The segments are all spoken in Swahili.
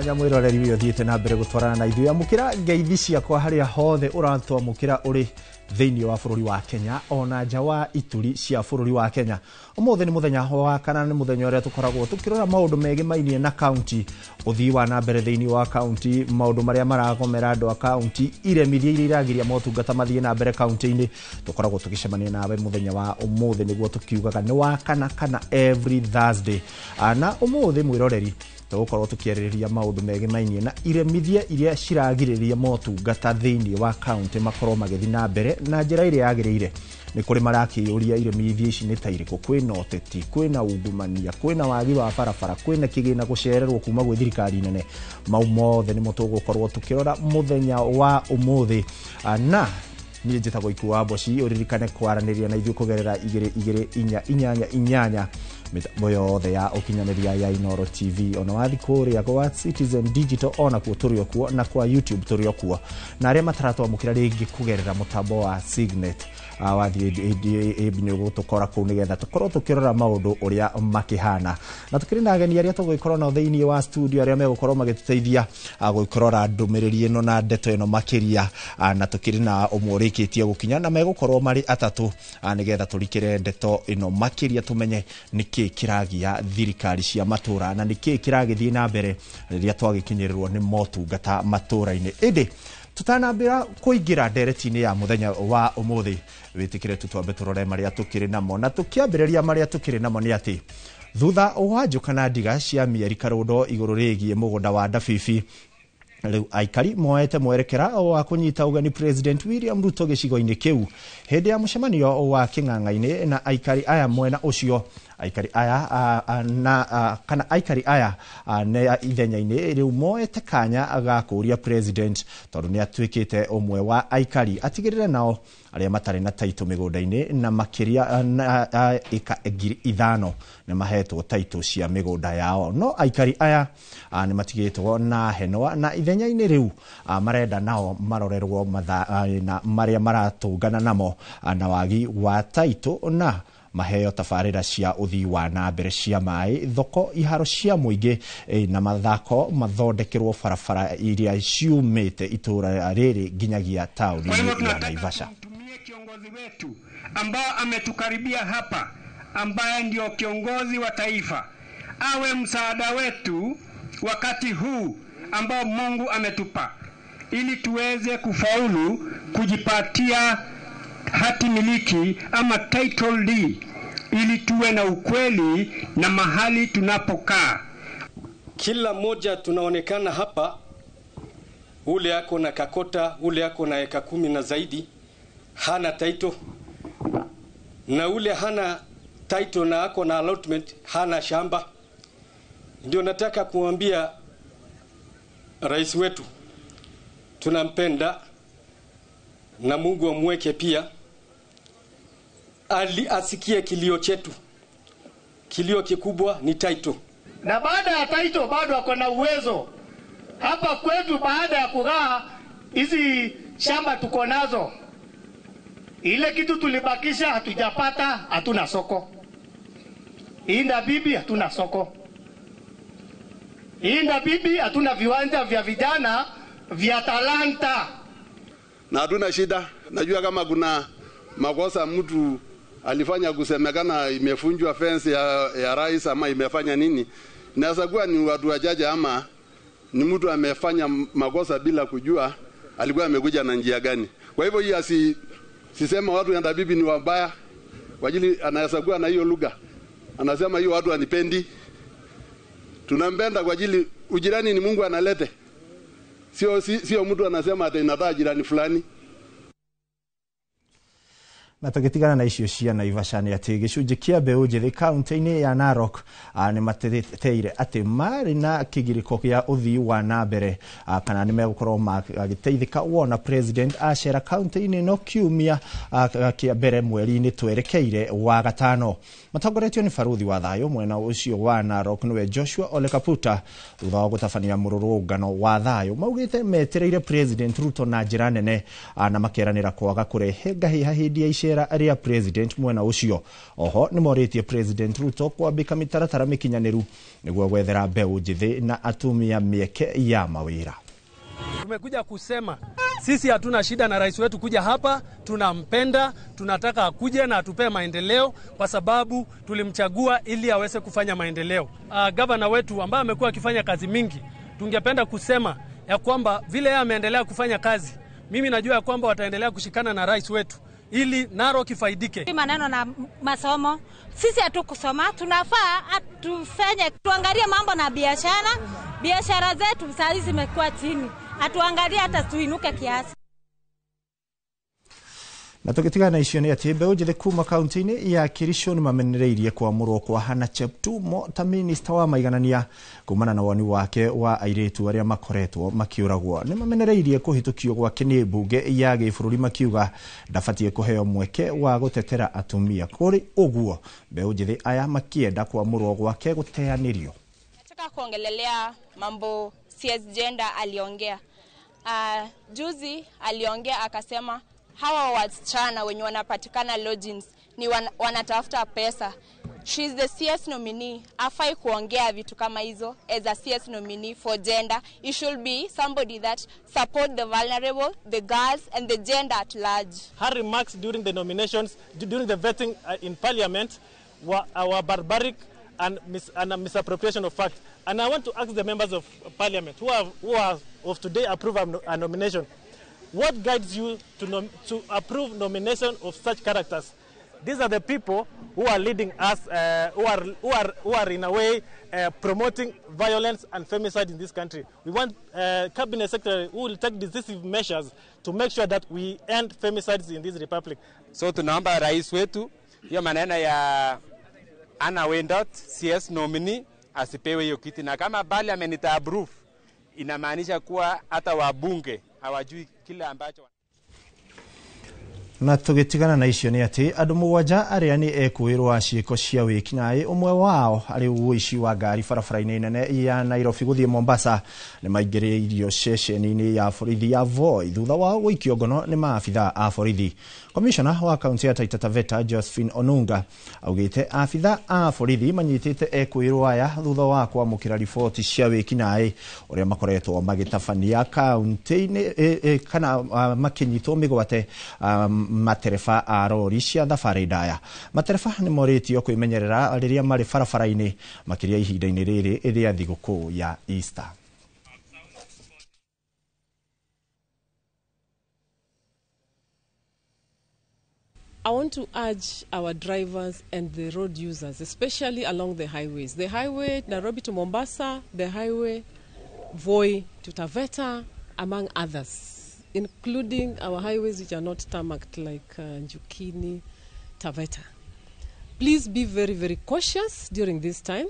mwanya mwiroreri wi uthiite na mbere gutwarana na ithuĩ amukira ngeithi ciakwa haria hothe uratwamukira uri thiini wa bururi wa Kenya ona nja wa ituri cia bururi wa Kenya. Umuthi ni muthenya wa kana ni muthenya uria tukoragwo tukirora maundu megi mainie na county uthii wa na mbere thiini wa county maundu maria maragomera andu a county iremithia iria iragiria motungata mathie na mbere county-ini tukoragwo tukicemania nawe muthenya wa umuthi niguo tukiugaga ni wa kana every Thursday. Ana umuthi mwiroreri tukorwo tukiereria maundu megi mainie na iremithia iria ciragiriria motungata thiini wa county makorwo magethi na mbere na njira iria yagirire. Ni kuri marakiuria iremithia ici ni tairiko kwina oteti kwina ungumania kwina wagi wa barabara kwina kigina gucererwo kuma gwe thirikari nene mau mothe ni mutugukorwo tukirora muthenya wa umuthi. Na ni njitagwo ikuwa boci uririkane kwaraniria na ithuĩ kugerera 224 mitambo yothe ya ukinyaniria ya Inooro TV ona wathi kuria kwa Citizen Digital ona kuo turio kuo na kwa YouTube turio kuo na aria mataratwamukira ringi kugerera mutambo wa Signet wathi ebinyo gutukora ku nigetha tukorwo tukirora maundu uria makihana na tukiri na ageni aria tugikorwo na thiini wa studio aria megukorwo magituteithia gukorora ndumiriri ino na ndeto ino makiria na tukiri na umurikitie gukinya na megukorwo mari atatu nigetha turikire ndeto ino makiria tumenye niki kiragia thirikari cia matura na niki kiragithie na mbere riria twagikinyirirwo ni motungata matura-ini. Indi tutanambira kuingira nderetini ya muthenya wa umuthi witikire tutwambe turore maria tukiri namo na tukiambiriria maria tukiri namo ni ati thutha wanjukana ndiga cia mieri karundo iguru rigie mugunda wa Ndabibi riu aikari moete mwerekera wa kunyita ugani President William Ruto gicigo-ini kiu hindi ya mucemanio wa king'ang'a-ini na aikari aya mwena ucio. Aikari aya kana aikari aya ne ithenya-ini riu moete kanya ga kuria president tondu ni atwikite umwe wa aikari atigirire nao aria matari na taito migunda-ini na makiria eka ngiri 5 ne mahetwo taito cia migunda yao. No aikari aya ni matigitwo na henwa na ithenya-ini riu marenda nao marorerwo na maria maratungana namo na wagi wa taito na maheo tafarira cia uthii wa na mbere cia mai thoko iharo cia muingi na mathako mathondekirwo barabara iria ciumite itura riri ginyagia tauni ya Naivasha. Tumie kiongozi wetu ambao ametukaribia hapa ambaye ndio kiongozi wa taifa awe msaada wetu wakati huu ambao Mungu ametupa ili tuweze kufaulu kujipatia hati miliki ama title deed ili tuwe na ukweli na mahali tunapokaa. Kila mmoja tunaonekana hapa, ule yako na kakota, ule yako na eka 10 na zaidi hana title, na ule hana title na ako na allotment hana shamba. Ndio nataka kuambia rais wetu tunampenda na Mungu amweke pia asikie kilio chetu. Kilio kikubwa ni title. Na baada ya title bado ako na uwezo. Hapa kwetu baada ya kugaa hizi shamba tuko nazo, ile kitu tulibakisha hatujapata, hatuna soko. Ndabibi hatuna soko. Ndabibi hatuna viwanja vya vijana vya talanta. Na hatuna shida. Najua kama kuna makosa mtu alifanya kusemekana imefunjwa fence ya rais ama imefanya nini, inaweza kuwa ni watu wajaja ama ni mtu amefanya makosa bila kujua alikuwa amekuja na njia gani. Kwa hivyo hii sisema watu ya Ndabibi ni wabaya kwa ajili anaweza kuwa na hiyo lugha, anasema hiyo watu wanipendi. Tunampenda kwa ajili ujirani ni Mungu analete, sio mtu anasema ati inataka jirani fulani. Na tugitigana na icio cia Naivasha ni ati gicunji kia mbeu njithi kaunti-ini ya Narok ni mateteire ati mari na kigiriko kia uthii wa na mbere kana ni megukorwo magiteithika wona president acera kaunti-ini no kiumia kia mbere mweri-ini twerekeire wa gatano. Matongoretio ni baruthi wa thayo mwena ucio wa Narok niwe Joshua Ole Kaputa thutha wa gutabania mururungano wa thayo maugite metereire president Ruto na njira nene na makeranira kwaga kurehe ngahiha hindi ya riera ria president mwena ucio. Oho ni moretie President Ruto kwambika mitaratara mikinyaniru niguo gwethera mbeu njithi na atumia mieke ya mawira. Tumekuja kusema sisi hatuna shida na rais wetu kuja hapa, tunampenda, tunataka akuje na atupe maendeleo kwa sababu tulimchagua ili aweze kufanya maendeleo. Gavana wetu ambaye amekuwa akifanya kazi mingi, tungependa kusema ya kwamba vile yeye ameendelea kufanya kazi, mimi najua ya kwamba wataendelea kushikana na rais wetu ili Narok ifaidike. Maneno na masomo, sisi hatukusoma, tunafaa tufanye, tuangalie mambo na biashara zetu sasa zimekuwa chini. Atuangalie hata tuinuke kiasi. Na tukitigana icio ni ati mbeu njithi kuma kaunti-ini ya Kericho ni mamenereirie kwamurwo kwa Hannah Cheptumo ta minister wa maiganania kumana na woni wake wa airetu aria makoretwo makiuragwo. Ni mamenereirie kuhitukio gwake ni bunge ya gĩbũrũri makiuga ndabatie kuheo mweke wa gutetera atumia. Kuri uguo mbeu njithi aya makienda kwamurwo gwake guteanirio. Nataka kuongelelea mambo CS gender aliongea. Juzi aliongea akasema hawa wasichana wenye wanapatikana lodgings ni wanatafuta pesa. She is the CS nominee. Afai kuongea vitu kama hizo as a CS nominee for gender. It should be somebody that support the vulnerable, the girls and the gender at large. Her remarks during the nominations, during the vetting in parliament were barbaric and misappropriation of fact. And I want to ask the members of parliament who are of today approve a nomination. What guides you to approve nomination of such characters? These are the people who are leading us, who are in a way promoting violence and femicide in this country. We want cabinet secretary who will take decisive measures to make sure that we end femicides in this republic. So tunaomba rais wetu hiyo maneno ya Hannah Wendot CS nominee asipewe hiyo kiti, na kama parliament ita approve inamaanisha kuwa hata wabunge hawajui kile ambacho. Na tugitigana na icio ni ati andu mugwanja aria ni ekuirwa ciiko cia wikinai umwe wao ari uici wa ngari barabara-ini nene ya Nairobi guthie Mombasa ni maingiriirio ceceni-ini ya borithi ya Voi thutha wa guikio ngono ni maabitha a borithi. Commissioner wa kaunti ya Taita Taveta Josephine Onunga augite abitha a borithi manyitite ekuirwa aya thutha wa kwamukira riboti cia wikinai uria makoretwo magitabania kaunti-ini kana makinyitwo migwate matereba a rori cia thabari ndaya. Matereba ni moritio kwimenyerera riria mari barabara-ini makiria ihinda-ini riri ria thiguku ya Easter. I want to urge our drivers and the road users, especially along the highways. The highway Nairobi to Mombasa, the highway Voi to Taveta, among others, including our highways which are not tarmacked like Njukini, Taveta. Please be very, very cautious during this time.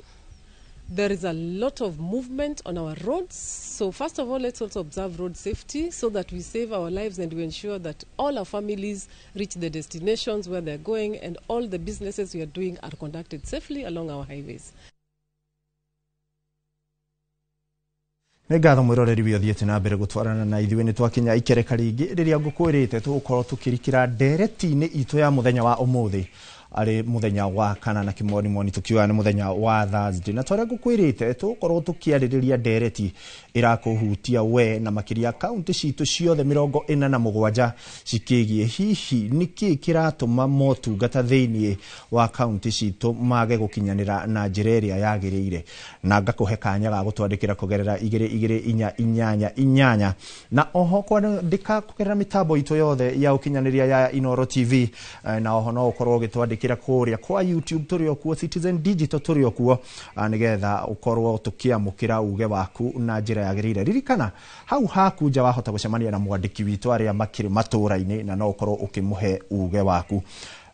There is a lot of movement on our roads. So first of all, let's also observe road safety so that we save our lives and we ensure that all our families reach the destinations where they're going and all the businesses we are doing are conducted safely along our highways. Ngatho mwiroreri wiothiete na mbere gutwarana na ithuĩ ni twakinya ikereka ringi riria ngukwirite tugukorwo tukirikira ndereti-ini itu ya muthenya wa umuthi ari muthenya wa kana na kimoni moni tukiwa ni muthenya wa Thursday na twara ngukwirite tugukorwo tukiaririria ndereti irakuhutia we na makiria kaunti citu ciothe 47 cikigie hihi niki kiratuma motungata thiini wa kaunti citu mage gukinyanira na njira iria yagiriire na ngakuhe kanya ga gutwandikira kugerera 2288 na oho kwandika kugerera mitambo itu yothe ya ukinyaniria ya Inoro TV na oho no ukorwo gitwandikira kuria kwa YouTube turio kuo Citizen Digital turio kuo nigetha ukorwo tukiamukira uge waku na njira yagiriire. Ririkana hau haku nja wahota gucemania na mwandiki witu aria makiri matura-ini na no ukorwo ukimuhe uge waku.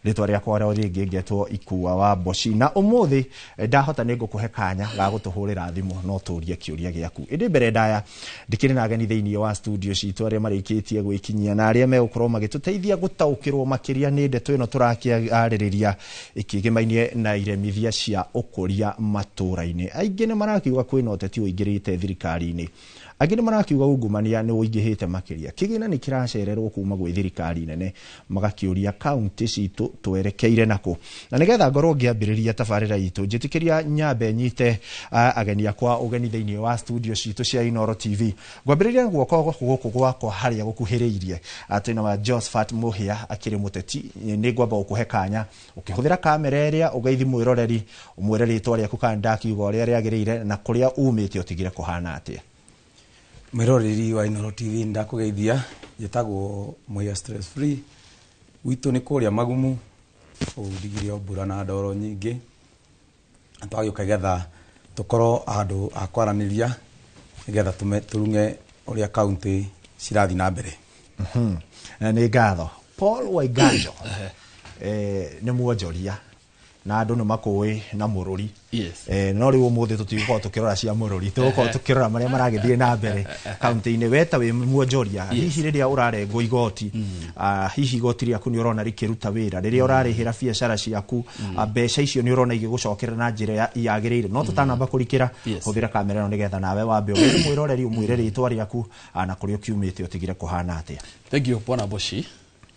Ritwa riakwa ria ringi ngetwo Ikuwa wa Boshi na umuthi ndahota ni ngukuhe kanya ga gutuhurira thimu no turie kiuria giaku. Indi mbere ndaya ndikiri na ageni thiini wa studio citu aria marikitie gwikinyia na aria megukorwo magituteithia gutaukirwo makiria ni ndeto ino turakiaririria ikigimainie na iremithia cia ukuria matura-ini. Aingi ni marakiuga kwina uteti uingirite thirikari-ini Angĩ nĩ marakiuga ungumania nĩ ũingĩhĩte makĩria. Kĩgĩna nĩ kĩracererwo kuma gwĩ thirikari nene, magakĩũria kaunti citũ twerekeire nakũ. Na nĩgetha ngorwo ngĩambĩrĩria tabarĩra itũ, njĩtĩkĩria nyambe nyite ageni akwa ũgeni thĩinĩ wa studio citũ cia Inooro TV. Ngwambĩrĩria guoko gũkũ gwakwa harĩa gũkuhĩrĩirie atĩ wa Josephat Muhia akĩrĩ mũteti. Nĩ ngwamba gũkũhe kanya ũkĩhũthĩra kamera ĩrĩa ũgeithi mwĩroreri ũmwĩre rĩtwa rĩaku kana ndakiuga ũrĩa rĩagĩrĩire na kũrĩa umĩte ũtigire kũhana atĩa. Mwĩroreri wa Inooro TV ndakũgeithia, njĩtagwo Muhia Stress Free. Witũ nĩ kũrĩa Magumu ũndigire mbura na ndoro nyingĩ, twagĩũka getha tũkorwo andũ a kwaranĩria getha tũrunge ũrĩa kaunti cirathi na mbere. Nĩ ngatho. Paul Waiganjo nĩ muonjoria na andũ nĩ makũĩ na mũrũri. No rĩu ũmũthĩ tũtigũkorwo tũkĩrora cia mũrũri, tũgũkorwo tũkĩrora marĩa maragĩthiĩ na mbere kaunti-inĩ. We ta wĩ muonjoria, hihi rĩrĩa ũrarengwo igoti, hihi igoti rĩaku nĩ ũrona rĩkĩruta wĩra, rĩrĩa ũrarĩhĩra biacara ciaku, mbeca icio nĩ ũrona igĩgũcokera na njĩra yagĩrĩire. No tũtanamba kũrikĩra, hũthĩra kamera ĩno nĩgetha nawe wambe ũmwĩre mwĩroreri ũmwĩre rĩtwa rĩaku na kũrĩa ũkiumĩte ũtigire kũhana atĩa. Thank you Bwana Boshi,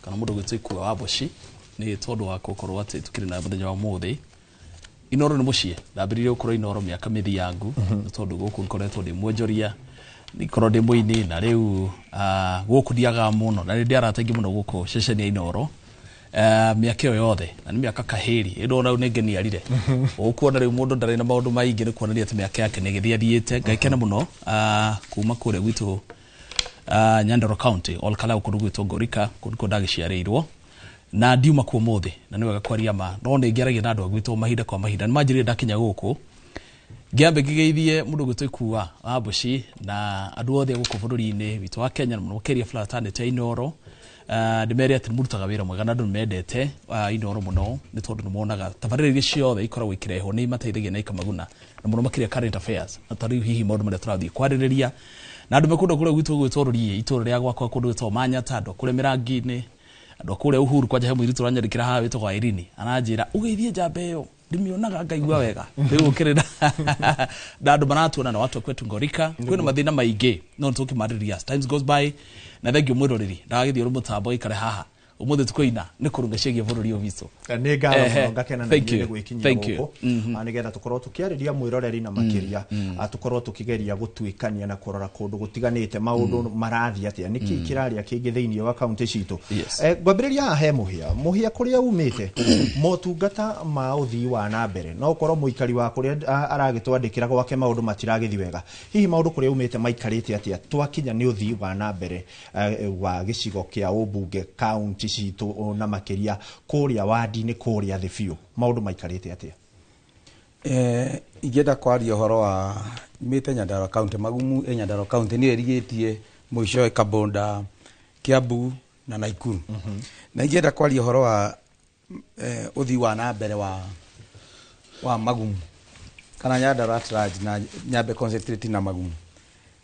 kana mũndũ gwĩtwo wa Boshi, nĩ tondũ wa gũkorwo atĩ tukĩrĩ na mũthenya wa mũthĩ. Inooro nĩ mũciĩ, ndambĩrĩirie gũkorwo Inooro mĩaka mĩthiangu, nĩ tondũ gũkũ ngoretwo ndĩ muonjoria, ndikorwo ndĩ mũini, na rĩu gũkũ ndiaga mũno, na rĩrĩa arateithia mũno gũkũ ceceni ya Inooro mĩaka ĩyo yothe, na nĩ mĩaka kahĩri, ĩndo na nĩ ngeniarire. Ũkuona rĩu mũndũ ndarĩ na maũndũ maingĩ, nĩ kuonania atĩ mĩaka yake nĩ gĩthiathiĩte. Ngaikena mũno kuma kũrĩa gwitũ Nyandarua County, Olkalau kũndũ gwitũ Ngorika, kũndũ ndagĩciarĩirwo. Na ndiuma kuo mũthĩ, na nĩ wega kwaria ma. No nĩ ngeragia na andũ gwitũ mahinda kwa mahinda. Nĩ manjĩrĩire ndakinya gũkũ. Ngĩambe ngĩgeithie mũndũ gwitũ Ikua wa Boshi na andũ othe gũkũ bũrũri-inĩ witũ wa Kenya na mũno makĩria fraternity ya Inooro. Ndĩmere atĩ mũrutaga wĩra mwega na andũ nĩ mendete Inooro mũno, nĩ tondũ nĩ monaga tabarĩra iria ciothe ikoragwo ikĩrehwo nĩ mateithagia na ikamaguna, na mũno makĩria current affairs. Na tarĩu hihi maũndũ marĩa tũrathiĩ kwarĩrĩria na andũ mekũndũ kũrĩa gwitũ gwĩtwo Rũriĩ, itũũra rĩa gwakwa kũndũ gwĩtwo Manyata, andũ kũrĩa Mĩrangi-inĩ, andũ kũrĩa Uhuru kwanja he mũirĩtu ũranyandĩkĩra haha wĩtagwo Irene, ananjĩra ũgeithie njamba ĩyo, ndimĩonaga ngaigua wega. Rĩu ũkĩrĩ na andũ maratuona na watu kwetu Ngorika, kwĩna mathĩna maingĩ no tũkĩmarĩrĩria as times goes by. Na thank you mwĩroreri, ndagagĩthiĩ ũrĩ mũtambo ikare haha ũmũthĩ tukũina nĩ kũrunga ciĩgiĩ bũrũri ũyũ witũ. Nĩ ngatho mũno, ngakena na inyuĩ gwĩkinyia gũkũ nĩgetha tũkorwo tũkĩarĩria mwĩroreri na makĩria, tũkorwo tũkĩgeria gũtuĩkania na kũrora kũndũ gũtiganĩte maũndũ marathiĩ atĩa, nĩkĩ kĩraria kĩngĩ thĩinĩ wa kaunti citũ. Ngwambĩrĩria haha he Muhia kũrĩa umĩte, motungata ma ũthii wa na mbere, no ũkorwo mũikari wa kũrĩa aragĩtwandĩkĩra gwake maũndũ matiragĩthi wega. Hihi maũndũ kũrĩa umĩte maikarĩte atĩa twakinya nĩ ũthii wa na mbere wa gĩcigo kĩa ũmbunge kaunti citũ na makĩria kũrĩa wadi-inĩ kũrĩa thĩ biũ, maũndũ maikarĩte atĩa? Ingĩenda kwaria ũhoro wa imĩte Nyandarua County. Magumu Nyandarua County nĩ erigĩtie mũico Kabonda, Kiambu na Naikuru. Na ingĩenda kwaria ũhoro wa ũthii wa na mbere wa Magumu kana Nyandarua at large, na nyambe concentrate na Magumu.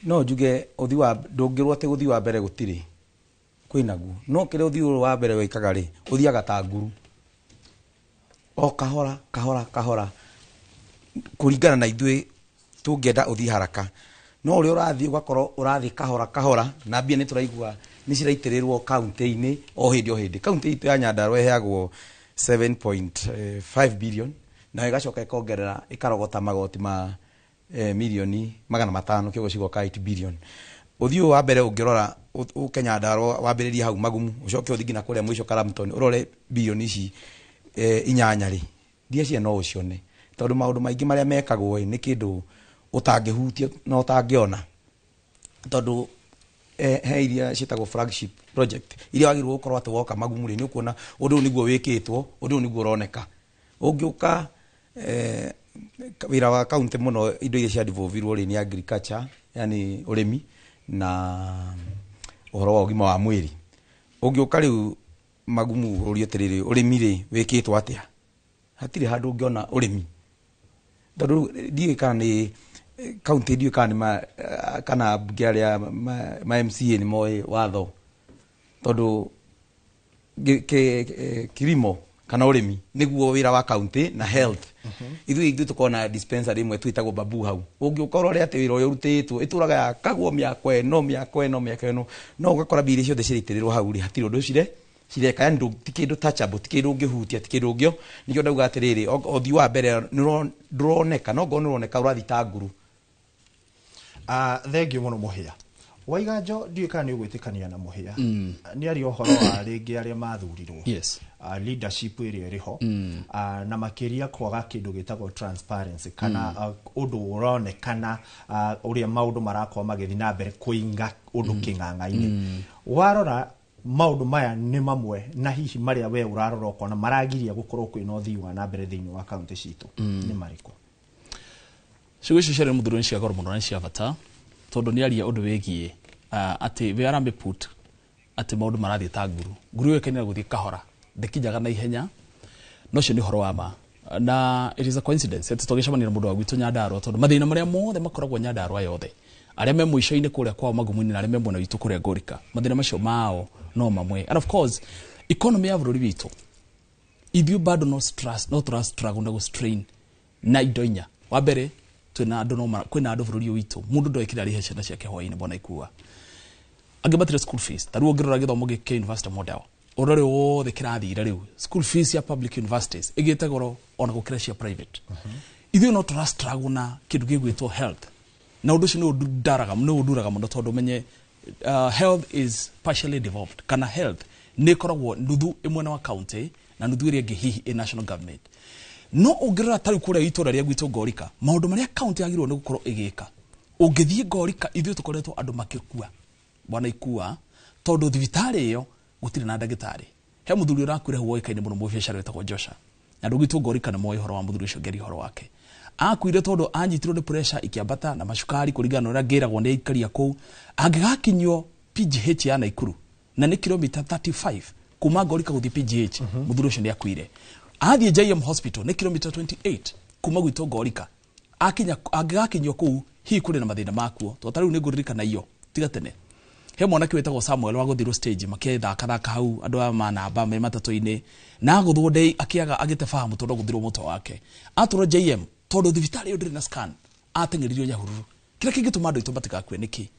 No njuge ũthii wa ndũngĩrwo atĩ ũthii wa mbere gũtirĩ, kwĩnaguo. No kĩrĩa ũthii wa mbere wĩkaga rĩ, ũthiaga ta nguru, o kahora kahora kahora, kũringana na ithuĩ tũngĩenda ũthii haraka. No ũrĩa ũrathiĩ ũgakorwo ũrathiĩ kahora kahora, na mbia nĩ tũraigua nĩ ciraitĩrĩrwo kaunti-inĩ o hĩndĩ o hĩndĩ. Kaunti itũ ya Nyandarua ĩheagwo 7.5 billion na ĩgacoka ĩkongerera ĩkarogota magoti ma milioni 500 kĩgo cigoka 8 billion. Ũthii wa mbere ũngĩrora Kenya Nyandarua wambĩrĩria hau Magumu ucoke ũthiĩ na kũrĩa mũico Karamton ũrore bilioni ici 8 rĩ, ndia cia no ũcione, tondũ maũndũ maingĩ marĩa mekagwo nĩ kĩndũ ũtangĩhutia na ũtangĩona, tondũ he iria ciĩtagwo flagship project iria wagĩrĩirwo gũkorwo atĩ woka Magumu rĩ nĩ ũkuona ũndũ ũyũ nĩguo wĩkĩtwo, ũndũ ũyũ nĩguo ũroneka. Ũngĩũka wĩra wa kaunti mũno indo iria cia devolvirwo rĩ ni agriculture, yani ũrĩmi na ũhoro wa ũgima wa mwĩrĩ. Ũngĩũka rĩu Magumu ũrio atĩrĩrĩ ũrĩmi rĩ wĩkĩtwo atĩa, hatirĩ handũ ũngĩona ũrĩmi, tondũ ndiũĩ kana nĩ kaunti ndiũĩ kana kana mbunge arĩa ma MCA nĩ moĩ watho, tondũ kilimo kana urimi niguo wira wa county na health ithu tukona dispensary imwe twitagwo babu hau ungiukora ri ati wira uyu rutitwo ituraga kagwo miako eno no ugakora biri ciothe ciritirirwo hau ri hatiri undu cireka yani tikindu touchable tikindu ungihutia tikindu ungio nikio ndauga atiriri othi wa mbere nduroneka no ngo nuroneka urathi ta nguru thengio muno Muhia Waiganjo ndiuka ni ugwitikania na Muhia ni ari ohoro wa ringi aria mathurirwo leadership iri riho na makiria kwaga kindu gitagwo transparency kana undu uronekana uria maundu marakwa magithi na mbere kuinga undu king'ang'a-ini warora maundu maya ni mamwe na hihi maria we urarora ukona maragiria gukorwo kwina uthii wa na mbere thiini wa county citu ni mariko Shugushi shere muthuri cia goro muno cia bata tondu ni aria undu wegie ati we arambe put ati maundu marathie ta nguru wekenera guthie kahora ndikinyaga na ihenya no cio ni horo wa ma na it is a coincidence ati tugicemania na mundu wa gwitu Nyandarua tondu mathina maria mothe makoragwo Nyandarua yothe aria me muico-ini kuria kwa Magumuini na aria me mwena witu kuria Ngorika mathina macio mao no mamwe and of course economy ya bururi witu ithiu bado no trust struggle na go strain na idoinya wa mbere twina andu no kwina andu bururi witu mundu ndoikira rihe ciana ciake hwaini bona ikua angibatire school fees taruo ngirora githomo gike university model orore wothe kirathira riu school fees ya public universities igite goro ona gukira cia private ithiu no trust struggle na kindu gigwitwo health na undu cio no uduraga muno tondu menye health is partially devolved kana health ni koragwo nuthu imwe na wa county na nuthu iria ngihihi in national government no ungirora tari kuria itura ria gwitu Ngorika maundu maria county yagirwo ni gukorwo igika ungithie Ngorika ithiu tukoretwo andu makikua bwana ikua tondu thibitari iyo gutire na ndagitari he muthuri urakure huo ikaine muno mubiashara wetagwo Joshua na ndugitu Ngorika na moyo horo wa muthuri ucio ngeri horo wake akuire tondu anyitirwo ni pressure ikiambata na mashukari kuringana na ngiragwo ni ikaria ku angigakinywo PGH ya Naikuru na ni kilomita 35 kuma Ngorika guthi PGH muthuri ucio ni akuire athie JM hospital ni kilomita 28 kuma gwitu Ngorika angigakinywo ku hi kuri na mathina makuo to tariu ni nguririkana iyo tiga tene he mwanake wetagwo Samuel wa guthiro stage makethaka hau andu a manamba me matatu-ini na guthwo dei akiaga agite fahamu tondu guthiro muto wake aturo JM tondu thibitari yo ndiri na scan atengeririo Nyahururu kira kingituma andu itubatika kwe niki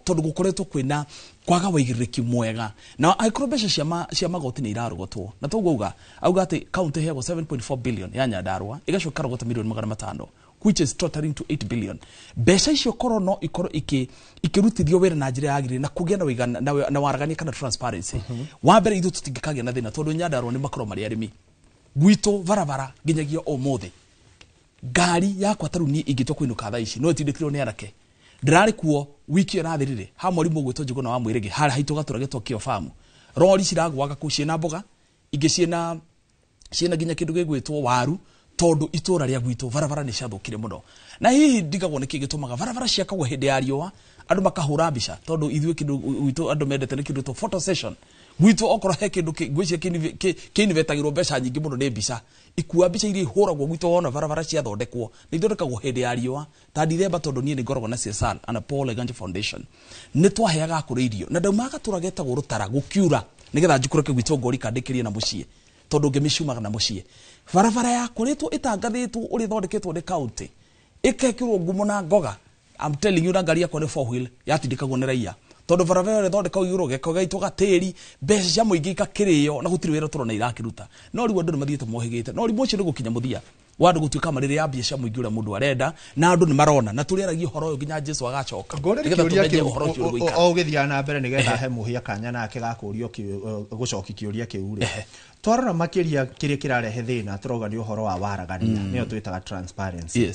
tondu gukoretwo kwina kwaga waigiriki mwega na aikrobesha cia magoti ni irarogotwo na toguga auga ati county hego 7.4 billion ya Nyandarua igashoka rogota milioni 500 which is totaling to 8 billion besha icio korono ikoro ikirutithio wera na njira yagire na kugia na wigana na waragania kana transparency wa mbere ithu tutingikagia na thina tondu Nyandarua ni makoro mari arimi gwito varavara nginyagia o mothe ngari yakwa taru ni igitwa kwinuka thaa ici no tindikirwo ni arake ndirari kuo wiki irathirire ha mwarimu gwitwo Njuguna wa Mwirigi hara haitu gaturagetwo kio famu rori ciragwaga kuciena mboga ingiciena ginya kindu gigwitwo waru tondu itura ria gwitwo varavara ni ciathukire muno na hihi ndigagwo niki gitumaga varavara ciakagwo hindi ya riua andu makahura mbica tondu ithuĩ kindu gwitũ andu mendete ni kindu to photo session gwitũ okoro he kindu ngwicia kinivetagirwo mbeca nyingi muno ni mbica ikua mbica iria ihuragwo gwitũ wona varavara ciathondekwo ni ithondekagwo hindi ya riua ta Dithemba tondu nie ni ngoragwo na CSR ana Paul Eganje Foundation ni twaheaga akũrĩ irio na ndaumaga turagetagwo rutara gukiura nigetha njikũrũke gwitũ Ngorika ndikirie na muciĩ tondu ngimiciumaga na muciĩ varavara ya kuritwo itangathitwo uri thondeketwo ni county ikekirwo ngumo na ngoga I'm telling you na ngari yakwa ni 4 wheel yatindikagwo ni raia tondu varavara thondekagwo iguru gekaitwo gatiri mbeca cia muingi ikakirio na gutiri wira turona irakiruta no riu andu ni mathiete mohigite no riu ucio ni gukinya muthia wandu gutuika marire ya biacara muingi ura mundu arenda na andu ni marona na turiaragia horo uyu nginya Jesu agacoka o ugithia na mbere nigetha he Muhia kanya nake gakurio gucoki kiuria kiure twarora makiria kiria kirarehe thina turoga ni uhoro wa waragania niyo twitaga transparency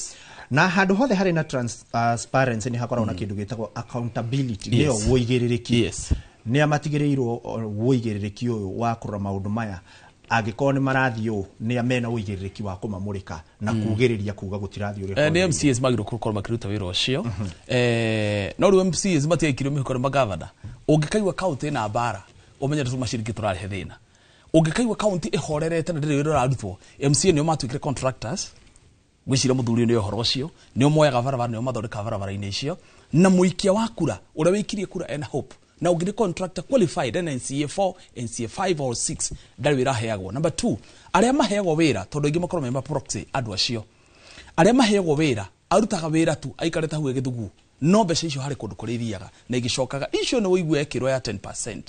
na handu hothe hari na transparency ni hakoragwo na kindu gitagwo accountability niyo woigiririki ni amatigirirwo woigiririki uyu wa kurora maundu maya agikoo ni marathio ni amena woigiririki wa kumamurika na kugiriria kuga gutirathio uri ni MCs magiro kurukora makiruta wira ucio no ru MCs matiekirwo mihukoro magavana ungikaigwa county na bara umenya tu mashiriki turarehe thina ungikaigwa county ihorerete na ndiri wira urarutwo MCA ni matwikire contractors gwicira muthuri ni uhoro ucio ni moyaga varavara ni mathondeka varavara-ini icio na muikia wa kura uria wikirie kura ena hope na ungire contractor qualified NCA 4 NCA 5 or 6 ndari wira heagwo. Number 2, aria maheagwo wira tondu ingi makoro memba proxy andu acio aria maheagwo wira arutaga wira tu aikareta huwe githugu no mbeca icio hari kundu kurithiaga na igicokaga icio ni woigua ekirwo ya 10%.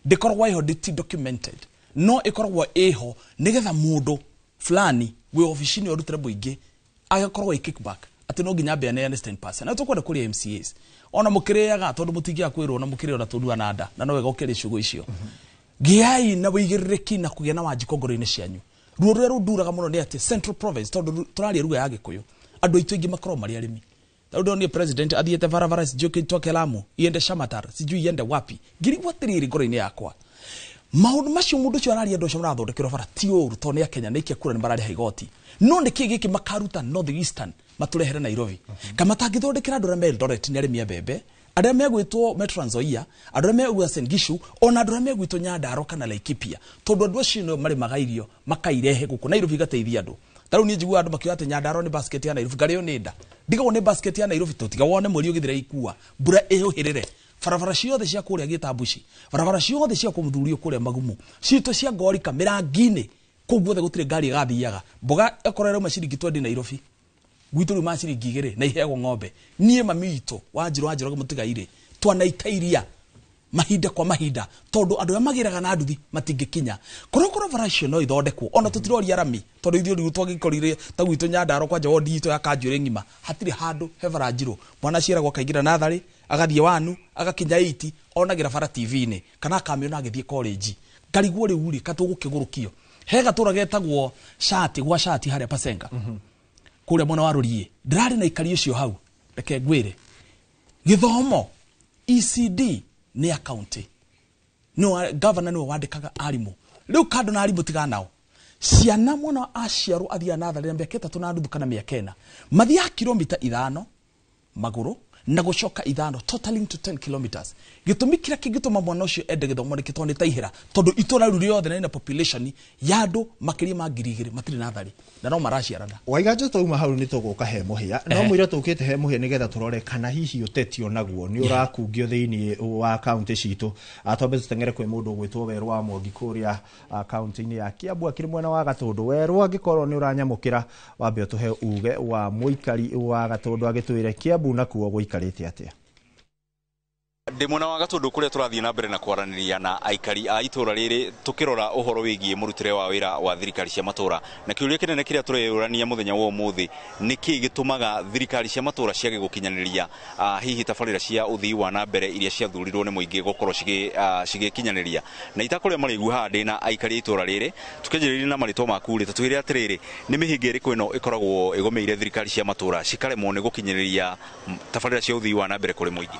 Ndikoragwo iho documented no ikoragwo iho nigetha mundu fulani we officini orutire buingi agakorwo kickback ati no nginya mbeane ya 10%. Na tukwenda kuri MCAs ona mukiriaga tondu mutingia kwirwo na mukiri ona tondua nanda na no wega ukiri ciugo icio giai na wigiriki na kugia na wanjiko ngoro-ini cianyu. Ruo rwe runduraga muno ni ati Central Province tondu turaria ruga ya Gikuyu andu aitu ingi makoro mari arimi. Tondu ni president athiete varavara sijuki toke Lamu iende Shamatar sijui iende wapi ngiri watiriri ngoro-ini yakwa maundu macio mundu cio araria ndo cio marathondekero bara ti uru tondu ya Kenya nikia kura ni barari haigoti no ndiki giki makaruta North Eastern maturehere Nairobi kama tangithondekera andu arĩa Eldoret ni arĩmi mbembe arĩa megwitwo Metro Nzoia arĩa megwitwo Sengishu ona arĩa megwitwo Nyandarua kana Laikipia tondu andu acio no mari magairio makairehe guku Nairobi gateithia andu taru ni njigua andu makiwa ate Nyandarua ni basket ya Nairobi gario ni nda ndigawo ni basket ya Nairobi tutiga wone mweri ugithira ikua mbura ihuhirire barabara ciothe cia kuria Gitambuci barabara ciothe cia kumuthurio kuria Magumu cito cia Ngori Kamirangini kuguothe gutire ngari igathiaga mboga ekorere maciringi 20 Nairobi gwitũ rĩu maciringi 2 na iheagwo ng'ombe niĩ mami witũ wanjirwo mutigaire twanaitairia mahinda kwa mahinda tondu andu arĩa magiraga na nduthi matingĩkinya korokoro varacio no ithondekwo ona tutiroria rami tondu ithuĩ rĩu twagikorire ta gwitũ Nyandarua kwanja wodi itũ ya Kanjũrĩ ng'ima hatirĩ handũ hevaranjiro mwana ciaragwo kaingira nathari agathie wanu agakinya 8 onagira bara TV-inĩ kana akamiona agithie college ngarigwo rĩu rĩ katũgũkĩgũrũkio hega tũragetagwo shati gwa shati harĩa Pasenga kuria mwana wa Rurie ndirari na ikari ucio hau reke ngwire githomo ECD ni account no governor no wandikaga arimu riu kando na arimu tiga nao ciana mwana aciarwo athia nathari mbe ketatu na nduthu kana miakena mathia kilomita 5 maguru na gucoka 5 totaling to 10 kilometers gitumikira kigituma mwana ucio ende githomo nikitone taihira tondu itora ruri yothe na population ya andu makiri ma 2,000 matiri nathari na no maraciarana waigaje tuma hau ni tuguka he muhia no mwira tukite he muhia nigetha turore kana hihi utetio naguo ni urakungio thiini wa county citu atombe tutengere kwi mundu gwitwo Werũ wa Mwangi kuria county-ini ya Kiambu akiri mwena wa Gatundu Werũ angikorwo ni uranyamukira wambe tuhe uge wa muikari wa Gatundu agitwire Kiambu na kuo guikarite atia Ndimona wa Gatundu kuria turathie na mbere na kwaraniria na aikari a itura riri tukirora uhoro wigie murutire wa wira wa thirikari cia matura na kiuria kinene kiria tureyurania muthenya wa umuthi niki gitumaga thirikari cia matura ciage gukinyaniria hihi tabarira cia uthii wa na mbere iria cia thurirwo ni muingi gukorwo cige kinyaniria na itakuria marigu handi na aikari itura riri tukenjiriria na marito makuri tatwire atiriri ni mihinga iriku ino ikoragwo igomeire thirikari cia matura cikaremwo ni gukinyaniria tabarira cia uthii wa na mbere kuri muingi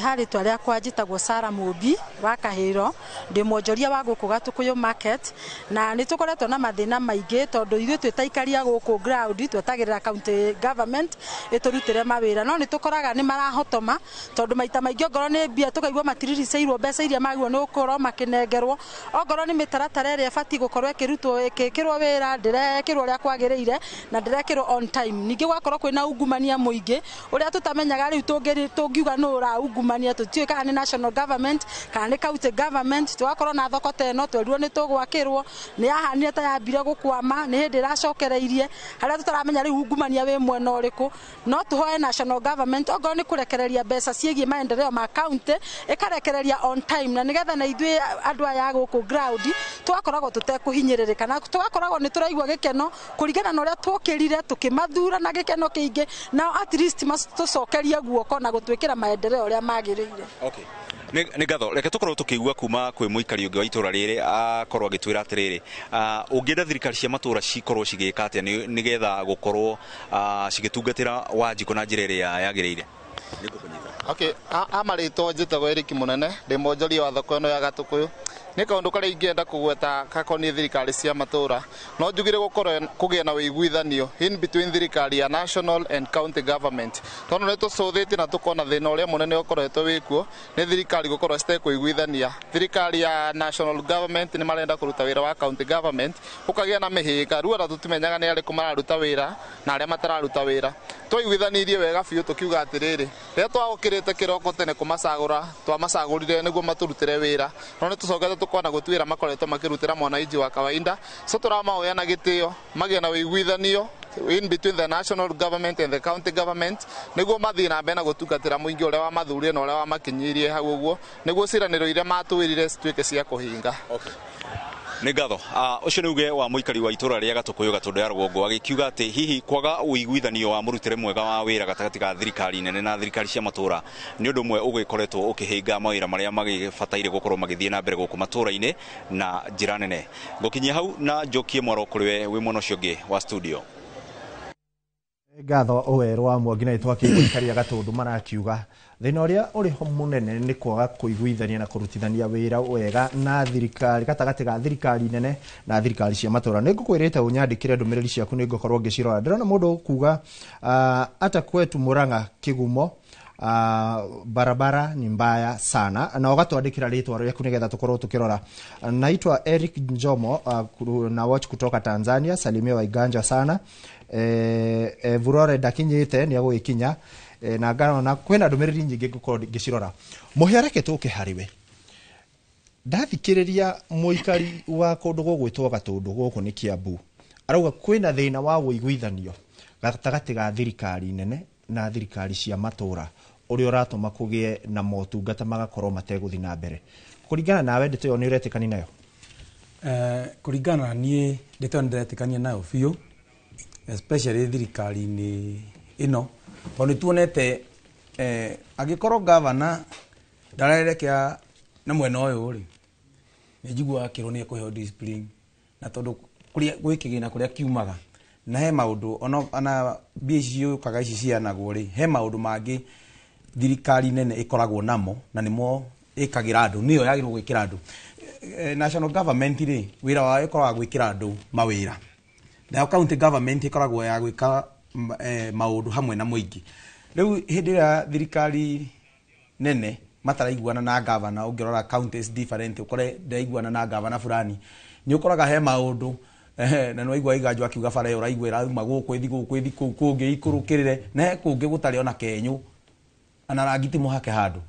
hari twaria kwajitagwo Sara Mubi wa Kahiro ndi monjoria wa guku Gatukuyu market na nitukoretwo na mathina maingi tondu ithuĩ twitaikaria guku ground twetagirira county government iturutire mawira no nitukoraga ni marahotoma tondu maita maingi ngoro ni mbia tukaigwa matiririceirwo mbeca iria magwo ni ukorwo makinengerwo ongoro ni mitaratara iria fati gukorwo ikirutwo ikirwo wira ndirekirwo ria kwagiriire na ndirekirwo on time ningi gwakorwo kwina ungumania muingi uria tutamenyaga riu tungiuga no ungumania tutio kana ni national government kana ni county government twakorwo na thoko teno twerirwo ni tugwakirwo ni ahanire ta yambire gukwama ni hindi racokereirie haria tutaramenya riu ungumania we mwena uriku no tuhoe national government ogoro ni kurekereria mbeca ciegie maendeleo ma county ikarekereria on time na nigetha na ithuĩ andu aya guku ground twakoragwo tutekuhinyiririka na twakoragwo ni turaigwa gikeno kuringana na uria twokirire tukimathura na gikeno kiingi na at least tucokerie guoko na gutwikira maendeleo uria magiriire. Okay. Ni gatho reke tukorwo tukigua kuma kwi muikari ungi wa itura riri akorwo agitwira atiriri ungienda thirikari cia matura cikorwo cigika atia nigetha gukorwo cigitungatira Wanjiko na njira iria yagiriire. Okay, amarito njitagwo Eric Munene ndi monjoria wa thoko ino ya Gatukuyu nä kaå ndå karä ingäenda kå gweta kakoniä thirikari cia matåra no njugire kå gä na wä iguithanio in between thirikari ya national and county government tondå nä tå cå thä na tå kona thä na å rä a må nene å koretwo wä kuo nä thirikari gå korwo citekå iguithania thirikari ya national government nä marenda kå ruta wä ra wa county government å kagä na mä hä ka rä u ona tå timenyaga nä arä kå mararuta wä ra na arä a matararuta wä ra twaiguithanirie wega biå tå kiuga atä rä rä rä a twaåkä rä te kä roko tene kå macagå ra twamacagå rire nä guo matå rutä re wä ra no nä tå cokete tå kona gå tuä ra makoretwo makä rutä ra mwananchi wa kawaida so tå ramaoya na gä tä o magä na wä iguithanio in between the national government and the county government nä guo mathiä na mbere na gå tungatä ra må ingä å rä a wamathurire na å rä a wamakinyirie hau å guo nä guo ciranä ro iria matwä rire cituä ke cia kå hinga nä ngatho å cio nä uge wa må ikari wa itå ra rä a gatå kå yå gatå ndå ya rũgongo agä kiuga atä hihi kwaga ũiguithanio wa må rutä re mwega wa wä ra gatagatĩ ga thirikari nene na thirikari cia matå ra nä å ndå mwe å gä koretwo å kä hä nga mawä ra marä a magä bataire gå korwo magä thiä na mbere gå kå matå ra-inä na njä ra nene ngå kinyia hau na njokie mwaro kå rä we wä mwena å cio ngä wa studio ngatho owerå wa mwangi na itwakiikaria gatũndũ marakiuga thĩna ũrĩa ũrĩ ho mũnene nĩ kwaga kũiguithania na kũrutithania wĩra wega na thirikari gatagatĩ ga thirikari nene na thirikari cia matũra nĩ ngũkwĩrĩte ũnyandĩkĩre ndũmĩrĩri ciaku nĩ ngũkorwo ngĩcirora ndĩrona mũndũ kuga ata kwetu Murang'a Kigumo barabara ni mbaya sana na ugatwandikira ritwa rĩaku nigetha tukorwo tukirora. Naitwa Eric Njomo na watch kutoka Tanzania. Salimia Waiganja sana. Vurore ndakinyite ni agũikinya na ngano na kwena ndumiriri nyingi ngukorwo ngicirora. Muhereke tuke hariwe ndathikiriria muikari wa kundu gugwitwo Gatundu guku ni Kiambu arauga kwina thina wa ũiguithanio gatagati ga thirikari nene na thirikari cia matura uri uratuma kugie na motungata magakorwo mateguthi na mbere. Kuringana nawe ndeto yo ni uretikani nayo? Kuringana nie ndeto ndiretikania nayo biu, especially thirikari ni ino tondu tuonete agikorwo governor ndarerekea na mwena uyu uri njigua akirwo ni kuheo discipline na tondu kuria gwikigina kuria kiumaga na he maundu ona BCU kaga ici cianagwo ri he maundu mangi thirikari nene ikoragwo namo na nimo ikagira andu niyo yagirwo gwikira andu. National government ri wira wa ikoragwo gwikira andu mawira na county government ikoragwo ya gwika maundu hamwe na muingi. Riu hindi ya thirikari nene mataraiguana na governor ungirora counties different ukore ndaiguana na governor fulani ni ukoraga he maundu na no igwa iganjwa kiuga bara yo raigwira uma guku ithi kungi ikurukirire na kungi gutari ona kenyu ana rangiti muhake handu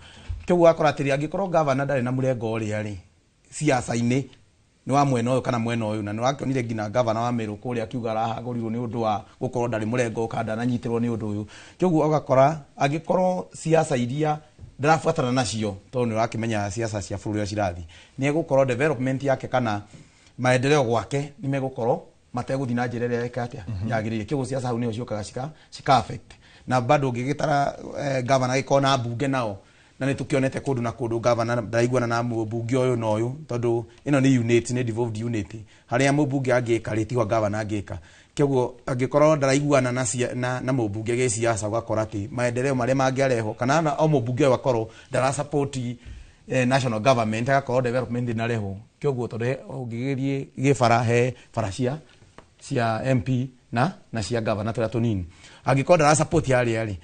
kiguo akoratiri angikorwo governor ndari na murengo uri ari siasa-ini ni wa mwena uyu kana mwena uyu na ni wakionire ngina governor wa Meru kuria kiuga rahagorirwo ni undu wa gukorwo ndari murengo kada na nyitirwo ni undu uyu kiguo agakora angikorwo siasa iria ndarafuatana nacio tondu ni wakimenya siasa cia bũrũri cirathi ni egukorwo development yake kana maendeleo gwake ni megukorwo mateguthi na njĩra ĩrĩa ĩkatia yagĩrĩire kĩguo siasa hau nĩyo ciũkaga cika affect na bado ngĩgĩtara governor gĩkona bunge nao na nĩ tukionete kũndũ na kũndũ governor ndaiguana na mũbunge ũyũ na ũyũ tondu ĩno nĩ unity nĩ devolved unity harĩa mũbunge angĩka rĩtigwa governor angĩka kĩguo angĩkorwo ndaraiguana na mũbunge gĩ siasa ũgakora atĩ maendeleo marĩa mangĩareho kana o mũbunge ũyũ akorwo ndara support national government agakorwo development na reho kĩguo tondu ũngĩgĩrie gĩbara he baracia cia MP na cia governor tũrĩa tũnini angĩkorwo ndara support harĩa rĩ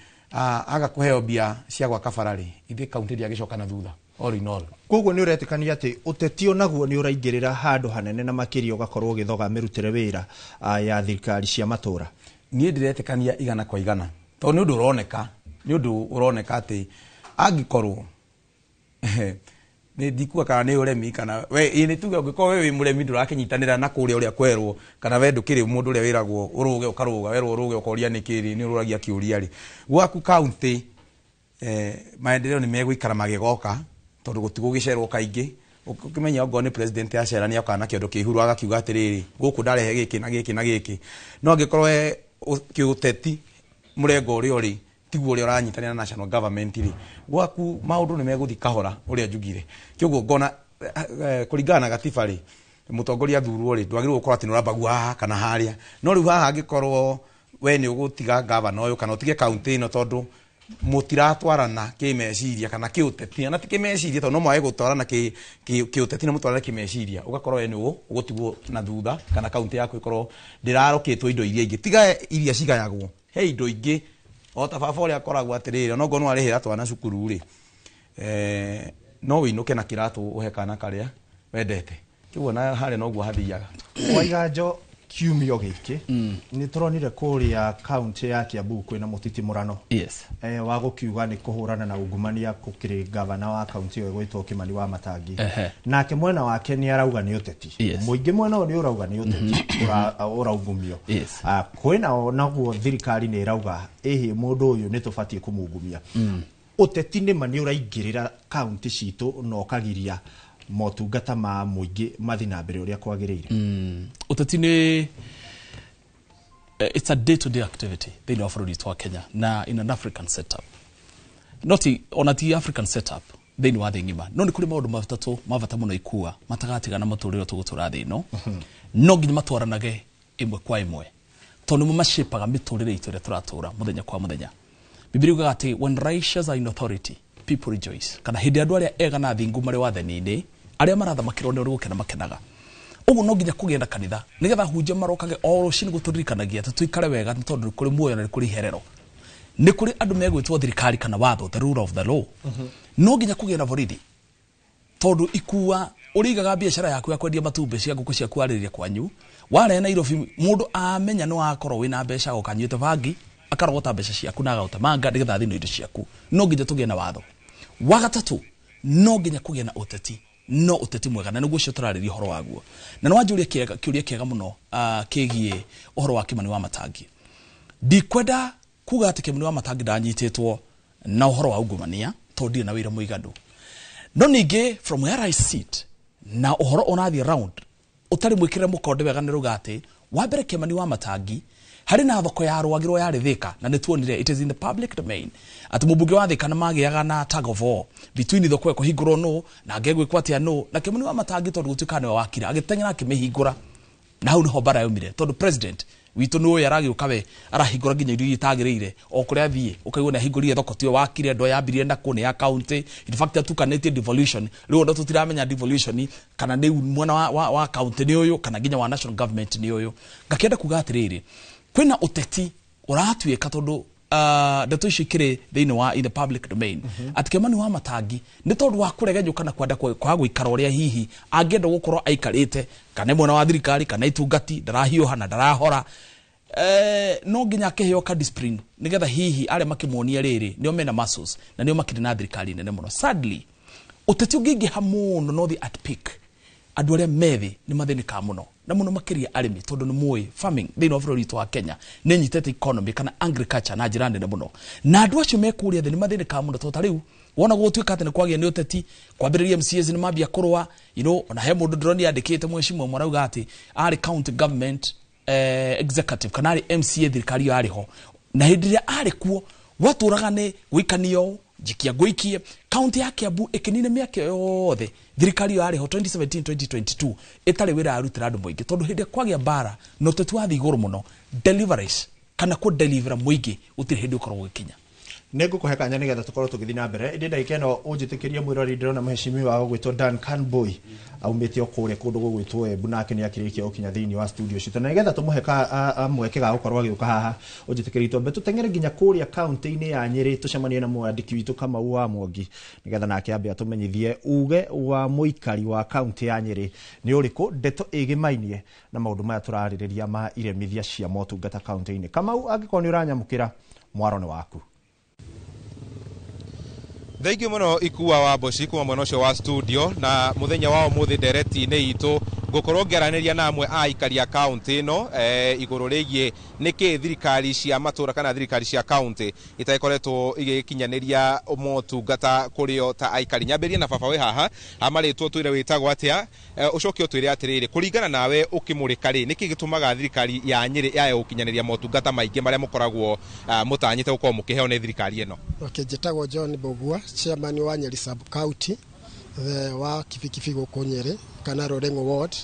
agakũheo mbia cia gwaka bara rĩ ithe county ndĩagĩcoka na thutha all in all. Koguo nĩ ũretikania atĩ ũtetio naguo nĩ ũraingĩrĩra handũ hanene na makĩria ũgakorwo ũgĩthoga mĩrutĩre wĩra ya thirikari cia matũra? Niĩ ndiretikania igana kwa igana tondu nĩ ũndũ ũroneka atĩ angĩkorwo ni dikua kana ni uremi kana we ni tuge ũngĩkorwo we mũremi ndũrakinyitanĩra na kũrĩa ũrĩa kwerwo kana we ndũkĩrĩ mũndũ ũrĩa wĩragwo ũrũge ũkarũga werwo ũrũge ũkoria nĩkĩrĩ ni ũrũragia kĩũria rĩ gwaku county maendeleo ni megũikara magĩgoka tondu gũtigũgĩcerwo kaingĩ ukimenya ngo ni president acera ni akana kĩondo kĩhuru agakiuga atĩrĩrĩ gũkũ ndarehe gĩkĩ na gĩkĩ na gĩkĩ no angĩkorwo kĩũteti mũrengo ũrĩa ũrĩ tiguo ũrĩa ũranyitanĩra na national government ri gwaku maũndũ nĩ megũthi kahora ũrĩa njugire kĩguo ngona kũringana na gatiba ri mũtongoria thurwo ri ndwagĩrĩirwo gũkorwo atĩ nĩ ũrambagua haha kana harĩa no rĩu haha angĩkorwo we nĩ ũgũtiga governor ũyũ kana ũtige county ĩno tondu mutiratwarana kimeciria kana kiuteti na ti kimeciria to no mwae gutwarana kiuteti na mutwarana kimeciria ugakorwo ene ugutigwo na thutha kana kaunti yako ikorwo ndiraroketwo indo iria ingi tiga iria cigayagwo he indo ingi o ta baba uria akoragwo atirire no ngono arihira twana cukuru ri no winuke na kiratu uhekana karia wendete kiugo na hare noguo hathiaga waiganjo kiumio giki ni turonire kuria county ya Kiambu kwina mutitimurano yes wa gukiuga ni kuhurana na ungumania kukiri governor wa county yo gwitwo Kimani wa Matangi nake mwena wake ni arauga ni uteti muingi mwena ni urauga ni uteti uraugumio kwina naguo thirikari ni irauga mundu uyu ni tubatie kumungumia uteti ni mani uraingirira county citu no kagiria motungata ma muingi mathina mbere uria kwagirire uteti ni it's a day-to-day activity thini wa bururi twa Kenya na in an African setup not on the African setup thini wa thingima no ni kuri maundu mavata muno ikua matagatigana maturiro tugutura thino no nginya matwaranage imwe kwa imwe tondu mashipaga miturire itu ria turatura muthenya kwa muthenya Biblia yugaga ati when righteous are in authority people rejoice kana hindi andu aria ega na thingu mari wathani-ini aria marathamakirwo ni urugukena makenaga ugu no nginya kugenda kanitha nigetha hunje marokage o rucini guturirikanagia ati tuikare wega tondu kuri muoyo na kuri herero ni kuri andu megwitwo thirikari kana watho the rule of the law no nginya kugenda borithi tondu ikua urigaga biashara yaku ya kwendia matumbe cia nguku cia kwariria kwanyu ware na Nairobi mundu amenya no akorwo wina mbeca gukanyite bangi akarogota mbeca ciaku na agauta manga nigetha thino indo ciaku no nginya tugie na watho wa gatatu no nginya kugie na uteti no uteti mwega na niguo cio turariria horo waguo na nwanjuria kiuria kiega muno kigie uhoro wa Kimani wa Matangi ndikwenda kuga ati Kimani wa Matangi ndanyititwo na uhoro wa ungumania tondu na wira muiganu no ningi from where I sit na uhoro onathi around utari mwikire mukonde wega ni rugati wa mbere Kimani wa Matangi hari na thoko ya rwagirwo ya Thika na nituonire it is in the public domain ati mubunge wa Thika na magiaga na tag of war between thoko eko hinguro no na ngegwikwa atia no na Kimani wa Matangi tondu gutukane wa wakira agitengera akimihingura na hau niho bara yumire tondu president witu no yaragi ukawe arahingura ginya irio itagirire o kuria athie ukaigwa na hingurire thoko tio wakire ndo yambirie na kune ya county in fact atukanete devolution riu ndo tutiramenya devolution kana ni mwana wa county ni uyu kana ginya wa national government ni uyu ngakenda kuga atiriri kwina uteti uratuika tondu ndeto ici ikiri thiini wa in the public domain ati Kimani wa Matangi ni tondu wa kuregenyo kana kwenda kwa guikara uria hihi angenda gukorwo aikarite kana mwena wa thirikari kana itungati ndarahiuha na ndarahora no nginya kiheo ka discipline nigetha hihi aria makimuonia riri nio mena muscles na nio makiri na thirikari nene muno sadly uteti ungingi hamuno no the at peak andu aria methi ni mathinika muno na muno makiria arimi tondu ni muoi farming thini wa bururi wa Kenya ni nyitete economy kana agriculture na njira nene muno na andu acio mekuria thi ni mathinika muno tondu riu wona gutuika ati ni kwagia ni uteti kwambiriria MCAs ni mambia kurwa ona he mundu ndroni yandikite mweshimwe mwarauga ati ari county government executive kana ari MCA thirikari yo ariho na hindiria ari kuo waturaga ni guikanio jikia guikie county ya Kiambu ikinine miaka yothe thirikari yo ariho 2017 2022 itari wira arutira andu moingi tondu hindi kwagia bara no tutwathi iguru muno deliveries kana ku deliver muingi utiri hindi ukorwo gikinya Nengukuhe kanya nigetha tukorwo tugithii na mbere indi ndagika ino unjitikirie mwirori ndirona mheshimiwa gwitwo Dan Canboy aumite okure kundu gugwitwo Embu nake ni akirikia ukinya thiini wa studio citu na nigetha tumuhe amweke ga gukorwo agiuka haha unjitikirie tombe tutengere nginya kuria county ini ya Nyeri tucemanie na mwandiki witu kama wa Mwangi nigetha nake ambe atumenyithie uge wa muikari wa county ya Nyeri ni uriku ndeto igimainie na maundu maya turaririria ma iremithia cia motungata county ini kama angikorwo ni uranyamukira mwaro ni waku Thengi muno ikuwa wa Boshi kuma mwena ucio wa studio na muthenya wao muthi ndereti-ini itu gukorwo ngiaraniria na amwe a ikari a county no iguru rigie niki thirikari cia matura kana thirikari cia county itaikoretwo igikinyaniria motungata kurio ta aikari nyambirie na baba we haha amaritwo twire witagwo atia ucokio twire atiriri kuringana nawe ukimurika ri niki gitumaga thirikari ya Nyeri ya ukinyaniria motungata maingi maria mukoragwo mutanyite gukorwo mukiheo ni thirikari ino njitagwo John Bogua chairman wa Nyeri sub county wa kibikibi guku Nyeri kana Rorengo ward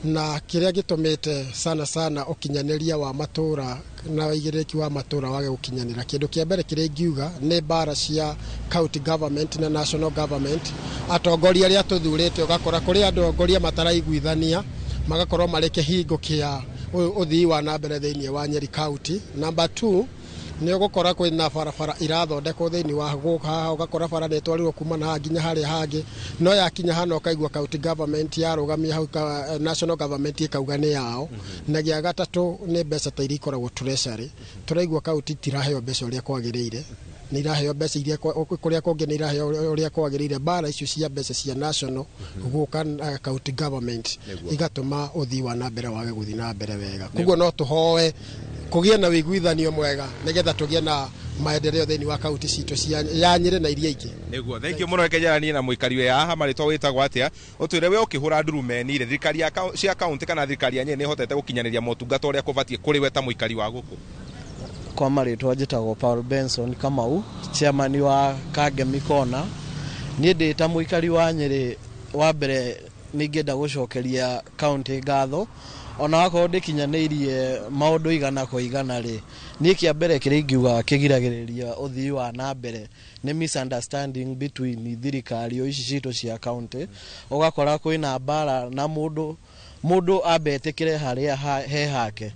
na kiria gitumite sana ukinyaneria wa matura na igiriki wa matura wage ukinyanira. Kindu kia mbere kiria ngiuga ni bara cia county government na national government, atongoria aria tuthurite ugakora kuri atongoria mataraiguithania magakorwo mari kihingo kia uthii wa nambere thiini wa Nyeri County. Number 2 ni ugukora kwina barabara irathondekwo thiini wa guka, ugakora bara netwarirwo kuma na nginya haria hangi, no yakinya hano kaigwa county government yarugamia hau national government ikauga ni yao. Na gia gatatu ni mbeca ta iria ikoragwo treasury, turaigwa county tiraheo mbeca uria kwagiriire, ni iraheo mbeca iria kuria kungi ni iraheo uria kwagiriire. Bara icio cia mbeca cia national guka county government igatuma uthii wa nambere wage guthi na mbere wega. Kuguo no tuhoe kugia na wiguithanio mwega nigetha tugie na maendeleo thini wa county citu cia Nyeri na iria ingi. Niguo thank you muno Kenyarani na muikari we haha maritwa witagwo atia utwire we ukihura ndurumeni ire thirikari ya cia county kana thirikari ya Nyeri ni hotete gukinyaniria motungata uria kubatie kuri we ta muikari wa guku. Kwa maritwa njitagwo Paul Benson Kamau, chairman wa Kangemi Corner. Ni ndita muikari wa Nyeri wa mbere ningenda gucokeria county ngatho ona wako ndikinyanirie maundu igana kwa igana ri. Ni kia mbere kiringiuga kigiragiriria uthii wa na mbere ni misunderstanding between thirikari ici citu cia county. Ugakora kwina bara na mundu abetekire haria he hake,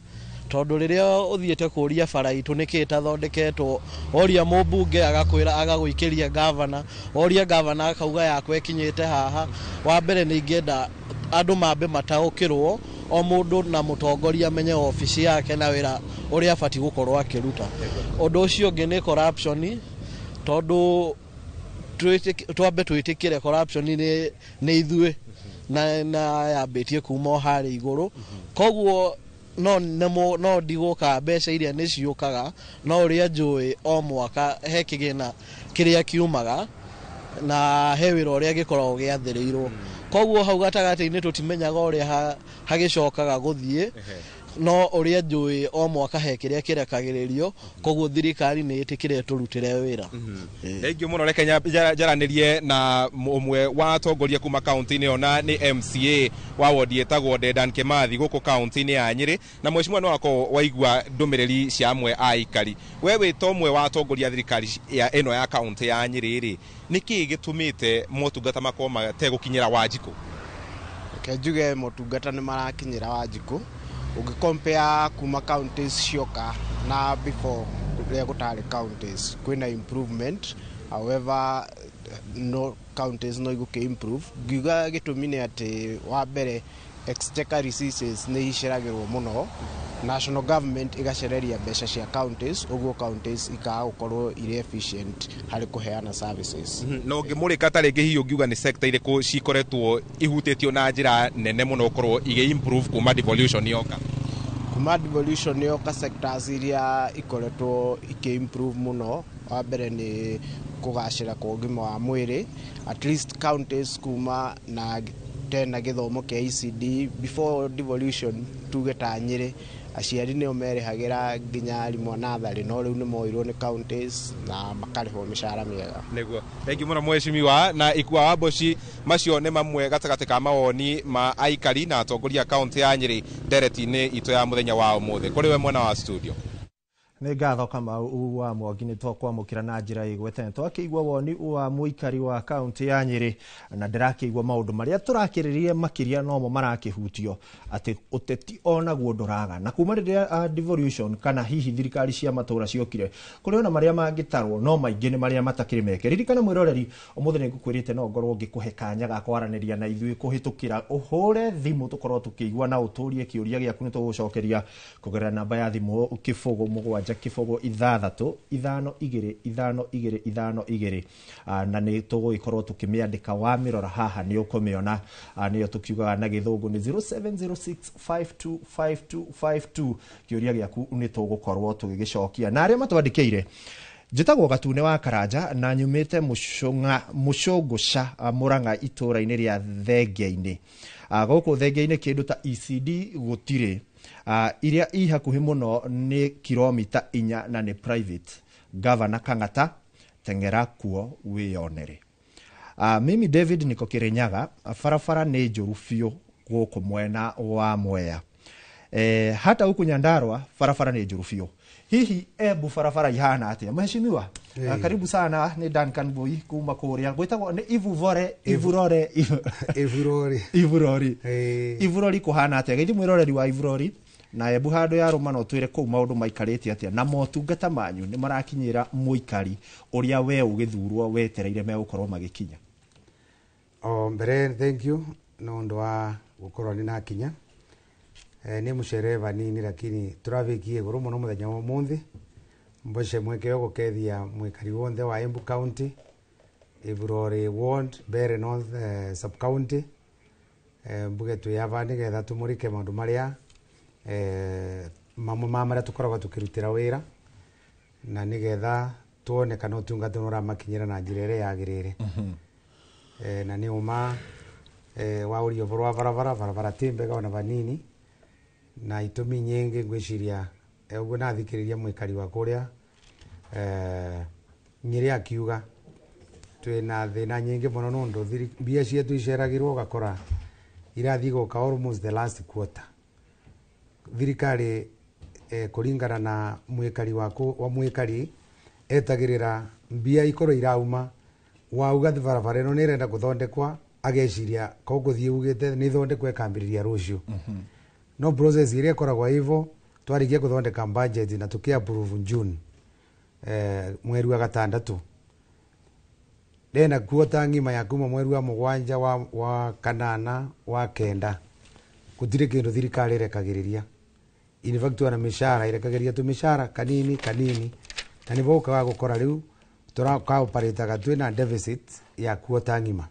tondu riria uthiete kuria bara itu niki tathondeketwo, oria mumbunge agakwira agagwikiria governor, oria governor akauga yakwe ikinyite haha. Wa mbere ni ngenda andu mambe mataukirwo o mundu na mutongoria amenye ofisi yake na wira uria afati gukorwo akiruta. Undu ucio ungi ni corruption, tondu twambe twitikire corruption ni ithue na yambitie kuma hari iguru. Koguo no ndiguka mbeca iria ni ciukaga, no uria njui o mwaka he kigina kiria kiumaga na he wira uria gikoragwo giathiriirwo. Koguo hau gatagati-ini tutimenyaga uria hagicokaga guthie, no uria njui o mwaka he kiria kirekagiririo. Koguo thirikari ni itikire turutire wira. Thank you muno. Reke njaranirie na umwe wa atongoria kuma county-ini ona ni MCA wa ward yetagwo Dedan Kimathi guku county-ini ya Nyeri, na mweshimwa no wako waigua ndumiriri cia amwe aikari. Wewe tomwe wa atongoria thirikari ya eno ya county ya Nyeri ri, niki gitumite motungata makoma te gukinyira Wanjiku? Kejuge motungata ni marakinyira Wanjiku ugicompare kuma counties cioka na before ria gutari counties kwina improvement. However no counties no iguke improve. Giuga gitumine ati wa mbere exchequer resources ni iciragirwo muno, national government igacereria mbeca cia counties, uguo counties ikaga gukorwo ire efficient hari kuheana services. No ngimurika ta ringi hiyo ngiuga ni sector iriku cikoretwo ihutitio na njira nene muno ukorwo ige improve kuma devolution yoka? Kuma devolution yoka sectors iria ikoretwo iki improve muno, wa mbere ni kugacira kwa ugima wa mwiri. At least counties kuma na tena githomo kia ECD before devolution tugeta Nyeri aciari ni omerehagira nginya rimwe nathari, no riu ni moirwo ni counties na makarihwo mishara miega. Niguo thank you muno mweshimiwa. Na ikua wa Boshi macio ni mamwe gatagati ka mawoni ma aikari na atongoria county ya Nyeri ndereti-ini itu ya muthenya wa umuthi. Kuri we mwena wa studio ni ngatho kama wa Mwangi ni twakwamukira na njira igwete twakigwa woni wa muikari wa county ya Nyeri, na ndirakigwa maundu maria turakiririe makiria no mo marakihutio ati uteti ona guo nduraga na kuma riria devolution kana hihi thirikari cia matura ciokire kuri ona maria mangitarwo no maingi ni maria matakiri meke. Ririkana mwiroreri umuthi ni ngukwirite no ngorwo ngikuhe kanya ga kwaraniria na ithui kuhitukira uhure thimu tukorwo tukigwa na uturie kiuria giaku ni tugucokeria kugerera namba ya thimu kifogo mugwanja kifogo ithathatu ithano igiri ithano igiri ithano igiri, na ni tugikorwo tukimiandika wa mirora haha ni ukomiona. Niyo tukiugaga na githungu ni 0706525252 kiuria giaku ni tugukorwo tugigicokia. Na aria matwandikiire njitagwo Gatune wa Karanja na nyumite mucunguca Muranga itura-ini ria Thenge-ini. Guku Thenge-ini kindu ta ECD gutire, iria ihakuhi muno ni kilomita 4 na ni private. Governor Kang'ata tengera kuo wiyonere. Mimi David niko Kirinyaga, farafara ni njuru biu guku mwena wa Mwea. Hata huku Nyandarua barabara ni njuru biũ. Hihi Embu barabara ihana atia? Mheshimiwa, karibu sana. Ni Duncan Boy kuma kuria gwitagwo ni Ivurori kuhana atia? Githĩ mwiroreri wa Ivurori na Embu handu ya ruma no twire kuu maundu maikarĩte atia na motungata manyu ni marakinyira muikari uria we ugithurwo wetereire megukorwo magikinya? Mbere, thank you no ndo wa gukorwo ni nakinya. Ni mucere vanini lakini turavikie guru muno muthenya wa muthi mboshe mweke gukethia mwikari wothe wa Embu County, Ivurori Ward, Mbeere North Sub County, mbuge tuyavani getha tumurike maundu maria mamwe maria tukoragwo tukirutira wira na nigetha tuone kana utungata uramakinyira na njira iria yagirire. Na ni uma wa urio borwa barabara timbega ona vanini na itumi nyingi ngwiciria uguo nathikiriria mwikari wa kuria Nyeri akiuga twina thina nyingi muno nundu mbia cietu iceragirwo gakora irathi guka almost the last quarter. Thirikari kuringana na mwikari wa mwikari etagirira mbia ikorwo irauma wauga barabara ino nirenda guthondekwa ageciria ko guthie ugite ni thondekwe kambiriria rucio. No process iria koragwa hivyo twarigie kuthondeka budget na tukia approve June mweri wa gatandatu. Dena kuota ngima ya kuma mweri wa mugwanja wa kanana wa kenda gutire kindu thirikari rekagiriria. In fact wana mishara irekagiriria tu mishara kanini na nivoka wa gukora riu turaka operate gatwe na deficit ya kuota ngima.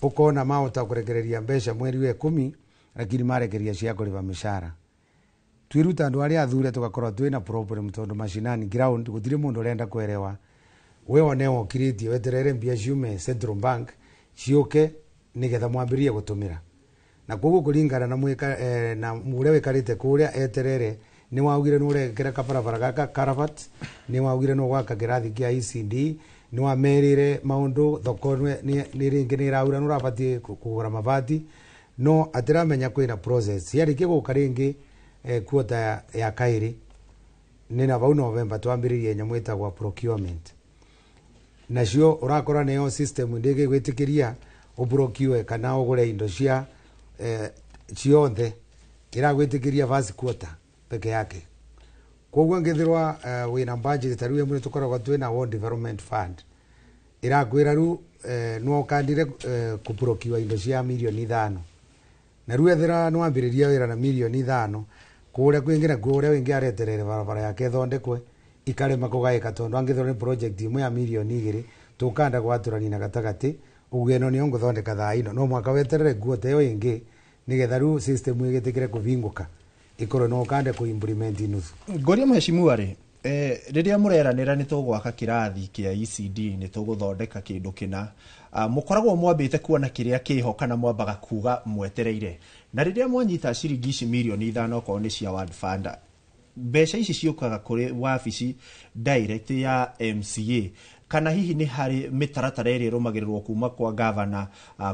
Ukona mauta kurekereria mbeca mweri wa 10 lakini marekeria cia kuriva mishara. Twiruta andu aria athure tugakorwo twina problem tondu mashinani ground gutire mundu urenda kwerewa we oneo kiriti weterere mbia ciume Central Bank cioke nigetha mwambirie gutumira na koguo kuringana na mwika na mure wikarite kuria eterere ni waugire nure kira kabarabara gaka Karavat ni waugire no gwaka kirathi kia ECD ni wamerire maundu thokonwe ni ringi ni raura nurabatie kugura mabati no atiramenya kwina process yari kiguka ringi kuota ya kairi nina vau November twambiririe nyamwita gwa procurement nacio urakora neyo system ndege gwitikiria ubrocure kana ugure indo cia ciothe iragwitikiria first quarter peke yake. Koguo ngithirwa wina budget tariwe mwe tukoragwa twina World Development Fund irakwira ru no kandire kuprocure indo cia milioni 5 na ruo ethira no ambiriria wira na milioni 5 kuria kwingira kuria wingi areterere barabara yake thondekwe ikarema kugaika tondu angithore project imwe ya milioni 2 tukanda gwaturani na gatagati ugeno ni onguthondeka thaino no mwaka weterere guote yo ingi nigetha ru system igitikire kuvinguka ikoro no kande ku implement nuthu. Ngoria mheshimiwa ri riria mureranira ni tugwaka kirathi kia ECD ni tuguthondeka kindu kina mukoragwo mwambite kuona kiria kiho kana mwambaga kuga mwetereire na riria mwanyita ciringi ici milioni 5 ko ni cia World Fund mbeca ici ciukaga kuri wabici direct ya MCA kana hihi ni hari mitaratara iri rumagirirwo kuma kwa governor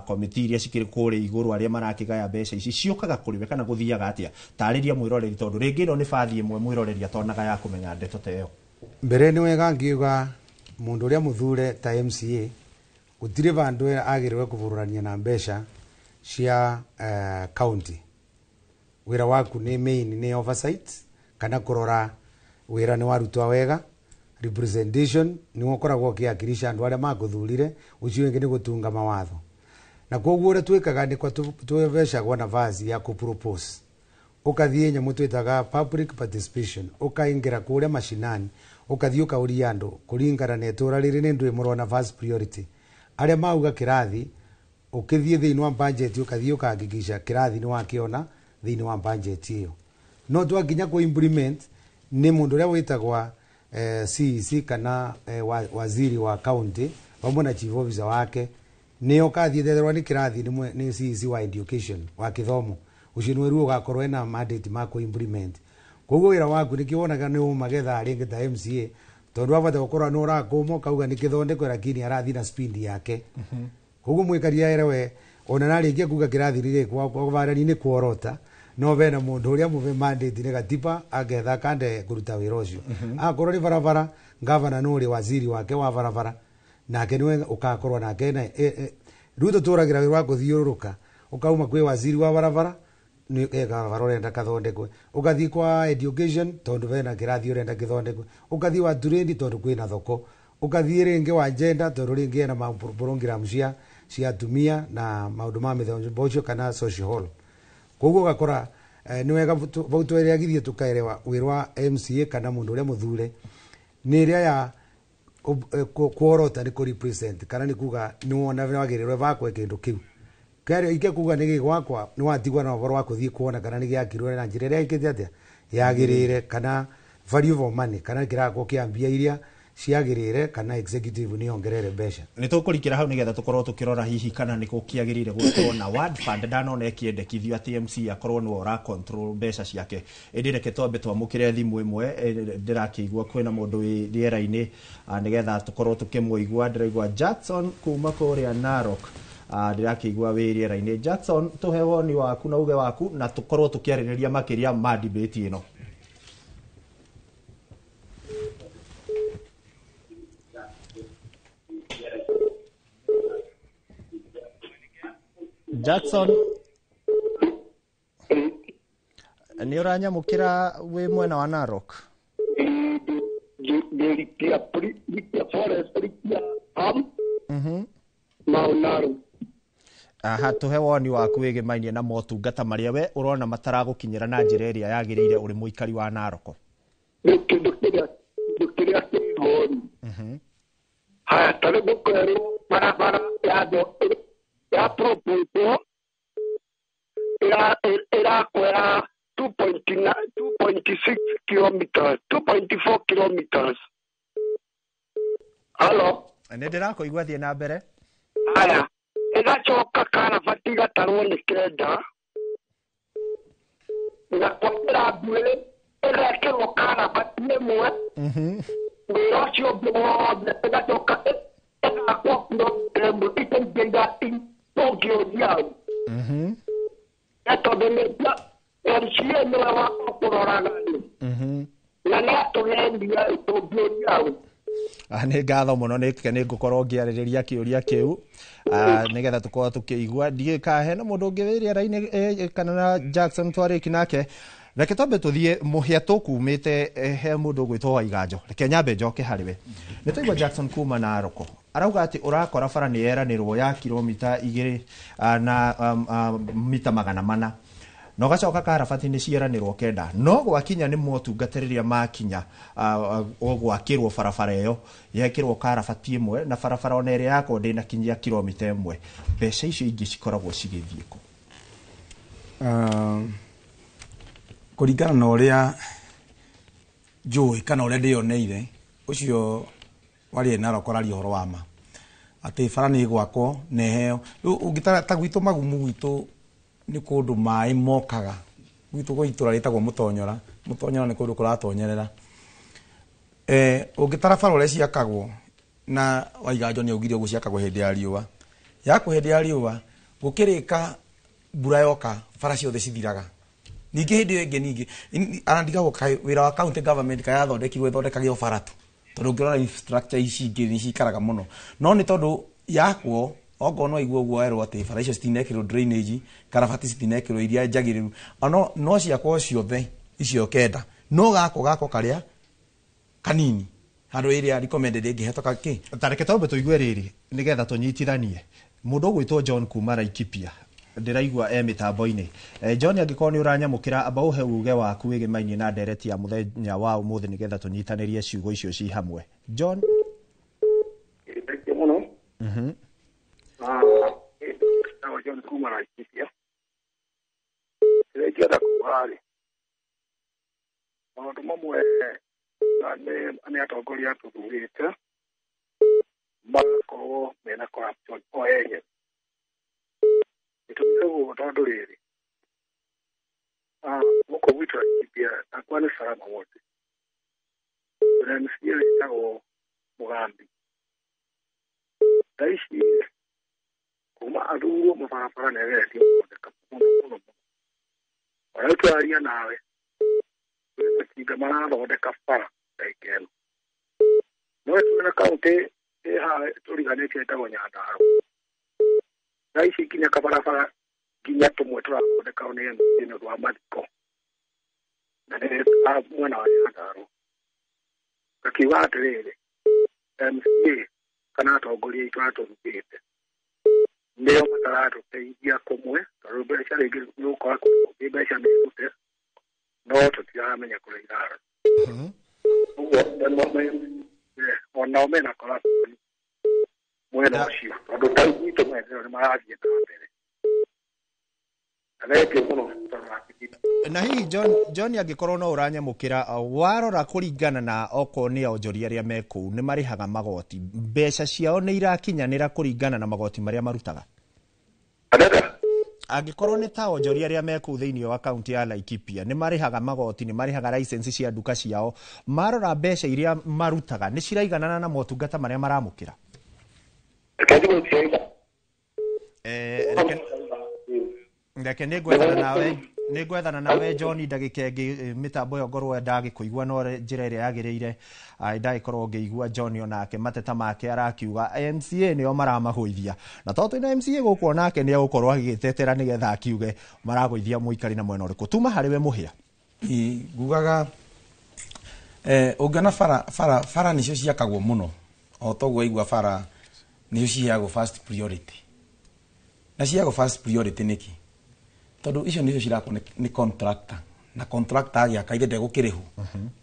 committee iria cikiri kuri iguru aria marakigaya mbeca ici ciukaga kuri kana guthiaga atia tariria mwiroreri tondu ringi no ni bathi imwe mwiroreri atonaga ya kumenya ndeto teyo mbere ni wega ngiuga mundu uria muthure ta MCA gutire vandu agirwe kuvururania na mbeca cia county. Wira waku ni main ni oversight kana kurora wira ni warutwa wega representation ni wokoragwo kiakirisha andu aria maguthurire ucio wingi ni gutunga mawatho na koguo ure twikaga ni kwa tweveshagwo na vazi ya kupropose ukathie nyamu twitaga public participation ukaingira kuria mashinani ukathie ukauria andu kuringana na itura riri ni ndu imurona first priority aria mauga kirathi ukithie thiini wa budget ukathie ukahakikisha kirathi ni wakiona thiini wa budget iyo no twakinya ku implement ni mundu uria witagwa CEC kana waziri wa county pamwe na chief officer wake nio kathie thetherwa ni kirathi ni CEC wa education wa kithomo ucio nwe ruo gakorwo na mandate ma ku implement koguo wira waku ni kionaga ni umagetha ringi ta MCA tondu abata gukorwa no rakumo kauga ni kithondeko lakini arathi na speed yake koguo mwikaria erewe ona narĩkia kuga kĩrathi gĩkwa kũbarani-inĩ kuorota no bena mũndũ ũrĩa mũbe mandate nĩ gatiba agetha kande kũruta wĩra ũcio akorwo nĩ barabara ngavana no ũrĩ waziri wake wa barabara nake nĩwe ũkakorwo nake rĩu tũtũragĩra wĩra wa gũthiũrũrũka ũkauma kwĩ waziri wa barabara barabara ũrenda kathondekwe ũgathiĩ kwa education tondũ bena kĩrathi ũrenda gĩthondekwe ũgathiĩ wa trade tondũ kwĩna thoko ũgathiĩ rĩngĩ wa gender tondũ rĩngĩ ena program cia atumia na maũndũ ma mĩthemba ũcio kana social hall koguo ũgakora nĩ wega bau twĩragithie tũkaerewa wĩra wa MCA kana mũndũ ũrĩa mũthure nĩ ĩrĩa ya kuorota nĩ kũrepresent kana nĩ kuga nĩ wona wagĩrĩrwo bakwe kĩndũ kĩu kare ike kuga nĩ gĩgwakwa nĩ watigwa na ũhoro wa kũthiĩ kuona kana nĩ gĩakirwo na njĩra ĩrĩa ĩkĩte atĩa yagĩrĩire kana value for money kana kĩrako kĩambia iria ciagĩrĩire kana executive nĩ ongerere mbeca nĩ tũkũrikĩra hau nĩgetha tũkorwo tũkĩrora hihi kana nĩ kũkĩagĩrĩire gũkorwo na ward fund ndanona ĩkĩendekithio atĩ MC akorwo nĩ ora control mbeca ciake ĩndĩ reke twambe twamũkĩre thimũ ĩmwe ndĩrakĩigua kwĩna mũndũ wĩ rĩera-inĩ nĩgetha tũkorwo tũkĩmũigua ndĩraigua Jackson kuma kũrĩa Narok ndĩrakĩigua wĩ rĩera-inĩ Jackson tũhe woni waku na uge waku na tũkorwo tũkĩarĩrĩria makĩria ma debate ĩno. Jackson nĩ ũranyamũkĩra wĩ mwena wa Narok aha tũhe woni waku wĩgĩmainie na motungata marĩa we ũrona mataragũkinyĩra na njĩra ĩrĩa yagĩrĩire ũrĩ mũikari wa Narok. Kĩndũ kĩrĩa kĩhoru haya tarĩ gũkorwo barabara ya proposal irakwera 2.6 kilometers 2.4 kilometers. Halo nĩ ndĩrakũigua thiĩ na mbere. Haya igacoka karabati gatarwo nĩ kenda na kwambĩra mbuĩ ĩgekĩrwo karabati ĩmwe wĩra ũcio ũngĩ wothe ĩgacoka ĩgakwo kiro ĩmwe ĩkaingĩra tũngĩũthiĩ hau tondũ MCA nĩwe wa kũroraga na nĩ atũhendia tũngĩũthiĩ hau. Nĩ ngatho mũno nĩ ngũkorwo ngĩarĩrĩria kĩũria kĩu nĩgetha tũkorwo tũkĩigua ndikahe na mũndũ ũngĩ wĩ rĩera-inĩ kana na Jackson twarĩki nake reke twambe tũthiĩ mũhĩa tũkumĩte he mũndũ ũgwĩtwo Waiganjo reke nyambe njoke harĩ we nĩ tũigua Jackson kuma Narok arauga atĩ ũrakora bara nĩ yeranĩrwo ya kilomita 2 na mita 400 no gacoka karabati nĩ cieranĩrwo kenda no gwakinya nĩ motungatĩrĩria makinya gwakĩrwo barabara ĩyo yekĩrwo karabati ĩmwe na barabara ona ĩrĩa yakwo ndĩnakinyia kilomita 1 mbeca icio ingĩ cikoragwo cigĩthiĩ kũ? Kũringana na ũrĩa njũĩ kana ũrĩa ndĩyoneire ũcio warĩ Narok ararĩ ũhoro wa ma atĩ bara nĩ gwakwo na heo ũngĩtara ta gwitũ magumu gwitũ nĩ kũndũ maĩ mokaga gwitũ kwa itũra rĩtagwo Mũtonyora nĩ kũndũ kũratonyerera ũngĩtara bara ũrĩa ciakagwo na Waiganjo nĩ augire gũciakagwo hĩndĩ ya riũa yakwo hĩndĩ ya riũa gũkĩrĩka mbura yoka bara ciothe cithiraga ningĩ hĩndĩ ĩyo ĩngĩ ningĩ arandigagwo wĩra wa county government kayathondekirwo ĩthondekagio bara tu tondũ ũngĩrora infrastructure ici ingĩ nĩ cikaraga mũno no nĩ tondũ yakwo ogo no igwo gwo erwo atĩ bara icio citinekĩrwo drainage karabati citinekĩrwo iria njagĩrĩru no ciakwo ciothe icio kenda no gako karĩa kanini handũ ĩrĩa recommended ĩngĩhetũka kĩ tareke twambe tũigue rĩrĩ nĩgetha tũnyitithanie mũndũ ũgwĩtwo John kuma Laikipia ndĩraigua mĩtambo-inĩ John angĩkorwo nĩ ũranyamũkĩra amba ũhe uge waku wĩgĩmainie na ndereti ya mũthenya wa ũmũthĩ nĩgetha tũnyitanĩrie ciugo icio ci hamwe John. John kuma Laikipia rĩngĩenda kuga rĩ maũndũ mamwe nĩ atongoria tũthurĩte magakorwo mena corruption o enye nĩtũmire guo tondũ rĩrĩ gũkũ gwitũ Laikipia akwa nĩ Salama wote na MCA wĩtagwo Mugambi thaa ici kuma athurwo mabarabara na wendi gũthondeka mũno. Ũrĩa twaria nawe matinga marathondeka bara kaingĩ ĩno. No twĩna kaũntĩ haha tũriganĩtie ĩtagwo Nyandarua. Thaa ici nginya kabarabara nginya tũmwe tũrathondeka nĩ MCA wa mathiko. Na nĩ mwena wa Nyandarua. Gakiuga atĩrĩrĩ, MCA kana atongoria aitũ atũrutĩte nĩo mataratũteithia kũmwe, tondũ mbeca rĩngĩ nĩgũkora kũrĩ mbeca mĩrute, no tũtiramenya kũrĩa irara. Ũguo onao mena corruption mwena ũcio, tondũ ta gwitũ maendeleo nĩ marathiĩ na mbere. Na hihi John angĩkorwo no ũranyamũkĩra warora kũringana na okorwo nĩ onjoria arĩa me kũu nĩ marĩhaga magoti, mbeca ciao nĩ irakinyanĩra kũringana na magoti marĩa marutaga? Angĩkorwo nĩ ta onjoria arĩa me kũu thĩinĩ wa kaunti ya Laikipia nĩ marĩhaga magoti, nĩ marĩhaga license cia nduka ciao, marora mbeca iria marutaga nĩ ciraiganana na motungata marĩa maramũkĩra? Reke nĩ gwethana nawe John ndagĩka ĩngĩ mĩtambo ĩyo ngorwo ndagĩkũigua no njĩra ĩrĩa yagĩrĩire ndagĩkorwo ngĩigua John onake mateta make arakiuga MCA nĩo maramagũithia, na tondũ na MCA gũkũ onake nĩ agũkorwo agĩgĩtetera nĩgetha akiuge maragũithia mũikari na mwena ũrĩkũ. Tuma harĩ we mũhĩa. Ngugaga ũngĩona bara nĩcio ciakagwo mũno, o toguo aigua bara nĩcio ciheagwo first priority. Na ciheagwo first priority nĩkĩ? Tondũ icio nĩcio cirakwo nĩ contractor, na contractor agĩaka ithe ndegũkĩrĩhwo.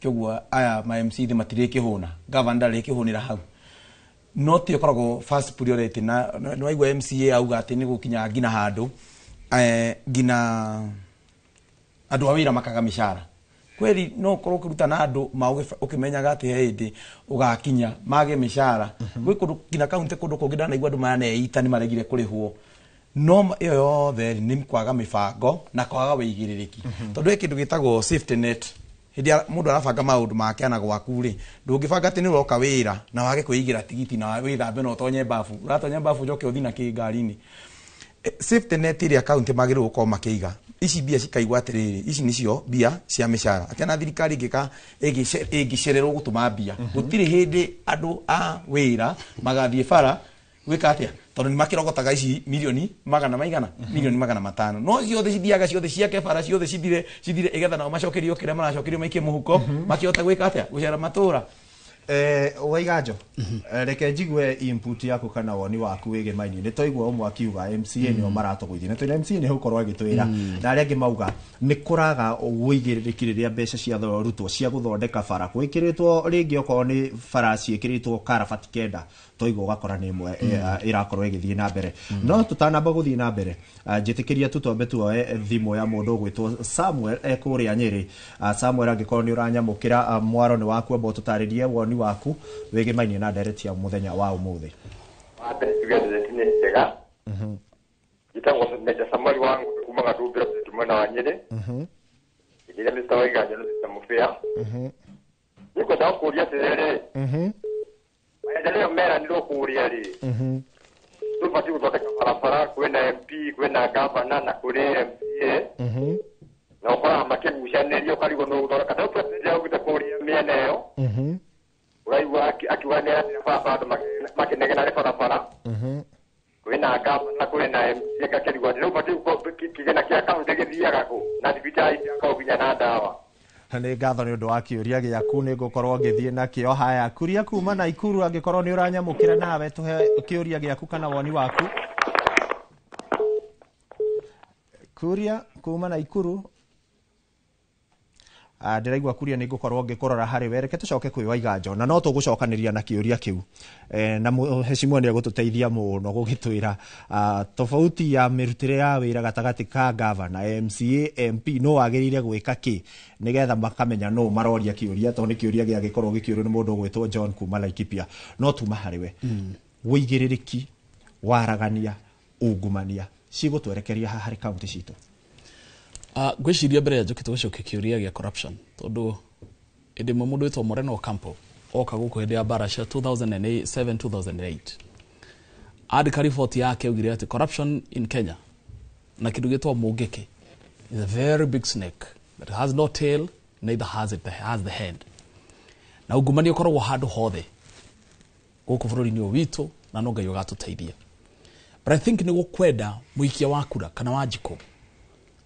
Kĩoguo aya ma MC thĩ matirĩkĩhũna, governor ndarĩkĩhũnĩra hau. No ti ĩkoragwo first priority, na nĩ waigua MCA auga atĩ nĩ gũkinya ngina handũ ngina andũ a wĩra makaga mĩcara. Kweli no ũkorwo ũkĩruta na andũ ũkĩmenyaga atĩ he hĩndĩ ũgakinya mage mĩcara. Gwĩ kũndũ ngina kaunti kũndũ kũngĩ ndanaigua andũ maneita nĩ maregire kũrĩhwo. No ĩyo yothe nĩ kwaga mĩbango na kwaga wĩigĩrĩrĩki. Tondũ he kĩndũ gĩtagwo safety net. Hĩndĩ mũndũ arabanga maũndũ make ana gwaku rĩ, ndũngĩbanga atĩ nĩ ũroka wĩra na wage kwĩigĩra tigiti na wĩthambe na ũtonye mbabu. Ũratonye mbabu njoke ũthi na kĩngari-inĩ. Safety net iria kaunti magĩrĩirwo gũkorwo makĩiga. Ici mbia cikaigwa atĩrĩrĩ, ici nĩcio mbia cia mĩcara. Akĩona thirikari ĩngĩcererwo gũtũma mbia. Gũtirĩ hĩndĩ andũ a wĩra magathiĩ bara gwĩka atĩa, tondũ nĩ makĩrogotaga ici milioni magana maigana, milioni magana matano. No ciothe cithiaga ciothe ciake bara ciothe cithire igetha nao macokerio kĩrĩa maracokerio maikie mũhuko makĩhota gwĩka atĩa, gũcera matũra. Waiganjo, reke njigue input yaku kana woni waku wĩgie maini. Nĩ twaigua ũmwe akiuga MCA nĩo maratũgũithia, na twĩna MCA nĩ gũkorwo agĩtwĩra, na arĩa angĩ mauga nĩ kũraga ũigĩrĩrĩki rĩrĩa mbeca cia rutwo cia gũthondeka bara gwĩkĩrĩtwo rĩngĩ okorwo nĩ bara ciĩkĩrĩtwo karabati kenda, twaigua ũgakora nĩ ĩmwe ĩrakorwo ĩgĩthiĩ na mbere. No tũtanamba gũthiĩ na mbere, njĩtĩkĩria tũtombe tuoe thimũ ya mũndũ ũgwĩtwo Samuel kũrĩa Nyĩrĩ. Samuel angĩkorwo nĩ ũranyamũkĩra mwaro nĩ waku amba ũtũtarĩrie woni waku wĩgie maini na ndereti ya mũthenya wa ũmũthĩ. Gitangwa Meja Samuel wangu kuma Gatubira tumana wa Nyĩrĩ. Ile Mr. Waiganjo na Mufia. Niko da kuria tere. Maendeleo mera ndio kuria ri. Tupati kutoka barabara kwenda MP kwenda governor na kule MCA. Na kwa makegushanerio karigo no kutoka kada president au kutokuria mieneo. Uraiwa akiwanera baba makenegena le barabara. Kwena governor kwena MCA kakirigo ndio pati kigena kia kaunti githiaga ku na thibitari kwa kinya na dawa. Nĩ ngatho nĩ ũndũ wa kĩũria gĩaku, nĩ ngũkorwo ngĩthiĩ nakĩo. Haya, Kuria kuma Naikuru angĩkorwo nĩ ũranyamũkĩra nawe tũhe kĩũria gĩaku kana woni waku. Kuria kuma Naikuru. Ndĩraigua Kuria nĩ ngũkorwo ngĩkũrora harĩ we. Reke tũcoke kwĩ Waiganjo na no tũgũcokanĩria na kĩũria kĩu. Na mheshimiwa nĩ agũtũteithia mũno gũgĩtwĩra tofauti ya mĩrutĩre ya wĩra gatagatĩ ka governor, MCA, MP no wagĩrĩire gwĩka kĩ nĩgetha makamenya no maroria kĩũria, tondũ nĩ kĩũria gĩagĩkorwo gĩkĩũrio nĩ mũndũ ũgwĩtwo John kuma Laikipia. No tuma harĩ we. Wĩigĩrĩrĩki, waragania, ungumania cigũtwerekeria harĩ kaunti citũ. Gwĩciria mbere ya njũkĩte gũcokia kĩũria gĩa corruption, tondũ ĩndĩ mũndũ wĩtwo Moreno Ocampo oka gũkũ hĩndĩ ya mbara cia 2007-2008 andika report yake ugire ati corruption in Kenya na kindu gitwa Mungiki is a very big snake that has no tail, neither has the head. Na ungumania korwo handu hothe guku bururi-ini witu na no Ngai ugatuteithia. But I think ni gukwenda muikia wa kura kana Wanjiku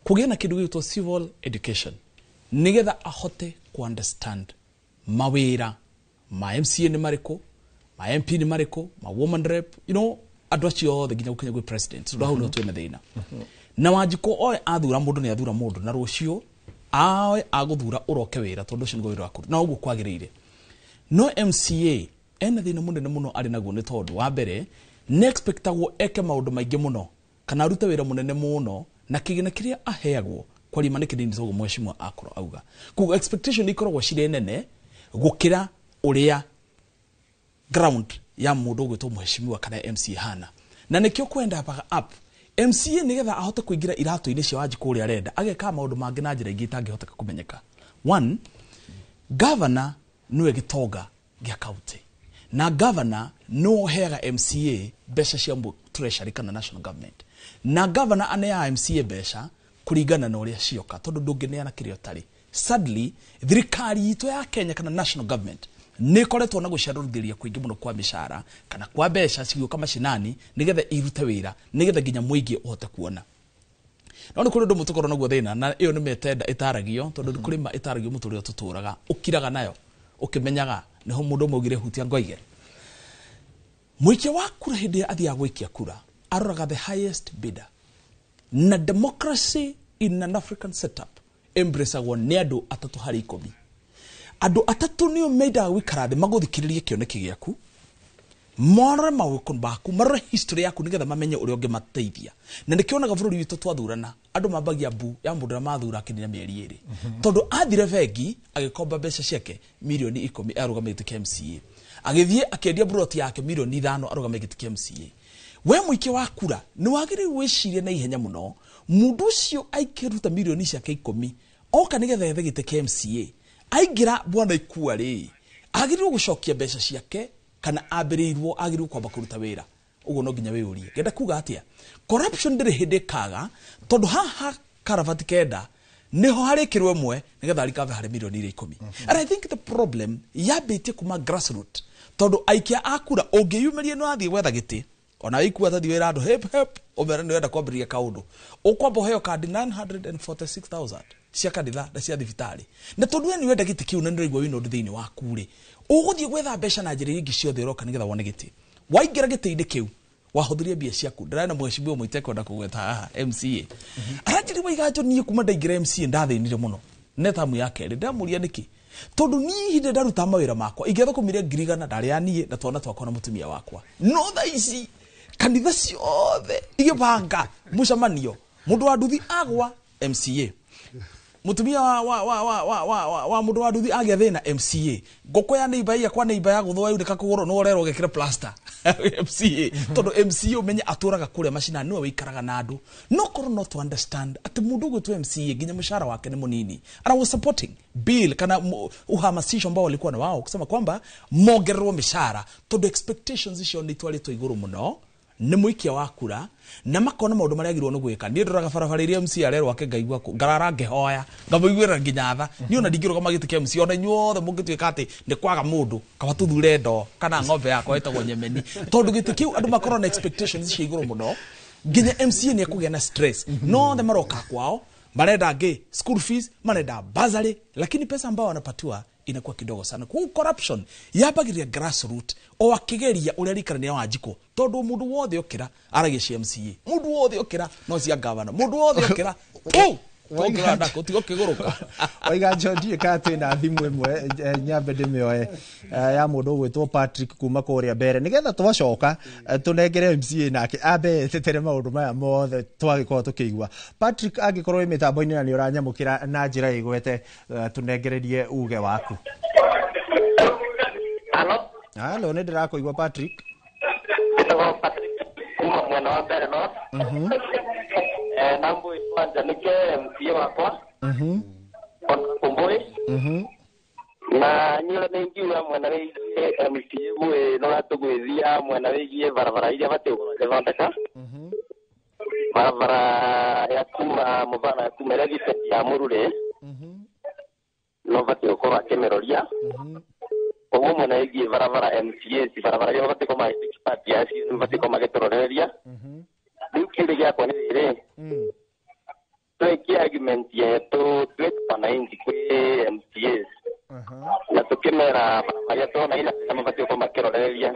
kugia na kindu gitwa civil education nigetha ahote ku understand mawira ma MCA ni mariko, ma MP ni mariko, ma woman rep, andu acio the ginya gukinya gwi president. So hau no twena thina. Na Wanjiku oe athura mundu ni athura mundu na rucio awe aguthura uroke wira tondu cio ngwira akuru na ugu kwagirire. No MCA ena thina munene muno ari naguo ni tondu wa mbere ne expectagwo eke maundu maingi muno kana arute wira munene muno na kigina kiria aheagwo kwari manike ndini togo mweshimwa akoro auga ku expectation ikoragwo cire nene gukira uria ground ya mundu gwitwo mweshimwa kana MC hana na nikyo kwenda baga up MCA nigetha ahote kuingira iratu-ini cia Wanjiku uria arenda ageka maundu mangi na njira ingi itangihoteka kumenyeka. One, governor niwe gitonga gia county na governor no heaga MCA besha cia treasury kana national government na governor anea MCA besha kuringana na uria cioka tondu ndungineana kirio tari. Sadly thirikari itu ya Kenya kana national government ni koretwo na guceruruthiria kuingi muno kwa mishara kana kwa besha cigio kama shinani nigetha irute wira nigetha ginya muingi uhote kuona. No ni kuri ndu mutukoro naguo thina na iyo ni metenda itaragio tondu kuri ma itaragio muturio tuturaga ukiraga nayo ukimenyaga niho mundu mugire hutia ngoige. Muikia wa kura hindi athia gwikia kura aroraga the highest bidder. Na democracy in an African setup embraceagwo ni andu atatu hari 10. Andu atatu nio meida wikarathi maguthikiririe kioneki giaku mora mawikon baku mara history yaku nigetha mamenye uria ungi mateithia na nikionaga bururi witu twathurana andu mabagia bu ya mundu mathura kinina mieri 2 tondu athire vengi agikomba mbeca ciake milioni 10 arugamite MCA agithie akendia broti yake milioni 5 arugamite MCA. We muikia wa kura ni wagire wicirie na ihenya muno mundu ucio aikiruta milioni ciake 10 oka nigetha ethegite MCA aingira bwana ikua ri agirwo gucokia mbeca ciake kana abirirwo agirwo kwamba kuruta wira ugo no ginya wiurie genda kuga atia corruption ndire hindi kaga tondu haha karavati kenda niho hari kirwe mwe nigetha arikave hari milioni 10. And I think the problem yabite kuma grassroots tondu aikia akura ungiyumerie no athie gwetha giti ona ikua tathi wira andu hep omera ni wenda kwambiria kaundu ukwamba heo kandi 946,000 cia kanitha na cia thibitari na tondu ni wenda giti kiu na ndirigwa wino thiini waku ri uguthie gwetha mbeca na njira ingi ciothe iroka nigetha wone giti waingira giti-ini kiu wahuthuria mbia ciaku ndirana mweshimwe muite kwenda kugweta haha MCA arajiri waigajo nie kuma ndaingira MCA ndathinire muno netamu yake ndamuria niki tondu ni hinde ndaruta mawira makwa igetha kumire ngirigana ndari anie na twana twakwa na mutumia wakwa no thaici kanitha ciothe igibanga mucamanio mundu wa nduthi agwa MCA mutumia wa mundu wa nduthi agia thina MCA ngoko ya neighbor ya kwa neighbor ya guthwa yurika kugoro no rero gekira plaster MCA tondu MCA umenye aturaga kure mashina niwe wikaraga na andu no koro not to understand ati mundu gwitwa MCA ginya mushara wake ni munini and I was supporting bill kana uhamasisho ambao walikuwa na wao kusema kwamba mongererwo mishara tondu expectations icio ni twalito iguru muno ni muikia wa kura na makona maundu maria agirwo no gwika ni ndoraga barabara iria MCA rero wake ngaigwa ngarara ngehoya ngamuigwira nginyatha ni ona ndingiro kama gitike MCA ona inyuothe mungitwika ati ni kwaga mundu kabatuthure ndo kana ng'ombe yakwa etagwo nyemeni tondu gitikiu andu makora na expectations cia iguru muno nginya MCA ni akugia na stress no the maroka kwao marenda ngi school fees marenda bursary lakini pesa ambao wanapatiwa inakuwa kidogo sana. Kwa corruption yabagiria grassroots o akigeria uria rikarania Wanjiku tondu mundu wothe okira aragia MCA mundu wothe okira no cia governor mundu wothe okira waiga ndako tigo kiguruka waiga John ka twina thimu imwe nyambe ndimioe ya mundu gwitwo Patrick kuma kuria mbere nigetha twacoka tunengere MCA nake ambe tetere maundu maya mothe twagikorwo tukigwa. Patrick agikorwo imitambo-ini na ni uranyamukira na njira igwete tunengererie uge waku. Halo ni ndirakuigwa Patrick. Kuma mwana wa mbere no nambo ikwanza nike MCA wakwa kumbui na nyura ningiura mwana MCA we no atugwithia mwena wigie barabara iria batithondeka barabara ya kuma mubana ya kuma ria gicagi ya Murure no bati gukorwo akimeroria koguo mwena wigie barabara MCA barabara iria bati koma expert ya cio bati koma gitororeria riu kindi giakwa ni riri tweki argument yetu twekana inji kwi MCAs na tukimera barabara tona ila kama bati koma kiroreria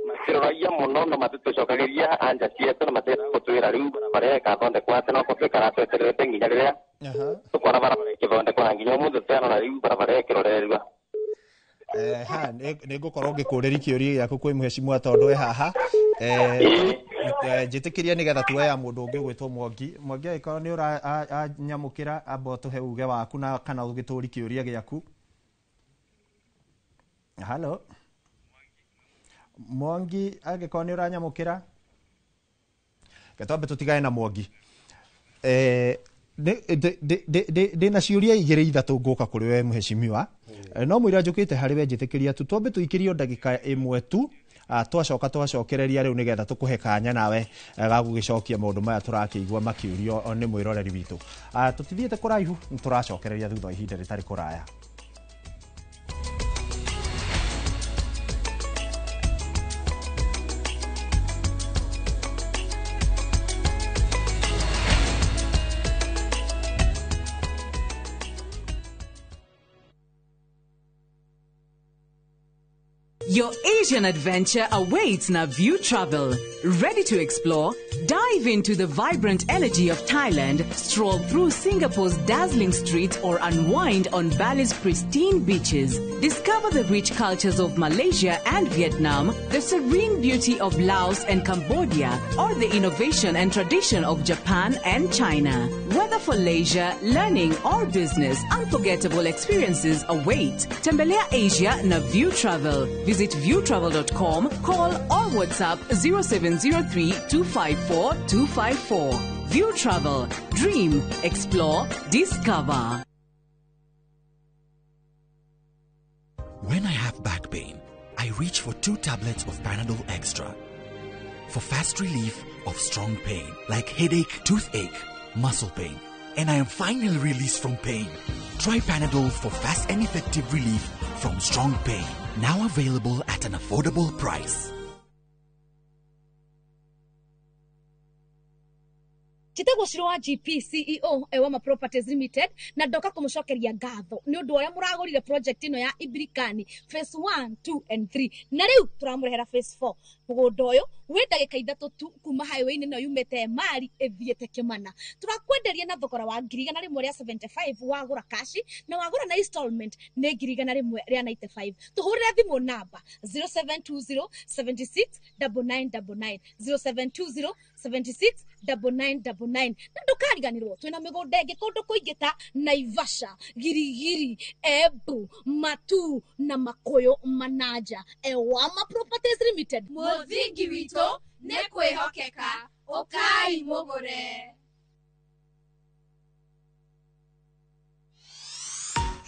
makiroragia muno no matucokagiria anja cietu na matira gutwira riu barabara ikathondekwo ati no gutwikara tweterete nginya riria tukona barabara ikithondekwo nginya umuthi tena na riu barabara ikirorerwa nä ngå korwo ngä kå rä ri kä å ria gä aku kwä mheshimiwa tondå we haha njä tä kä ria nä getha tuoya må ndå å ngä gwä two Mwangi agä korwo nä å ranyamå kä ra amba å tå he uge waku na kana å gä tå ri kä å ria gä aku. Halo Mwangi agä korwo nä å ranyamå kä ra getwambe tå tigane na Mwangi ndä na ciũria igĩrĩ ithatũ ngũka kũrĩ we mheshimiwa no mwĩra njũkĩte harĩ we njĩtĩkĩria tu twambe tũikĩrio ndagĩka ĩmwe tu twacoka twacokereria rĩu nĩgetha tũkũhe kanya nawe gagũgĩcokia maũndũ maya tũrakĩigua makĩũrio nĩ mwĩroreri witũ tũtithiĩte kũraihu tũracokereria thutha wa ihinda rĩtarĩ kũraya. Your Asian adventure awaits na View Travel. Ready to explore? Dive into the vibrant energy of Thailand, stroll through Singapore's dazzling streets, or unwind on Bali's pristine beaches. Discover the rich cultures of Malaysia and Vietnam, the serene beauty of Laos and Cambodia, or the innovation and tradition of Japan and China. Whether for leisure, learning, or business, unforgettable experiences await. Tembelea Asia na View Travel. Visit viewtravel.com, call or WhatsApp 0703 254 254. View Travel. Dream, explore, discover. When I have back pain, I reach for 2 tablets of Panadol Extra. For fast relief of strong pain, like headache, toothache, muscle pain. And I am finally released from pain. Try Panadol for fast and effective relief from strong pain. Now available at an affordable price. Chitego Shirwa GP CEO Ewama Properties Limited na ndoka kumucokeria ngatho ni undu uria muragurire project ino ya Ibirikani phase 1, 2 and 3 na riu turamurehera phase 4 mugunda uyu wi ndagika ithatu tu kuma highway ino yumete mari ethiete Kimana turakwenderia na thogora wa 1,175 wagura cash na wagura na installment ni 1,195 tuhurire thimu namba 0720 76 9999 0720 76 9999 na ndukariganirwo twina migunda ingi kundu kuingita Naivasha, Girigiri, Embu, Matu na Makoyo Manaja. Ewama Properties Limited, muthingi wito ne kwihokeka ukai mugure.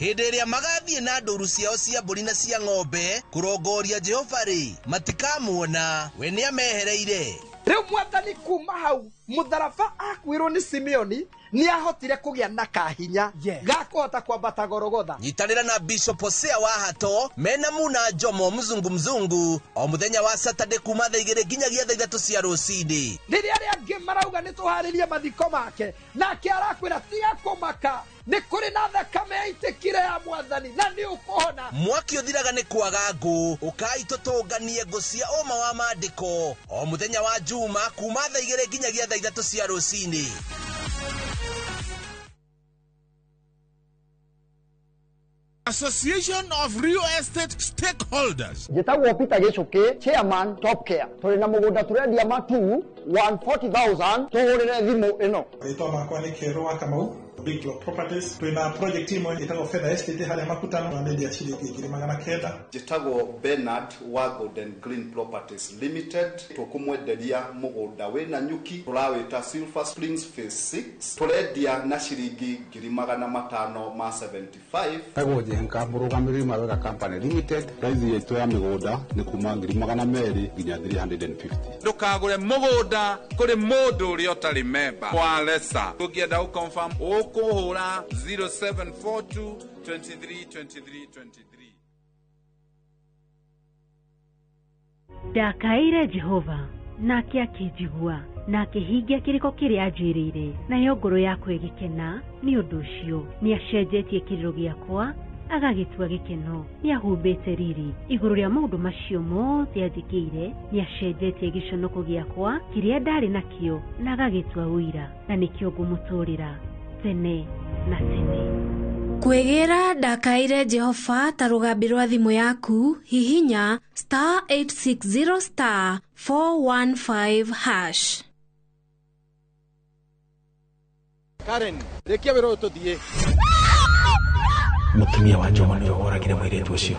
Hĩndĩ ĩrĩa magathie na ndũru ciao cia mbũri na cia ng'ombe kũrongoria Jehova rĩ matikamuona we nĩ amehereire. Rĩu mwathani kuma hau Mutharaba akwirwo ni Simeoni ni ahotire kugia na kahinya gakota kwambata Gorogotha. Nyitanĩra na Bishop Hosea wa Hato mena Muna Jomo mzungu o muthenya wa Saturday kuma thaa 2 nginyagia thaa 3 cia rũcinĩ. Rĩrĩa arĩa angĩ marauga nĩ tũharĩrie mathiko make nake arakwĩra tiga kũmaka nĩ kũrĩ na thakame yaitĩkire ya mwathani na nĩ ũkũhona. Mwaki ũthiraga nĩ kwaga ngũ ũkai tũtũnganie ngũ cia ũma wa maandĩko o muthenya wa Juma kuma thaa 2 nginyagia thaa 3 cia rũcinĩ. Association of Real Estate Stakeholders. Jitagwo Peter Gichuki, Chairman Top Care. Tuli na mugunda turendia matu 140,000 tuhurire thimu ino. Rĩtwa makwa nĩ Kĩrũ wa Kamau. Big Block Properties. Tuna project imo itako Fedha Estate hali makutano na media shilingi ngiri magana kenda. Jitago Bernard wa Golden Green Properties Limited tukumwenderia mugunda wina nyuki turawita Silver Springs Phase 6 turendia na shilingi ngiri magana matano ma 75. Kagoje nkamurugamiri mawega company limited price yetu ya migunda ni kuma ngiri magana meri nginya 350. Ndukagure mugunda kuri mundu uri otari member kwa lesa tugienda ukonfirm ukuhura 0742 23 23 23. Ndakaire Jehova nake akijigua na akihingia kiriko kiria ajirire nayo ngoro yakwa igikena ni undu ucio ni acenjetie kiriro giakwa agagitua gikeno ni ahumbite riri iguru ria maundu macio mothe anjikire ni acenjetie giconoko giakwa kiria ndari nakio na agagitua uira na nikio ngumuturira tene na tene. Kwegera Ndakaire Jehova ta rugambi rwa thimu yaku hihinya *860 *415#. Karen, rekia wero tuthie. Mutumia wa Joma ni woragire mwiretu ucio.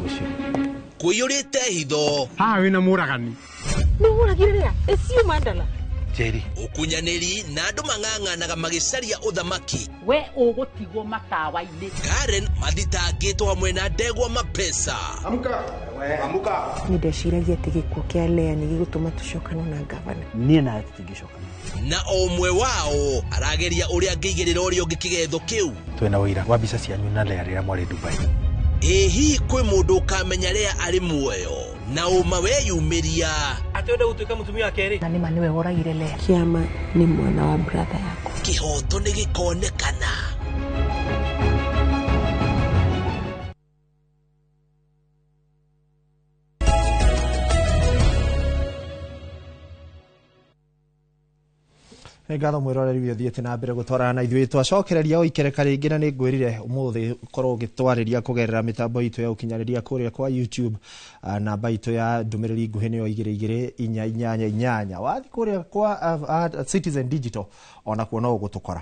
Kuyurite hitho. Ha wina muragani. Ni muragire ria? Esiu mandala. Jerry. Ukunyaneri na andu mang'ang'anaga magicaria uthamaki. We ugutigwo matawa-ini. Karen mathitangitwo hamwe na Ndegwa Mapesa. Amuka. Nindeciragia ati gikuo kia Lea ni gigutuma tucokana na gavana. Nie na tutingicokana. Na omwe wao arageria uria ngigirira urio ngikigetho kiu. Twena wira wa bica cianyu na Lea rira mwari Dubai. Ehi kwi mundu ukamenya Lea ari muoyo na uma weyumiria atende gutuika mutumia keri na nima niwe woragire Lea. Kiama ni mwana wa brother yako. Kihoto ni gikonekana. ngatho mwiroreri wi thiete na mbere gutwarana na ithuĩ twacokereria o ikereka ringi na nĩngwĩrire ũmũthĩ korwo ũgĩtwarĩria kũgerera mĩtambo itũ ya ũkinyanĩria kũrĩa kwa YouTube namba itũ ya ndũmĩrĩri nguhĩ nĩyo 2288 wathi kũrĩa kwa Citizen Digital ona kuo no ũgũtũkora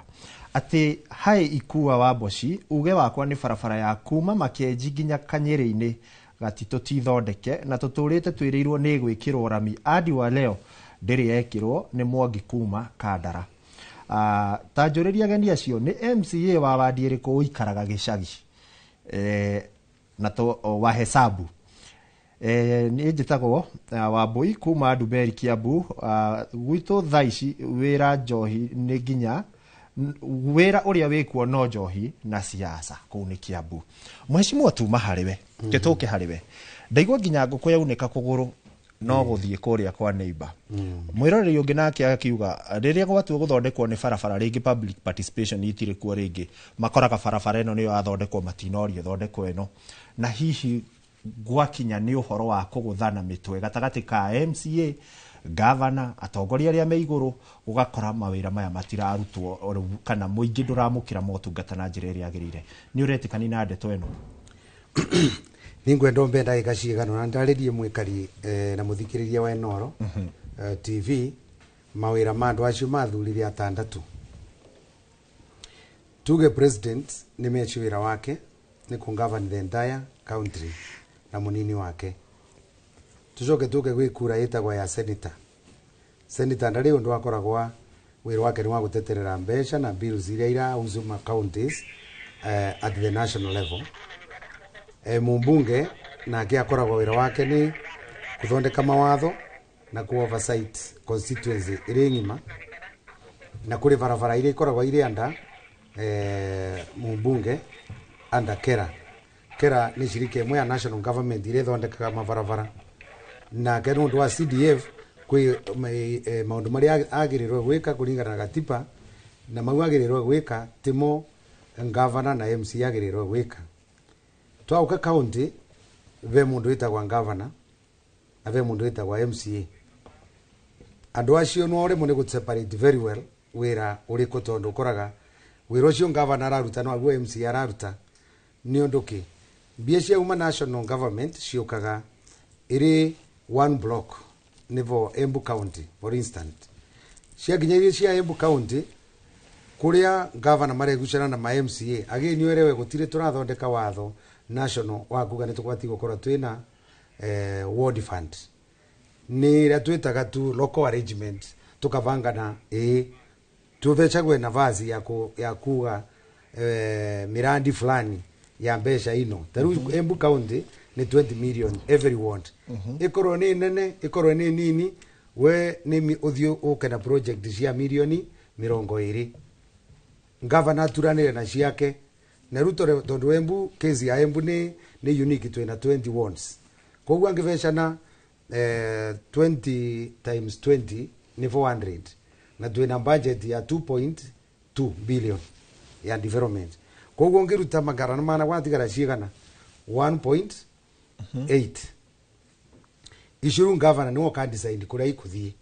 atĩ hai ikua wa Boshi uge wakwa nĩ barabara ya kuma Makenji nginya Kanyĩrĩ-inĩ gatitũ tithondeke na tũtũrĩte twĩrĩirwo nĩ gwĩkĩrwo rami adi wa leo ndiri yekirwo ni Mwangi kuma Kandara. Tanjũrĩria ageni acio ni MCA wa wadi ĩrĩkũ ũikaraga gĩcagi na to wa hesabu ni njĩtagwo Wambui kuma Ndumeri Kiambu gwitũ thaici wĩra njohi nĩ nginya wĩra ũrĩa wĩkuo no njohi na siasa kũu nĩ Kiambu. Mheshimiwa tuma harĩwe tũtũke harĩwe ndaigua nginya ngũkũ yaunĩka kũgũrũ no guthie kuria kwa neighbor mwiroreri ungi nake akiuga riria gwatu guthondekwo ni barabara ringi public participation itire kuo ringi makoraga barabara eno niyo athondekwo matinorio thondekwo eno na hihi gwakinya ni uhoro wa kuguthana mitwe gatagati ka MCA governor atongoria aria me iguru ugakora mawira maya matirarutwo kana muingi nduramukira motungata na njira iria agirire ni uretikani na ndeto eno ningwenda mbenda ikashigano na ndaririe mwikari na muthikiriria wa Enoro TV mawira mandu acio mathurire atandatu tuge president ni mechwira wake ni kungovern the entire country na munini wake tucoke tuge gwikura itagwa ya senator ndari undu akoragwa wira wake ni wa guteterera mbeca na bills iria ira uzuma counties at the national level mumbunge na akoragwo wira wake ni kuthondeka mawatho na ku oversight constituency iri ngima na kuri barabara iria ikoragwo iri anda mumbunge anda kera ni shirika imwe ya national government ire thondekaga mabarabara na kero ndo wa CDF kwi maundu maria agirirwo gwika kuringana na gatiba na mau agirirwo gwika timo governor na MC agirirwo gwika twauka county ve mundu itagwa governor na ve mundu itagwa MCA andu acio no ore mune separate very well wira uri ko tondu koraga wira ucio governor araruta no aguo MCA araruta ni undu ki mbia cia uma national government ciukaga iri one block nivo Embu County for instance cia nginya cia Embu County kuria governor maregucana na ma MCA ageni werewe gutire turathondeka watho national wa kuga ni tukwati gukora twina ward fund ni ria twitaga tu local arrangement tukavangana tuvechagwe nafasi ya kuga mirandi fulani ya mbesha ino taru Embu County ni 20 million every ward ikoro ni nene ikoro ni nini we ni uthio ukena project cia milioni 20 governor turanire na ciake na ruto tondu Embu kesi ya Embu ni unique twina 20 wards koguo angiveshana 20 times 20 ni 400 na twina budget ya 2.2 billion ya development koguo ngiruta magarana mana watigara cigana 1.8 ishuru governor niwo ka decide kuria ikuthie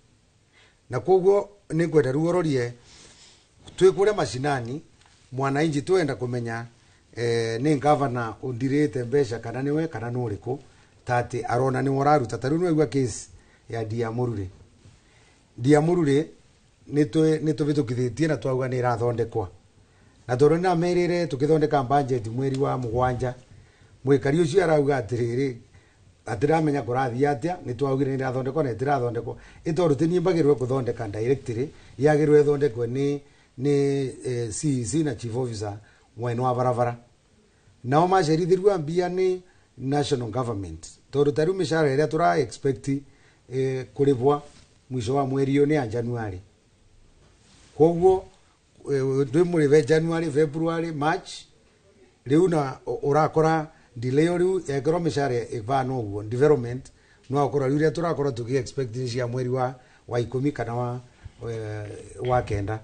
na koguo ni ngwenda ruororie twikure mashinani mwananchi twenda kumenya ni governor undirite mbesha kana niwe kana nuriku tati arona ni wararuta taru niwe case ya Diamurure ni tuvitukithitie na twauga ni irathondekwa na toro na merire tukithondeka budget mweri wa mugwanja mwikari ucio arauga atiriri atiramenya kurathi atia ni twaugire ni irathondekwa na itirathondekwa itoru tinimbagirwe kuthondeka directly yagirwe thondekwe ni CEC na chief officer mwene wa barabara nao macerithirwe mbia ni national government toru taru mishara iria tura expect kurivwa mwisho wa mweri ni ya January koguo ndimurive January February March riu na urakora delay riu egro mishara ivana uguo development no akora riu ria turakora tuki expect cia mweri wa 10 kana wa kenda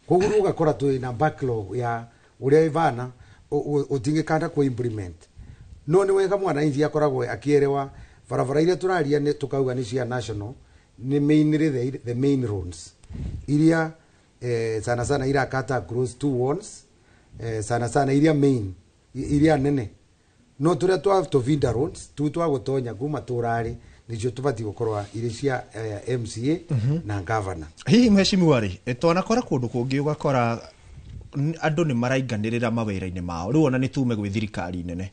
koguo ugakora tu na backlog ya uria ivana utingikanda ku implement no ni wega mwana inji akoragwo akierewa barabara iria turaria ni tukauga ni cia national ni mainly the main roads iria sana sana ira kata across two wards sana sana iria main iria nene no turia twa vinda roads twa gutonya kuma turari nicio tubati gukorwa iri cia MCA na governor hihi mheshimiwa ri etona kora kundu kungi ugakora andu ni marainganirira mawira-ini mao riu ona ni tume gwi thirikari nene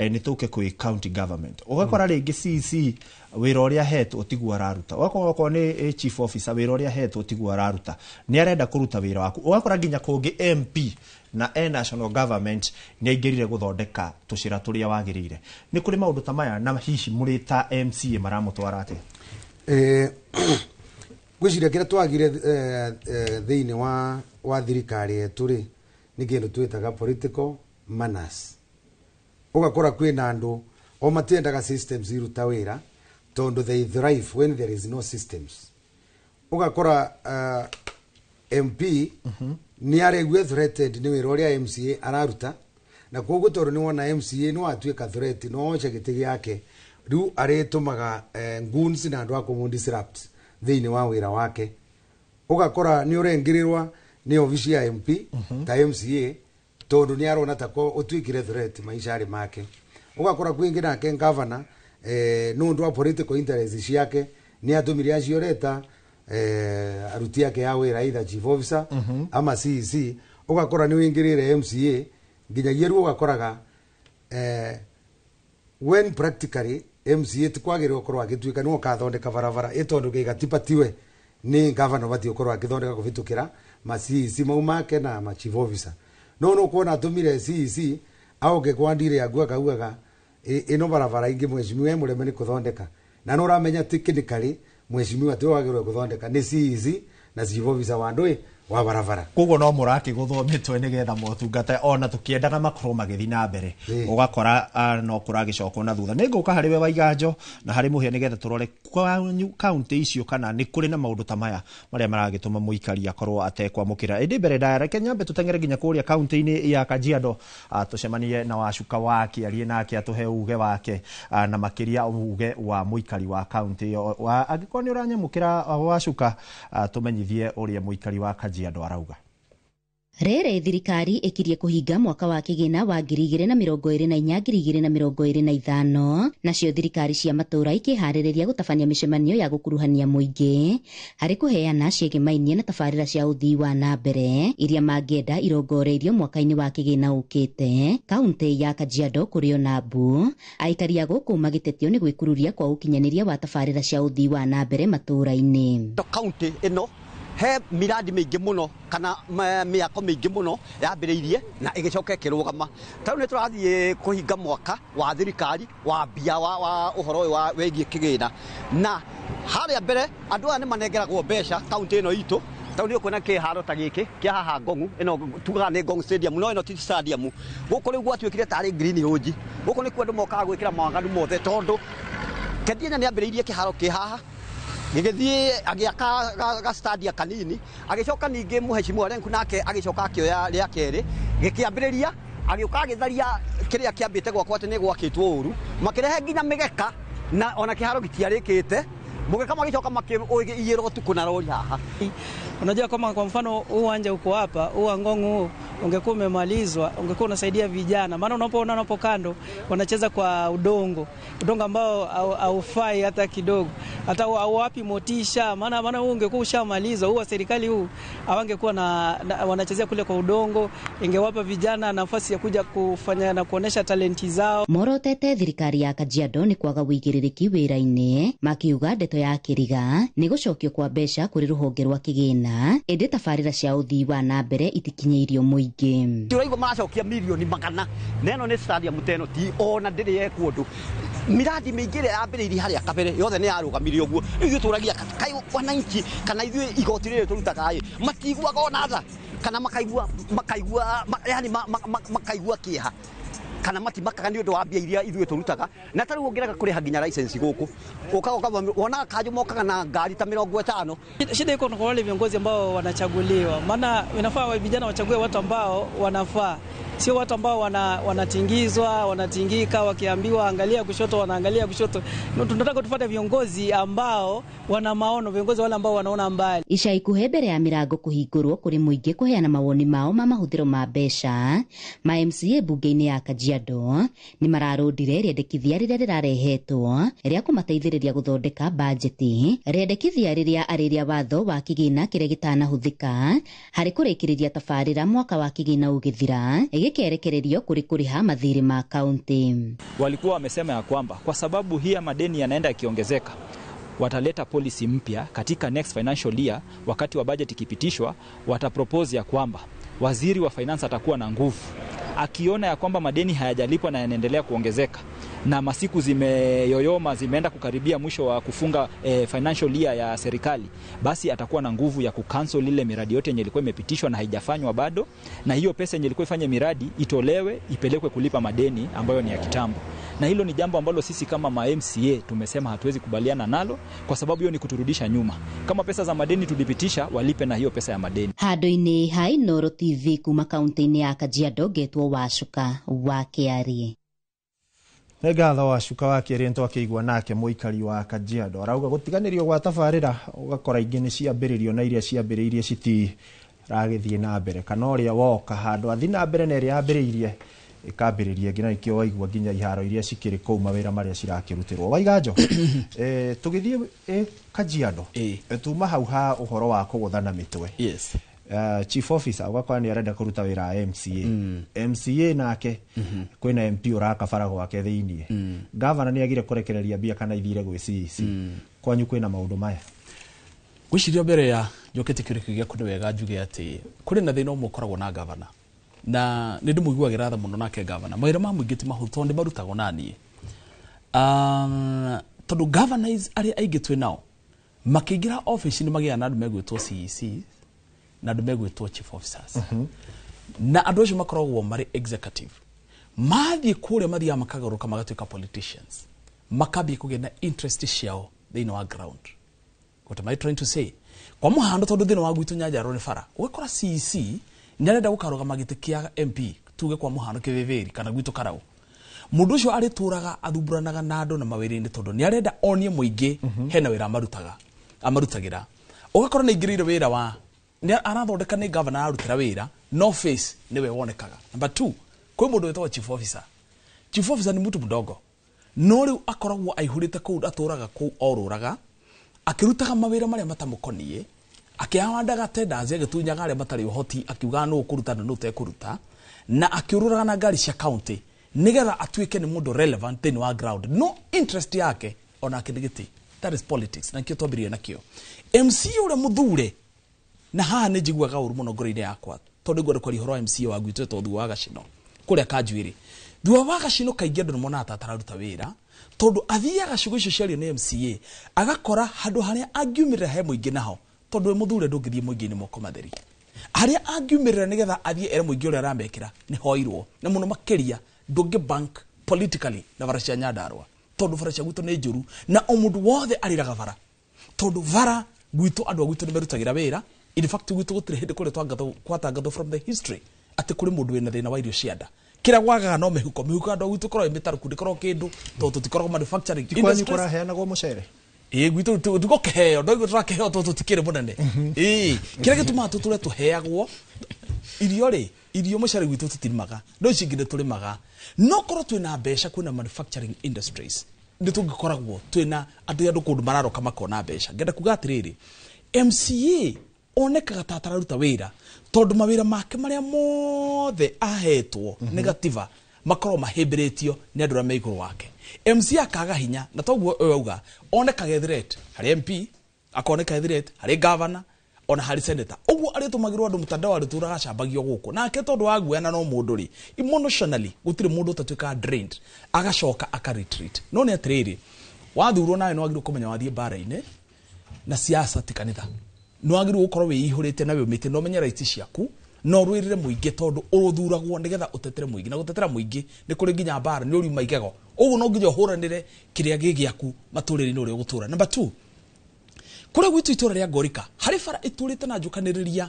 ni tuke kwi county government ugakora ringi CC wira uria hetwo tigwa araruta ugakora ni chief officer wira uria hetwo tigwa araruta ni arenda kuruta wira waku ugakora nginya kungi MP na national government ni aingirire guthondeka tucira turia wagirire ni kuri maundu ta maya na hihi muri ta MCA maramutwara ate gwiciria kira twagire thiini wa thirikari yetu ri ni kindu twitaga political manners ugakora kwina andu o matiendaga systems iruta wira tondu they thrive when there is no systems ugakora MP ni aregwe threatened ni wira uria MCA araruta na koguo tondu ni wona MCA no atuika threat no oche gitigi yake riu aritumaga goons na andu akumu disrupt thiini wa wira wake ugakora ni urengirirwa ni ofisi ya MP ta MCA tondu ni arona ta ko utwikire threat maishari make ugakora kwingira ke governor nundu wa political interest yake ni atumire acioreta aruti yake ya wira either chief officer ama CEC ugakora ni wingirire MCA nginya yeru ugakoraga when practically MCA tikwagire ukorwa agitwika no kathondeka barabara itondu gigatipatiwe ni governor bati ukorwa agithondeka kuvitukira ma CEC maumake na ma chief officer no kuona atumire CEC au gekwandire agwa kaugaga ino barabara ingi mweshimiwa mureme ni kuthondeka na no ramenya technically mweshimiwa tu wagirwe kuthondeka ni CEC na chief officer wa ndui wa barabara koguo no muraki guthomitwe ni getha motungata ona tukiendaga makoro magithi na mbere ugakora no kuragicokwo na thutha ninguka hari we Waiganjo na hari muhia ni getha turore county icio kana ni kuri na maundu ta maya maria maragituma muikari akorwo atekwamukira indi mbere ndara Kenya tutengere nginya kuria county-ini ya Kajiado tucemanie na Wacuka waki arie nake atuhe uge wake na makiria uge wa muikari wa county agikorwo ni uranyamukira Wacuka tumenyithie uria muikari wa Kajiado arauga Rere thirikari ikirie kuhinga mwaka wa kigina wa 2024-2025 nacio thirikari cia matura ikihaririria gutabania micemanio ya gukuruhania muingi hari kuheana ciegimainie na tabarira cia uthii wa na mbere iria mangienda irongoreirio mwaka-ini wa kigina ukite. Kaunti ya Kajiado kurio Nabu aikari a guku magitetio ni gwikururia kwa ukinyaniria wa tabarira cia uthii wa na mbere matura-ini. Kaunti ino he miradi mingi muno kana miako mingi muno yambiriirie na igicoka ikirugama. Tau ni turathie kuhinga mwaka wa thirikari wa bia wa uhoro wa wegie kigina na haria mbere andu aya ni manengeragwo mbeca kaunti ino itu. Tau ni kuona kiharo ta giki kia haha Ngong'u ino tugaga ni Ngong'u stadium no ino ti stadium guku riu gwatuikire tari green hoji guku ni kwendu mokaga gwikira mawanganu mothe tondu Kedianya ni ambiriirie kiharo ki haha gigithie agiaka ga stadia kanini agicoka ningi muheshimiwa Lenku nake agicoka akioya ria keri gikiambiriria agiuka agitharia kiria kiambite gwakwa ati ni gwakitwo uru makirehe nginya migeka na ona kiharo gitiarikite mugeka magicoka makiiyirwo tuku na rori haha. Unajua kama kwa mfano uwanja uko hapa Ngong'u ungekuwa umemalizwa ungekuwa unasaidia vijana, maana unapoona kando wanacheza kwa udongo ambao haufai hata kidogo, hata hawapi motisha, maana huu ungekuwa ushamalizwa huu serikali huu hawangekuwa wanachezea kule kwa udongo, ingewapa vijana nafasi ya kuja kufanya na kuonesha talenti zao. Morotete thirikari ya Kajiado ni kwaga wigiriki wira-ini makiuga ndeto ya kiriga ni gucokio kwa mbeca kuri ruhonge rwa kigina indi tabarira cia uthii wa na mbere itikinyeirio muingi. Turaigo macokia milioni magana neno ni stadium teno ti ona ndiri yekundu miradi mingire yambiriirie haria kabere yothe ni yarugamirio guo ithu turagia kai wananchi kana ithu igoti riri turutaga matigwa gona tha kana makaigua yani makaigua kiha kana matimakaga ni undu wa mbia iria ithuĩ turutaga na tari ungiraga kuriha nginya license guku ukagoka wona kanju mokaga na ngari ta 50. Shida iko kwa wale viongozi ambao wanachaguliwa, maana inafaa vijana wachague watu ambao wanafaa, sio watu ambao wanatingizwa wanatingika wakiambiwa angalia kushoto wanaangalia kushoto. Tunataka tufuate viongozi ambao wana maono, viongozi wale ambao wanaona mbali. Ica ikuhe mbere ya mirango kuhingurwo kuri muingi kuheana mawoni mao ma mahuthiro ma mbeca ma MCA bunge-ini ya Kajiado ni mararundire riendekithia riria rirarehetwo ria kumateithiriria guthondeka bajeti, riendekithia riria ariria watho wa kigina kiria gitanahuthika hari kurikiriria tabarira mwaka wa kigina ugithira igikerekererio kuri kuriha mathiri ma kaunti. Walikuwa wamesema ya kwamba kwa sababu hii madeni yanaenda yakiongezeka wataleta policy mpya katika next financial year. Wakati wa budget ikipitishwa watapropose ya kwamba waziri wa finance atakuwa na nguvu, akiona ya kwamba madeni hayajalipwa na yanaendelea kuongezeka na masiku zimeyoyoma zimeenda kukaribia mwisho wa kufunga financial year ya serikali, basi atakuwa na nguvu ya kucancel ile miradi yote yenye ilikuwa imepitishwa na haijafanywa bado, na hiyo pesa yenye ilikuwa ifanye miradi itolewe ipelekwe kulipa madeni ambayo ni ya kitambo. Na hilo ni jambo ambalo sisi kama MCA tumesema hatuwezi kubaliana nalo, kwa sababu hiyo ni kuturudisha nyuma. Kama pesa za madeni tulipitisha, walipe na hiyo pesa ya madeni. Handu-ini ha Inooro TV kuma kaunti-ini ya Kajiado getwo Wacuka wa Kiari. Ngatho Wacuka wa Kiari ntwakiigua nake muikari wa Kajiado arauga gutiganirio gwa tabarira ugakora ingi ni ciambiririo na iria ciambiriirie citiragithie na mbere kana uria woka handu athi na mbere na iria yambiriirie ikambiririe ngina ikio waigua nginya iharo iria cikiri kou mawira maria cirakirutirwo Waiganjo. Tugithie Kajiado tuma hau ha uhoro wa kuguthana mitwe. Yes. Chief officer ugakora ni arenda kuruta wira MCA. MCA nake kwina MP uraka farago wake thiini. Governor ni agire kurekereria bia kana ithire gwi CC. Kwanyu kwina maundu maya. Gwicirio mbere ya njokete kirekigia kundu wega njuge ati kuri na thina umukoragwo na governor na ni ndimuiguagira tha muno nake governor mawira ma muingiti mahuto ndi marutagwo nani tondu governors ari aingĩ twĩ nao makiingira office ni magia na andu megwitwo CEC na andu megwitwo chief officers na andu acio makoragwo mari executive mathie kuria mathia makagaruka magatuika politicians makambia kugĩa na interest ciao thĩinĩ wa ground. What am I trying to say? Kwa muhando tondu thĩinĩ wa gwitũ Nyanjara ni bara ugakora CEC ndarenda gukaruga magite kia MP tuge kwa muhano kiveveri kana gwitũ Karau mundu ucio ari turaga athumburanaga na andu na mawira-ini tondu ni arenda onie muingi hena wira amarutagira ugakora ni ingirire wira wa ni arathondeka ni governor arutira wira no face niwe wonekaga. Number 2, kwa mundu wetwa chief officer. Chief officer ni mtu mdogo. No riu akoragwo aihurite kou aturaga kou oruraga akirutaga mawira maria matamukonie akiawandaga tenders agitunyaga aria matari uhoti akiuga no kuruta na no te kuruta na akiururaga na ngari cia county nigetha atuike ni mundu relevant in wa ground. No interest yake ona kindigiti. That is politics. Na kio twabirie nakio. MC ule muthure na haha ni njiguaga uru muno ngoro-ini yakwa tondu ngwenda kwaria horo MC wa gwitũ tondũ wa Gacino kuria Kanjuĩrĩ. Thua wa Gacino kaingĩ andũ nĩmona atararuta wĩra tondu athiaga ciugo icio ciario nĩ MCA agakora handũ harĩa angiumĩrĩra he mũingĩ naho tondu we mũthure ndũngĩthiĩ mũingĩ-inĩ moko matheri. Harĩa angiumĩrĩra nĩgetha athiĩ ere mũingĩ ũrĩa aramekĩra nĩ hoirwo na mũno makĩria ndũngĩ bank politically na bara cia Nyandarua tondu bara cia gwitũ nĩ njũru na o mũndũ wothe arĩraga bara tondu bara gwitũ andũ a gwitũ nĩ merutagĩra wĩra. In fact gwitũ gũtirĩ hĩndĩ kũrĩa twatangathwo from the history atĩ kũrĩ mũndũ wĩna thĩna wa irio cia nda. Kĩrĩa gwagaga no mĩhuko andũ a gwitũ korwo ĩmĩtaruku ndĩkorwo kĩndũ tondũ tũtikoragwo manufacturing industries. Kwanyu kũraheanagwo mũcere? Gwitũ tũgũkĩheo ndoigũ tũrakĩheo tondũ tũtikĩrĩ mũnene. Kĩrĩa gĩtũmaga tũtũre tũheagwo irio rĩ irio mũcere gwitũ tũtirimaga no ici ingĩ nĩ tũrĩmaga no korwo twĩna mbeca kwĩna manufacturing industries nĩ tũngĩkoragwo twĩna andũ kũndũ mararoka makona mbeca. Ngenda kuga atĩrĩrĩ MCA onekaga ta atararuta wĩra tondu mawĩra make maria mothe ahetwo negativa makorwo mahĩmbĩrĩtio nĩ andũ arĩa me igũrũ wake. MC akaga hinya na toguo auga onekaga threat harĩ MP akoneka threat harĩ governor ona harĩ senator. Ũguo arĩtũmagĩrwo andũ mtandao arĩtũraga acambagio gũkũ nake tondu wa guoyana no mũndũ rĩ emotionally gũtirĩ mũndũ ũtatuĩka drained agacoka aka retreat. No nĩ atĩrĩrĩ wathurwo nawe no wagĩrĩirwo kũmenya wathiĩ mbara-inĩ na siasa ti kanitha. No wagĩrĩirwo gũkorwo wĩihũrĩte na wĩumĩte no menye rights ciaku no rwĩrĩre mũingĩ tondu ũrũthuragwo nĩgetha ũtetere mũingĩ na gũtetera mũingĩ nĩ kũrĩ nginya mbara nĩ ũriuma igego. Ũguo no nginya ũhũranĩre kĩrĩa gĩgĩaku matũrĩre-inĩ ũrĩa ũgũtũra. Number 2, kũrĩa gwitũ itũra rĩa Ngorika harĩ bara ĩtũrĩte na njũkanĩrĩria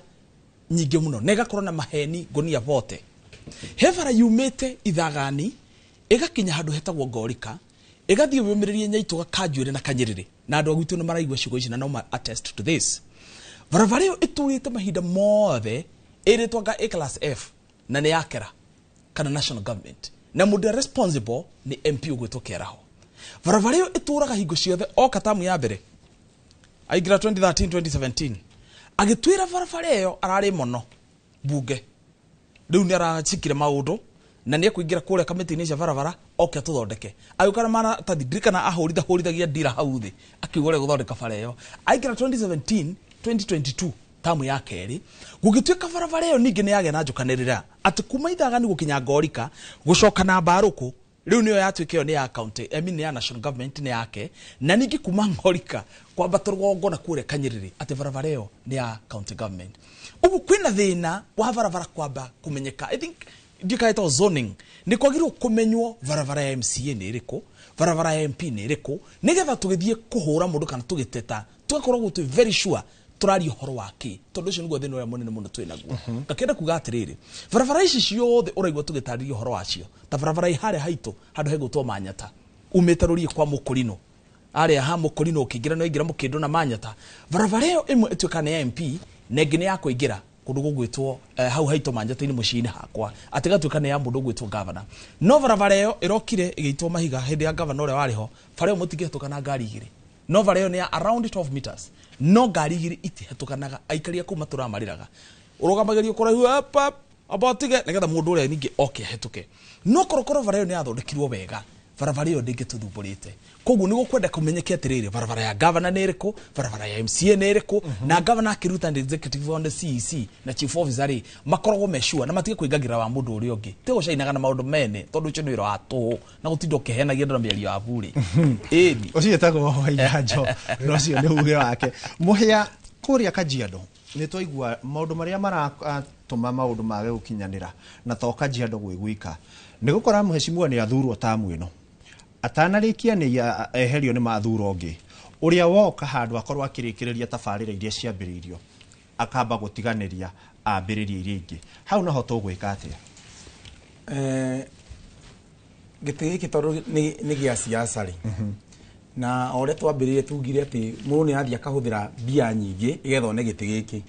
nyingĩ mũno na ĩgakorwo na maheni ngonia vote. He bara yumĩte Ithagani ĩgakinya handũ hetagwo Ngorika ĩgathiĩ yũmĩrĩrie Nyaitũga Kanjuĩrĩ na Kanyĩrĩrĩ na andũ a gwitũ nĩ maraigua ciugo ici na no attest to this. Barabara ĩyo ĩtũrĩte mahinda mothe ĩrĩtwaga A class F na nĩ yakera kana national government na mũndũ responsible nĩ MP ũgwĩtwo Kĩaraho. Barabara ĩyo ĩtũraga hingo ciothe o katamu ya mbere aingira 2013-2017 agĩtwĩra barabara ĩyo ararĩ mono mbunge rĩu nĩ aracikire maũndũ na nĩ ekũingĩra kũrĩa kamĩtĩ-inĩ cia barabara oke tũthondeke agĩũkana mana tathirikana ahũrithagia ndira hau thĩ akiuga ũrĩa gũthondeka bara ĩyo. Aingira 2017-2022 tamu ya kerĩ gũgĩtuĩka barabara ĩyo ningĩ nĩ yagĩa na njũkanĩrĩra atĩ kuma Ithagani gũkinya Ngorika gũcoka na Mbarũkũ rĩu nĩyo yatuĩka ĩyo nĩ ya county nĩ ya national government nĩ yake na ningĩ kuma Ngorika kwambata rũgongo na kũrĩa Kanyĩrĩrĩ atĩ barabara ĩyo nĩ ya county government. Ũguo kwĩna thĩna wa barabara kwamba kũmenyeka. I think ndikaĩtwo zoning nĩ kwagĩrĩirwo kũmenywo barabara ya MCA nĩ ĩrĩkũ barabara ya MP nĩ ĩrĩkũ nĩgetha tũgĩthiĩ kũhũra mũndũ kana tũgĩteta tugakorwo tũ very sure tũraria ũhoro wake tondu ũcio nĩguo thĩna ũrĩa mũnene mũno twĩnaguo. Ngakĩenda kuga atĩrĩrĩ barabara ici ciothe ũraigua tũgĩtarĩria ũhoro wacio ta barabara harĩa haitũ handũ hegũtwo Manyata umĩte rũriĩ kwa Mũkũrinũ arĩa ha Mũkũrinũ ũkĩingĩra no ingĩra Mũkĩndũ na Manyata barabara ĩyo ĩmwe ĩtuĩka nĩ ya MP na ĩngĩ nĩ ya kũingĩra kũndũ gũgwĩtwo hau haitũ Manjata-inĩ mũciĩ-inĩ hakwa atĩ gatuĩka nĩ ya mũndũ ũgwĩtwo governor. No barabara ĩyo ĩrokire ĩgĩitwo mahiga hĩndĩ ya governor ũrĩa warĩ ho bara ĩyo mũtingĩhetũka na ngari igĩrĩ no bara ĩyo nĩ ya around 12 meters no ngari igĩrĩ itihetũkanaga aikaria kũu matũramarĩraga ũrũgamagĩrio kũraihu abatige nĩgetha mũndũ ũrĩa ningĩ oke ahetũke. No korokoro bara ĩyo nĩ yathondekirwo wega barabara ĩyo ndĩngĩtũthumbũrĩte. Koguo nĩ gũkwenda kũmenyeke atĩrĩrĩ barabara ya governor nĩ ĩrĩkũ barabara ya MCA nĩ ĩrĩkũ na governor akĩruta nĩ executive on the CEC na chief officer rĩ makoragwo meshua na matige kwĩngagĩra wa mũndũ ũrĩa ũngĩ te gũcainaga na maũndũ mene tondũ ũcio nĩ wĩra wa tũhũ na gũtinda ũkĩhenagia andũ na mĩario ya bure. Ĩni ũcio etagwo Waiganjo no ũcio nĩ uge wake. Mũhĩa kũrĩa Kajiado nĩ twaigua maũndũ marĩa maratũma maũndũ mage gũkinyanĩra na to Kajiado gwĩgwika nĩ gũkora mheshimiwa nĩ athurwo tamu ĩno atanarĩkia nĩ eherio nĩ mathuro ũngĩ ũrĩa woka handũ akorwo akĩrĩkĩrĩria tabarĩra iria ciambĩrĩirio akamba gũtiganĩria ambĩrĩria iria ingĩ hau naho tũgwĩka atĩa? Gĩtĩ gĩkĩ tondũ nĩ gĩa siasa rĩ na o ũrĩa twambĩrĩrie tugire atĩ mũndũ nĩ athiĩ akahũthĩra mbia nyingĩ igetha one gĩtĩ gĩkĩ.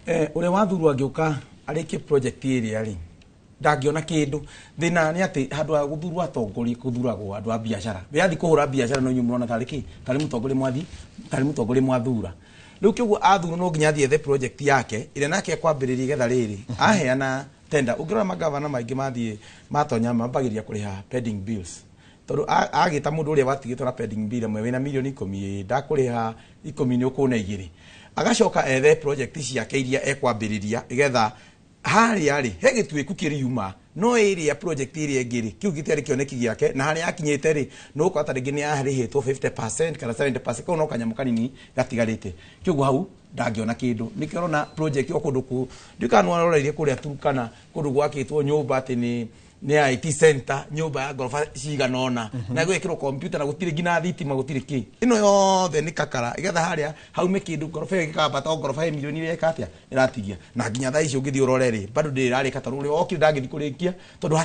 Ũrĩa wathurwo angĩũka areke project iri ari ndagiona kindu thina ni ati handu ha guthurwa atongori kuthuragwo andu a biashara biathi kuhura biashara no nyumurona tariki tari mutongori mwathi tari mutongori mwathura riu kiguo athura no nginya thie the project yake ire nake kwambiriria getha riri aheana tenda ungirora magavana maingi mathie matonya mambagiria kuriha pending bills tondu agita mundu uria watigitwo na pending bill mwe wina milioni 10 ndakuriha 10 ni ukuna igiri agacoka ethe project ciake iria ekwambiriria igetha hari ari hegitwiku kiriuma no area project iria ngiri kiu gitari kioneki giake na hari akinyete ri no ko atari ngini aharihetwo 50% kana 70% ko no kanyamu kanini gatigarite kiugo hau ndagiona kindu nikiona project yo kundu ku ndikano aroreire kuria Turukana kundu gwakitwo nyumba ati ni IT center nyumba ya gorofa ciganona na gwikirwo computer na gutire ngina thitima gutire ki ino yothe ni kakara igetha haria haume kindu gorofa gikabata gorofa milioni ile katia iratigia na nginya thaa icio ngithi urorere bado ndirari kataruri okire ndagithi kurikia tondu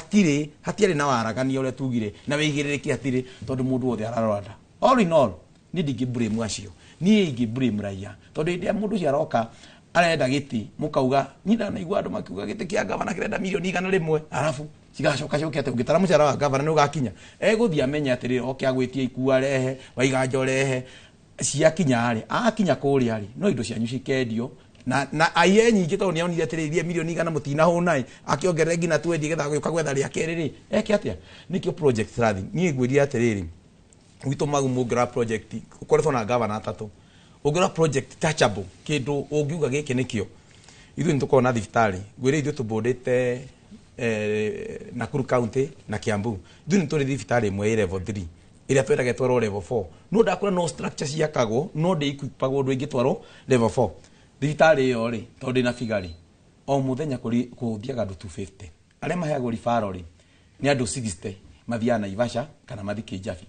hatiari na waragania ule tugire na wigiririki hatire tondu mundu wothe ararwanda all in all ni ndingimbure mwacio ni ingimbure mraia tondu ndia mundu cia roka arenda giti mukauga nyida na igwa andu makiuga giti kia gavana kirenda milioni 100 arafu cigacoka cokete ungitara mucara wa gavana ni ugakinya eguthia menya atiri oke agwitie ikua rehe waiga njorehe ciakinya ari akinya kuri ari no indo cianyu cikendio na aye nyingi to ni onire atiri milioni 100 mutina hunai akiongerera ngina 20 getha guka gwetha ria keriri eke atia nikio project strategy ni ngwiria atiriri wito magumu gra project ukoretwo na gavana atatu ugira project touchable kindu ungiuga giki nikio ithu ntukona thibitari gwire ithu tubodete Nakuru County na Kiambu ithu nituri thibitari imwe level 3 iria twendage twaro level 4 no ndakora no structure ciakagwo no de equipagwo ndu ingitwaro level 4 thibitari yo ri tondu na figari o muthenya kuthiaga andu 250 aria maheagwo rifaro ri ni andu 60 mathiana Ivasha kana mathi Kijabi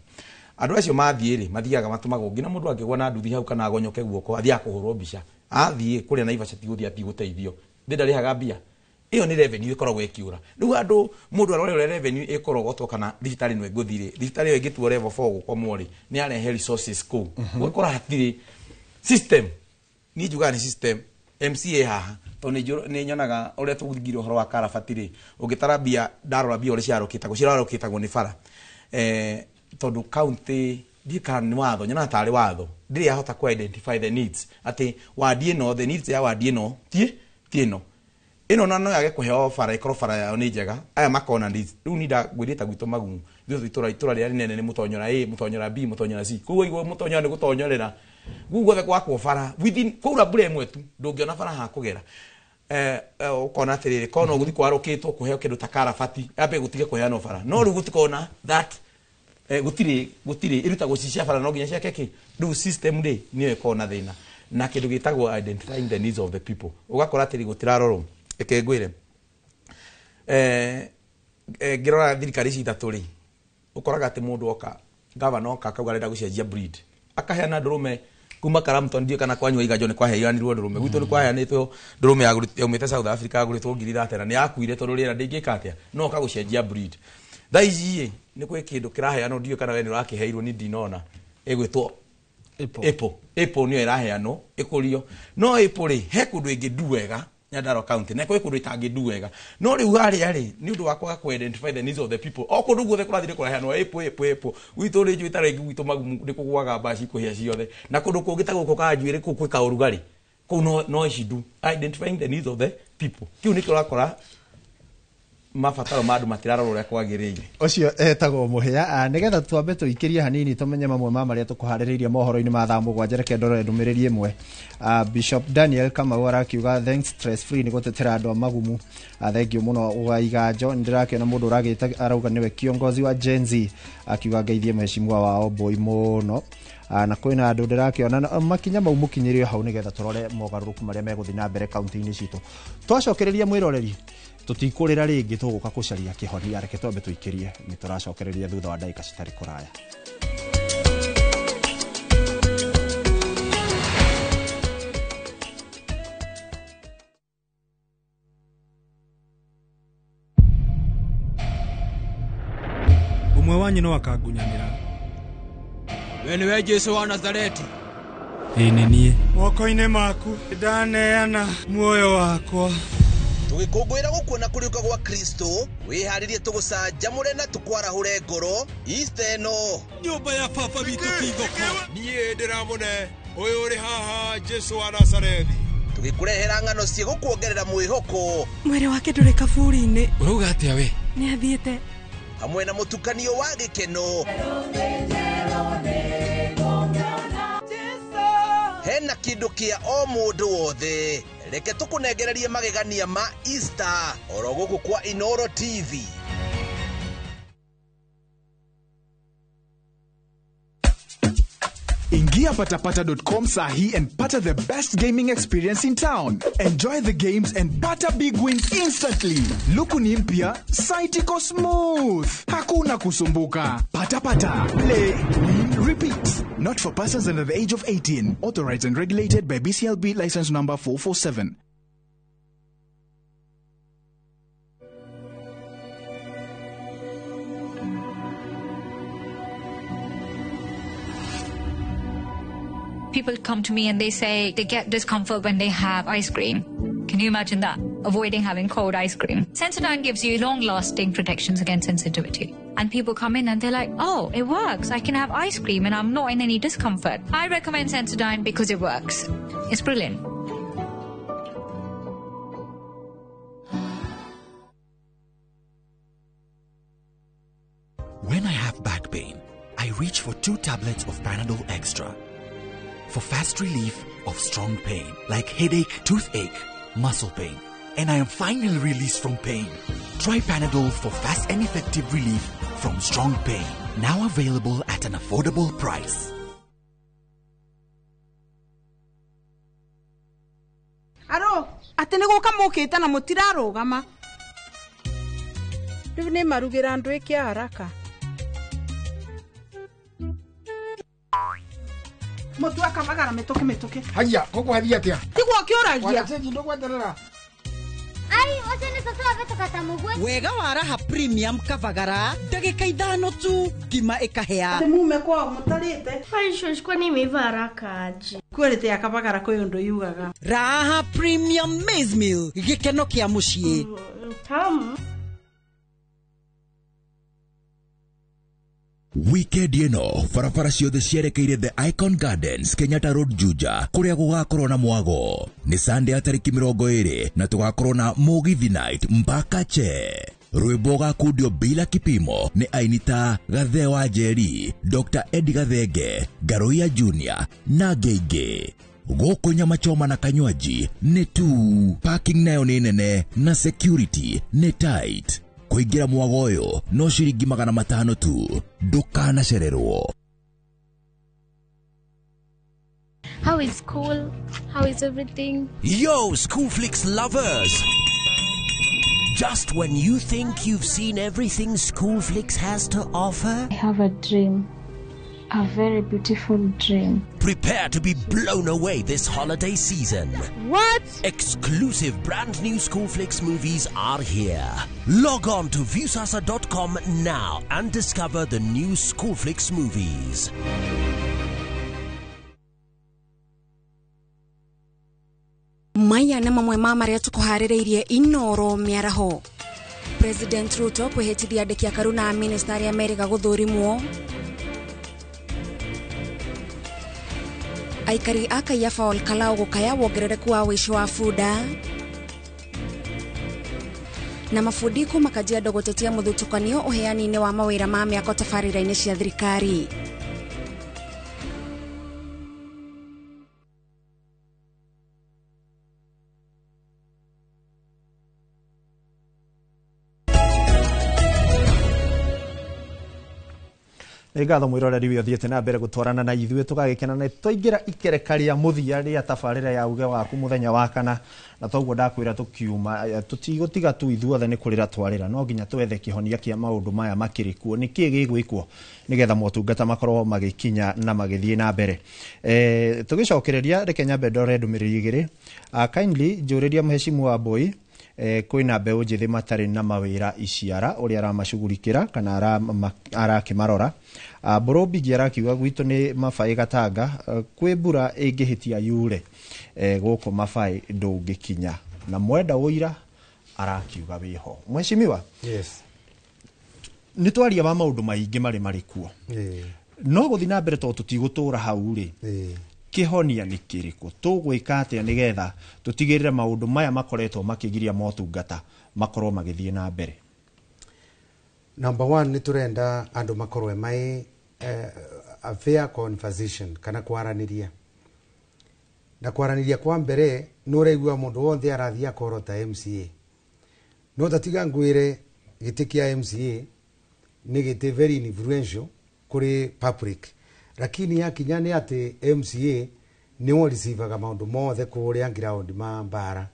andu acio mathie ri mathiaga matumagwo ngina mundu angigwa na nduthi hau kana agonyoke guoko athia kuhurwo mbica athie kuria na Ivasha tiguthia tiguteithio ndindarihaga mbia iyo ni revenue ikoragwo ikiura riu andu mundu arore revenue ikoragwo to kana thibitari no eguthire thibitari egituo level 4 gukwa mwori ni arehe resources ku gukora hatiri system ni juga ni system MCA haha to ni nyonaga ore tugithigire horo wa karabatiri ugitarabia darora bia ore ciarokitagwo cirarokitagwo ni fara tondu county dikana ni watho nyana tari watho ndiri yahota ku identify the needs ati wadie no the needs ya wadie no tie no ino no yage kuheo fara ikoro fara ya ni njega aya makona needs riu ni nda gwirita gwito magumu thithu itura ria nene ni mutonyora A mutonyora B mutonyora C kugo igwo mutonyora ni gutonyorera gugo the kwako fara within kura bure mwetu ndungiona fara ha kugera ukona atiriri kono guthi kwarukitwo kuheo kindu takara fati abe gutige kuhea no fara no rugu tikona that gutire iruta gucicia fara no nginya cia keke do system ri niyo ikona thina na kindu gitagwo identifying the needs of the people ugakora atiri gutiraroro eke ngwire ngirora thirikari ci itatu ri ukoraga ati mundu oka governor oka akauga arenda gucenjia breed akaheana ndurume kuma Karamton ndio kana kwanywa igajo ni kwaheanirwo ndurume gwitu ni kwaheanitwo ndurume yaumite South Africa aguritwo ngirira atera ni yakuire tondu rira ndingika atia no oka gucenjia breed thaici ni kwe kindu kiraheanwo ndio kana we ni urakiheirwo ni ndinona egwitwo Apple niyo iraheanwo ikurio no Apple ri he kundu ingidu wega Nyandarua County na kwe kundu itangidu wega no riu ari ni undu wakwa ku identify the needs of the people o kundu guothe kurathire kuraheanwo Apple witu ri njui tarengi witu magumu ni kugwaga baci kuhia ciothe na kundu kungitagwo ko kanjuire ku kwika urugari ku no ishidu identifying the needs of the people kiu ni kirakora mafataro madu matiraro ria kwagiriire ucio etagwo muhia nigetha twambe tuikirie hanini tumenye mamwe ma maria tukuhaririirie mohoro-ini ma thaa mugwanja reke ndorore ndumiriri imwe Bishop Daniel Kamau arakiuga thanks stress free ni gutetera andu magumu thengiu muno ugaiganjo ndirakiona mundu uragita arauga niwe kiongozi wa Gen Z akiuga ngeithie mheshimiwa wao boy muno na kwina andu ndirakiona makinya mau mukinyirio hau nigetha turore mogaruruku maria meguthi na mbere kaunti-ini citu twacokereria mwiroreri tutikurira ringi tuguka kucaria kihonia reke twambe tuikirie ni turacokereria thutha wa ndagika citari kuraya umwe wanyu no akangunyanira we niwe Jesu wa Nazareti ni nie moko-ini maku ndaneana muoyo wakwa tugikungwira gukuona kuriuka gwa Kristo wiharirie tugucanjamure na tukwarahure ngoro isteno nyumba ya baba bitu kingoko niĩ ndiramune uyu uri haha Jesu wa Nazarethi tugikurehera ng'ano cie gukuongerera mwihoko mwere wake nduri kaburi-ini uruga atia we ni athiite hamwe na mutukanio wa gikeno hena kindu kia o mundu wothe reke tukunengererie magegania ma Easter oro guku kwa Inoro TV. Ingia patapata.com sahi and pata the best gaming experience in town. Enjoy the games and pata big wins instantly. Luku ni mpya, site iko smooth. Hakuna kusumbuka. Patapata. Play, win, repeat. Not for persons under the age of 18. Authorized and regulated by BCLB license number 447. People come to me and they say they get discomfort when they have ice cream. Can you imagine that? Avoiding having cold ice cream. Sensodyne gives you long-lasting protections against sensitivity. And people come in and they're like, oh, it works. I can have ice cream and I'm not in any discomfort. I recommend Sensodyne because it works. It's brilliant. When I have back pain, I reach for 2 tablets of Panadol Extra. For fast relief of strong pain, like headache, toothache, muscle pain. And I am finally released from pain. Try Panadol for fast and effective relief from strong pain. Now available at an affordable price. Aro, atene guka mukite na mutirarugama. Riu ni marugira andu iki haraka. Mutu akamagara metoke. Haya, koko hathia atia? Tigwa kiuragia. Wanateji ndo gweterera. Ai, ocene sasa veto katamugwe. Wega waraha premium kavagara. Ndagika 5 tu ngima ikahea. Mume kwao mutarite. Ai, shoshkwa nimeiva haraka aje. Kwelete akavagara koyo ndo yugaga. Raha premium maize meal. Gikeno kia mucii. Tamu. Weekend ino barabara ciothe cierekeire the Icon Gardens Kenyatta Road Juja kuria gugakorwo na mwago ni Sunday ya tariki 20 na tugakorwo na Mugithi Night mpaka che rwimbo gakundio bila kipimo ni ainita Gathe wa Njeri, Dr. Eddie Gathenge, Garoia Junior na Geige. Goko nyama choma na kanywaji ni tu, parking nayo ni nene na security ni tight. Kuingira mwago uyu no ciringi 500 tu. Ndukanacererwo. How is school? How is everything? Yo, Schoolflix lovers! Just when you think you've seen everything Schoolflix has to offer, I have a dream. A very beautiful dream. Prepare to be blown away this holiday season. What? Exclusive brand new Schoolflix movies are here. Log on to viewsasa.com now and discover the new Schoolflix movies. Maya nĩ mamwe ma marĩa tũkũharĩrĩirie Inoro mĩaraho. President Ruto kwĩhĩtithia andĩki a Karuna na minister arĩa merĩga gũthũrimwo. Aikari a Kaiafa Olkalau gũkaya wongerereku wa ũici wa bunda. Na mafundi kuma Kajiado gũtetia mũthutũkanio ũheani-inĩ wa mawĩra ma mĩako tabarĩra-inĩ cia thirikari. Ngatho mwiroreri wi othiete na mbere gutwarana na ithuĩ tugagikena na tũingira ikereka ria muthia ria tabarĩra ya uge waku muthenya wa kana na toguo ndakwira tukiuma tutigutiga tu ithuothe ni kurira twarira no nginya twethe kihonia kia maundu maya makirikuo niki gigwikwo nigetha motungata makorwo magikinya na magithie na mbere tugicokereria reke nyambe ndore ndumiriri igiri kindly njuriria mheshimu wa boy kwina mbeu njithi matari na mawira iciara uria aramacugurikira kana arakimarora Borobi giarakiuga gwitu ni mabai gatanga kwi mbura ingihitia yure guko mabai ndungikinya na mwenda uira arakiuga wiho. Mheshimiwa, yes, ni twaria ba maundu maingi mari marikuo no guthi na mbere to tutigutura hau ri kihonia ni kiriku tugwika atia nigetha tutigirire maundu maya makoretwo makigiria motungata makorwo magithie na mbere. Number 1 ni turenda andu makorwe mai a fair conversation kana kwaraniria na kwaraniria kwa mbere nureigua mundu wothe arathia korota MCA no tatiga ngwire giti kia MCA ni giti very influential kuri public, lakini yakinya ni ati MCA ni wo receivaga maundu mothe kuria ground ma mbara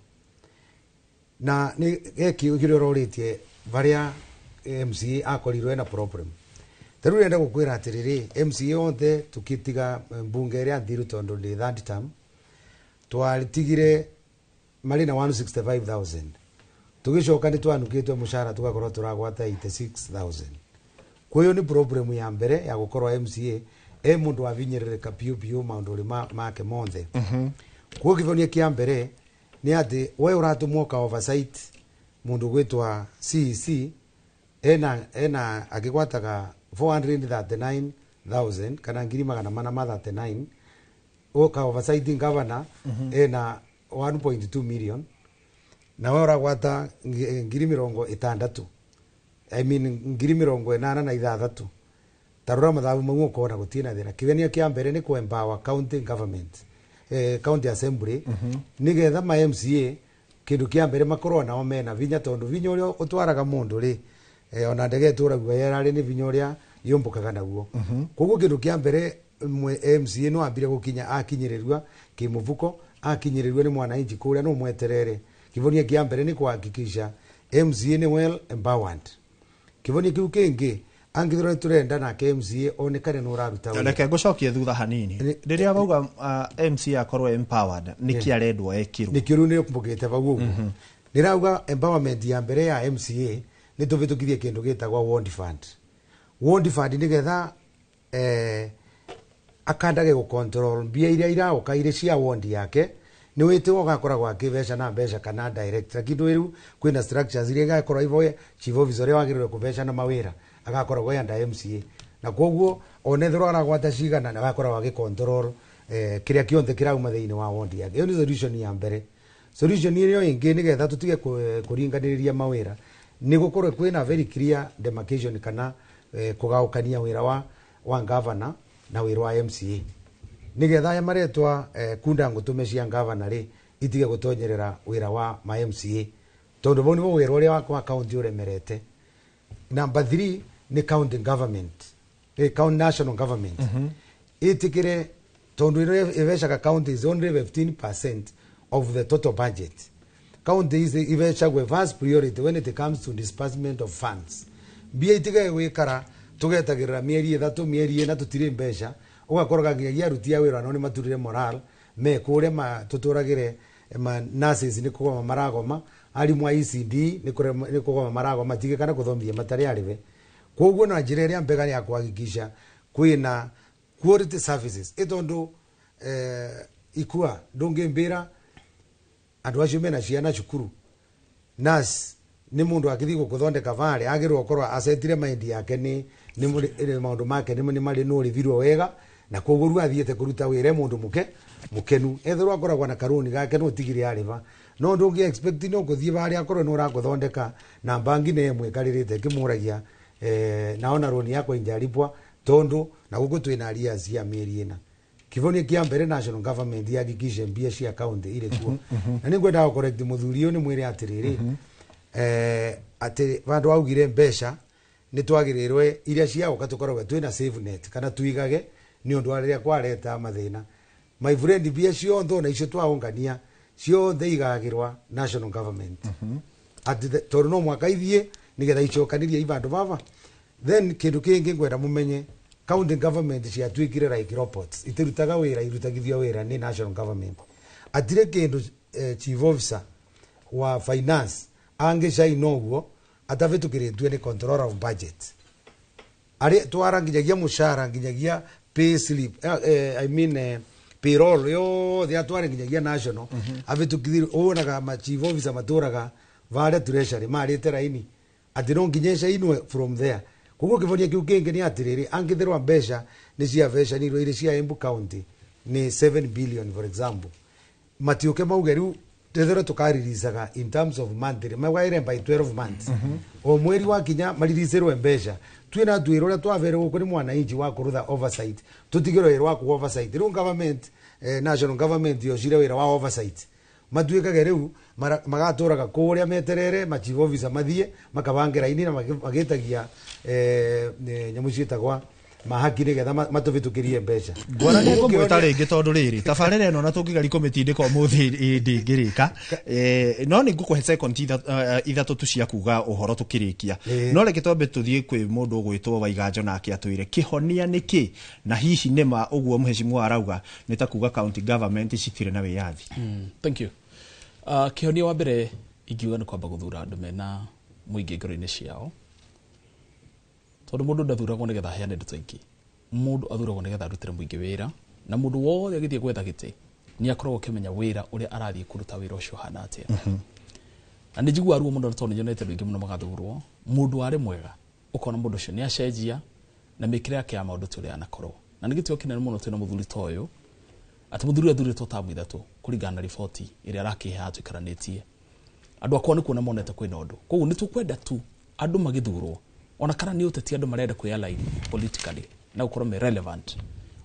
na ni gikio roritie varia MCA akorirwe na problem. Taru renda gukwira atiriri MCA onthe tukitiga mbunge ria thiru tondu ndi third term twalitigire mari na 165,000 tugicoka ni twanukitwe mushara tugakorwo turagwata 86,000. Kwa hiyo ni problem ya mbere ya gukorwo MCA mundu avinyiririka piu maundu make monthe. Kwa kivonia kia mbere ni ati we uratumwo ka oversight mundu gwitwa CEC ena akigwataga 439,000 kana ngiri magana mana ma 39 oka oversight governor ena 1.2 million na we uragwata ngiri 60, I mean ngiri 86 tarura mathabu mau ukona gutina thina. Kivenia kia mbere ni ku empower county government county assembly nigetha ma MCA kindu kia mbere makorwo nao mena vinya tondu vinya uria utwaraga mundu ri ona ndege turagwa yarari ni vinya uria yombokaga naguo. Koguo kindu kia mbere MCA no ambire gukinya akinyirerwa kimuvuko akinyirerwa ni mwananchi kuria no mweterere. Kivonia kia mbere ni kuhakikisha MCA ni well empowered. Kivonia kiu kingi angithiro turenda na MCA onekane no raruta wira. Reke ngucokie thutha hanini. Riria bauga MCA akorwo empowered ni kiarendwo ekirwo. Ni kiru ni mbugite baguo. Nirauga empowerment ya mbere ya MCA ni tuvitukithie kindu gitagwa ward fund. Ward fund ni getha akandage go control mbia iria iraoka ire cia ward yake ni witwo gakoragwo akiveca na mbeca kana director kindu iru kwina structures iria gakorwo ivo chief officer wagirire kuveca na mawira agakoragwo yanda MCA na koguo onethero aragwata cigana na agakorwo agi control kiria kionthe kirauma thiini wa ward yake. Iyo ni solution ya mbere. Solution iyo ingi ni getha tutige kuringaniriria mawira ni gukorwo kwina very clear demarcation kana kugaukania wira wa governor na wira wa MCA nigetha ya maretwa kunda ngutume cia governor ri itige gutonyerera wira wa ma MCA tondu bo ni bo wira uria wa county uremerete. Number 3 ni county government county national government itikire tondu iveshaga county is only 15% of the total budget. County is iveshagwe vast priority when it comes to disbursement of funds. Bia itige wikara tugetagirira mieri 3 mieri 4 tutire mbeca ugakorga nginya rutia wira no ni maturire moral me kure ma tuturagire ma nurses ni kugoma maragoma ari mwa ECD ni kugoma maragoma tige kana kuthomithia matari arive. Koguo na njira iria mbega ya kuhakikisha kwina quality services itondu ikua ndungimbira andu acio mena ciana cukuru nurse ni mundu akithi gukuthondeka vale agirwo korwa asetire mind yake ni maundu make ni mari no rivirwo wega na koguo ru athiete kuruta wire mundu mukenu ethero akoragwa na karuni gake no tigire ariva no ndungi expect no kuthie bari akorwo no raguthondeka na bangi ne emwe karirite kimuragia naona roni yako injaripwa tondu na gugu twina aria cia mieri ina. Kivonia kia mbere national government yagikishe mbia cia county ile kuo na ningwenda correct muthuri ni mwire atiriri ati vandu augire mbeca ni twagirirwe iria ciao katukoragwo twina save net kana tuigage ni undu aria kwareta mathina. My friend bia cio ndo na icio twaongania cio ndeigagirwa national government ati tondu no mwaka ithie nigetha icokanirie ivandu baba. Then kindu kingi ngwenda mumenye county government cia twikire like robots itirutaga wira irutagithio wira ni national government. Atire kindu chief officer wa finance angesha noguo atavitukirietwe ni controller of budget ari twara nginyagia mushara nginyagia pay slip I mean payroll yo thia twara nginyagia national avitukithire onaga ma chief officer maturaga vale treasury marite raini ati no nginyesha inwe from there kugo kivonia kiu kingi ni atiriri angithirwa mbeca ni cia vesha ni ile cia Embu County ni 7 billion for example matiuke maugeru tethero tukaririsaga in terms of monthly mawaire by 12 months o mweri wa kinya maririsirwe mbeca twina twiro ria twavere guko ni mwana inji wa kurutha oversight tutigiro wira wa ku oversight riu government national government yo shire wira wa oversight matuikaga riu magaturaga kuria meterere machief officer mathie makabangira ini na magitagia nyamu ciitagwa mahaki nigetha matuvitukirie mbeca ngorani ngumwita ringi tondu riri tabarire no na tungigari kumitindika umuthi ndingirika no ni ngukuhe second ithatu tu cia kuga uhoro tukirikia no reke twambe tuthie kwi mundu gwitwo Waiganjo nake atwire kihonia niki na hihi nema uguo muheshimiwa arauga ni ta kuga county government citire na wiyathi. Thank you. Kihonia wa mbere ingiuga ni kwamba guthura andu mena muingi ngoro-ini ciao tondu mundu ndathuragwo nigetha heane ndeto ingi mundu athuragwo nigetha arutire muingi wira na mundu wothe agithie gwetha giti ni akoragwo akimenya wira uria arathie kuruta wira ucio hana atia na ni njigua ruo mundu tondu nyonete bingi muno magathurwo mundu ari mwega ukona mundu ucio ni acenjia na mikire yake ya maundu turia anakorwo na ni gitio kinene muno twina muthuri toyo ati muthuri athuritwo tamu ithatu kuringana na riboti iria arakihe atwikaranitie andu akwa ni kuona monete kwina undu koguo ni tukwenda tu andu magithurwo ona kana ni uteti andu marenda kwialign politically na gukorwo me relevant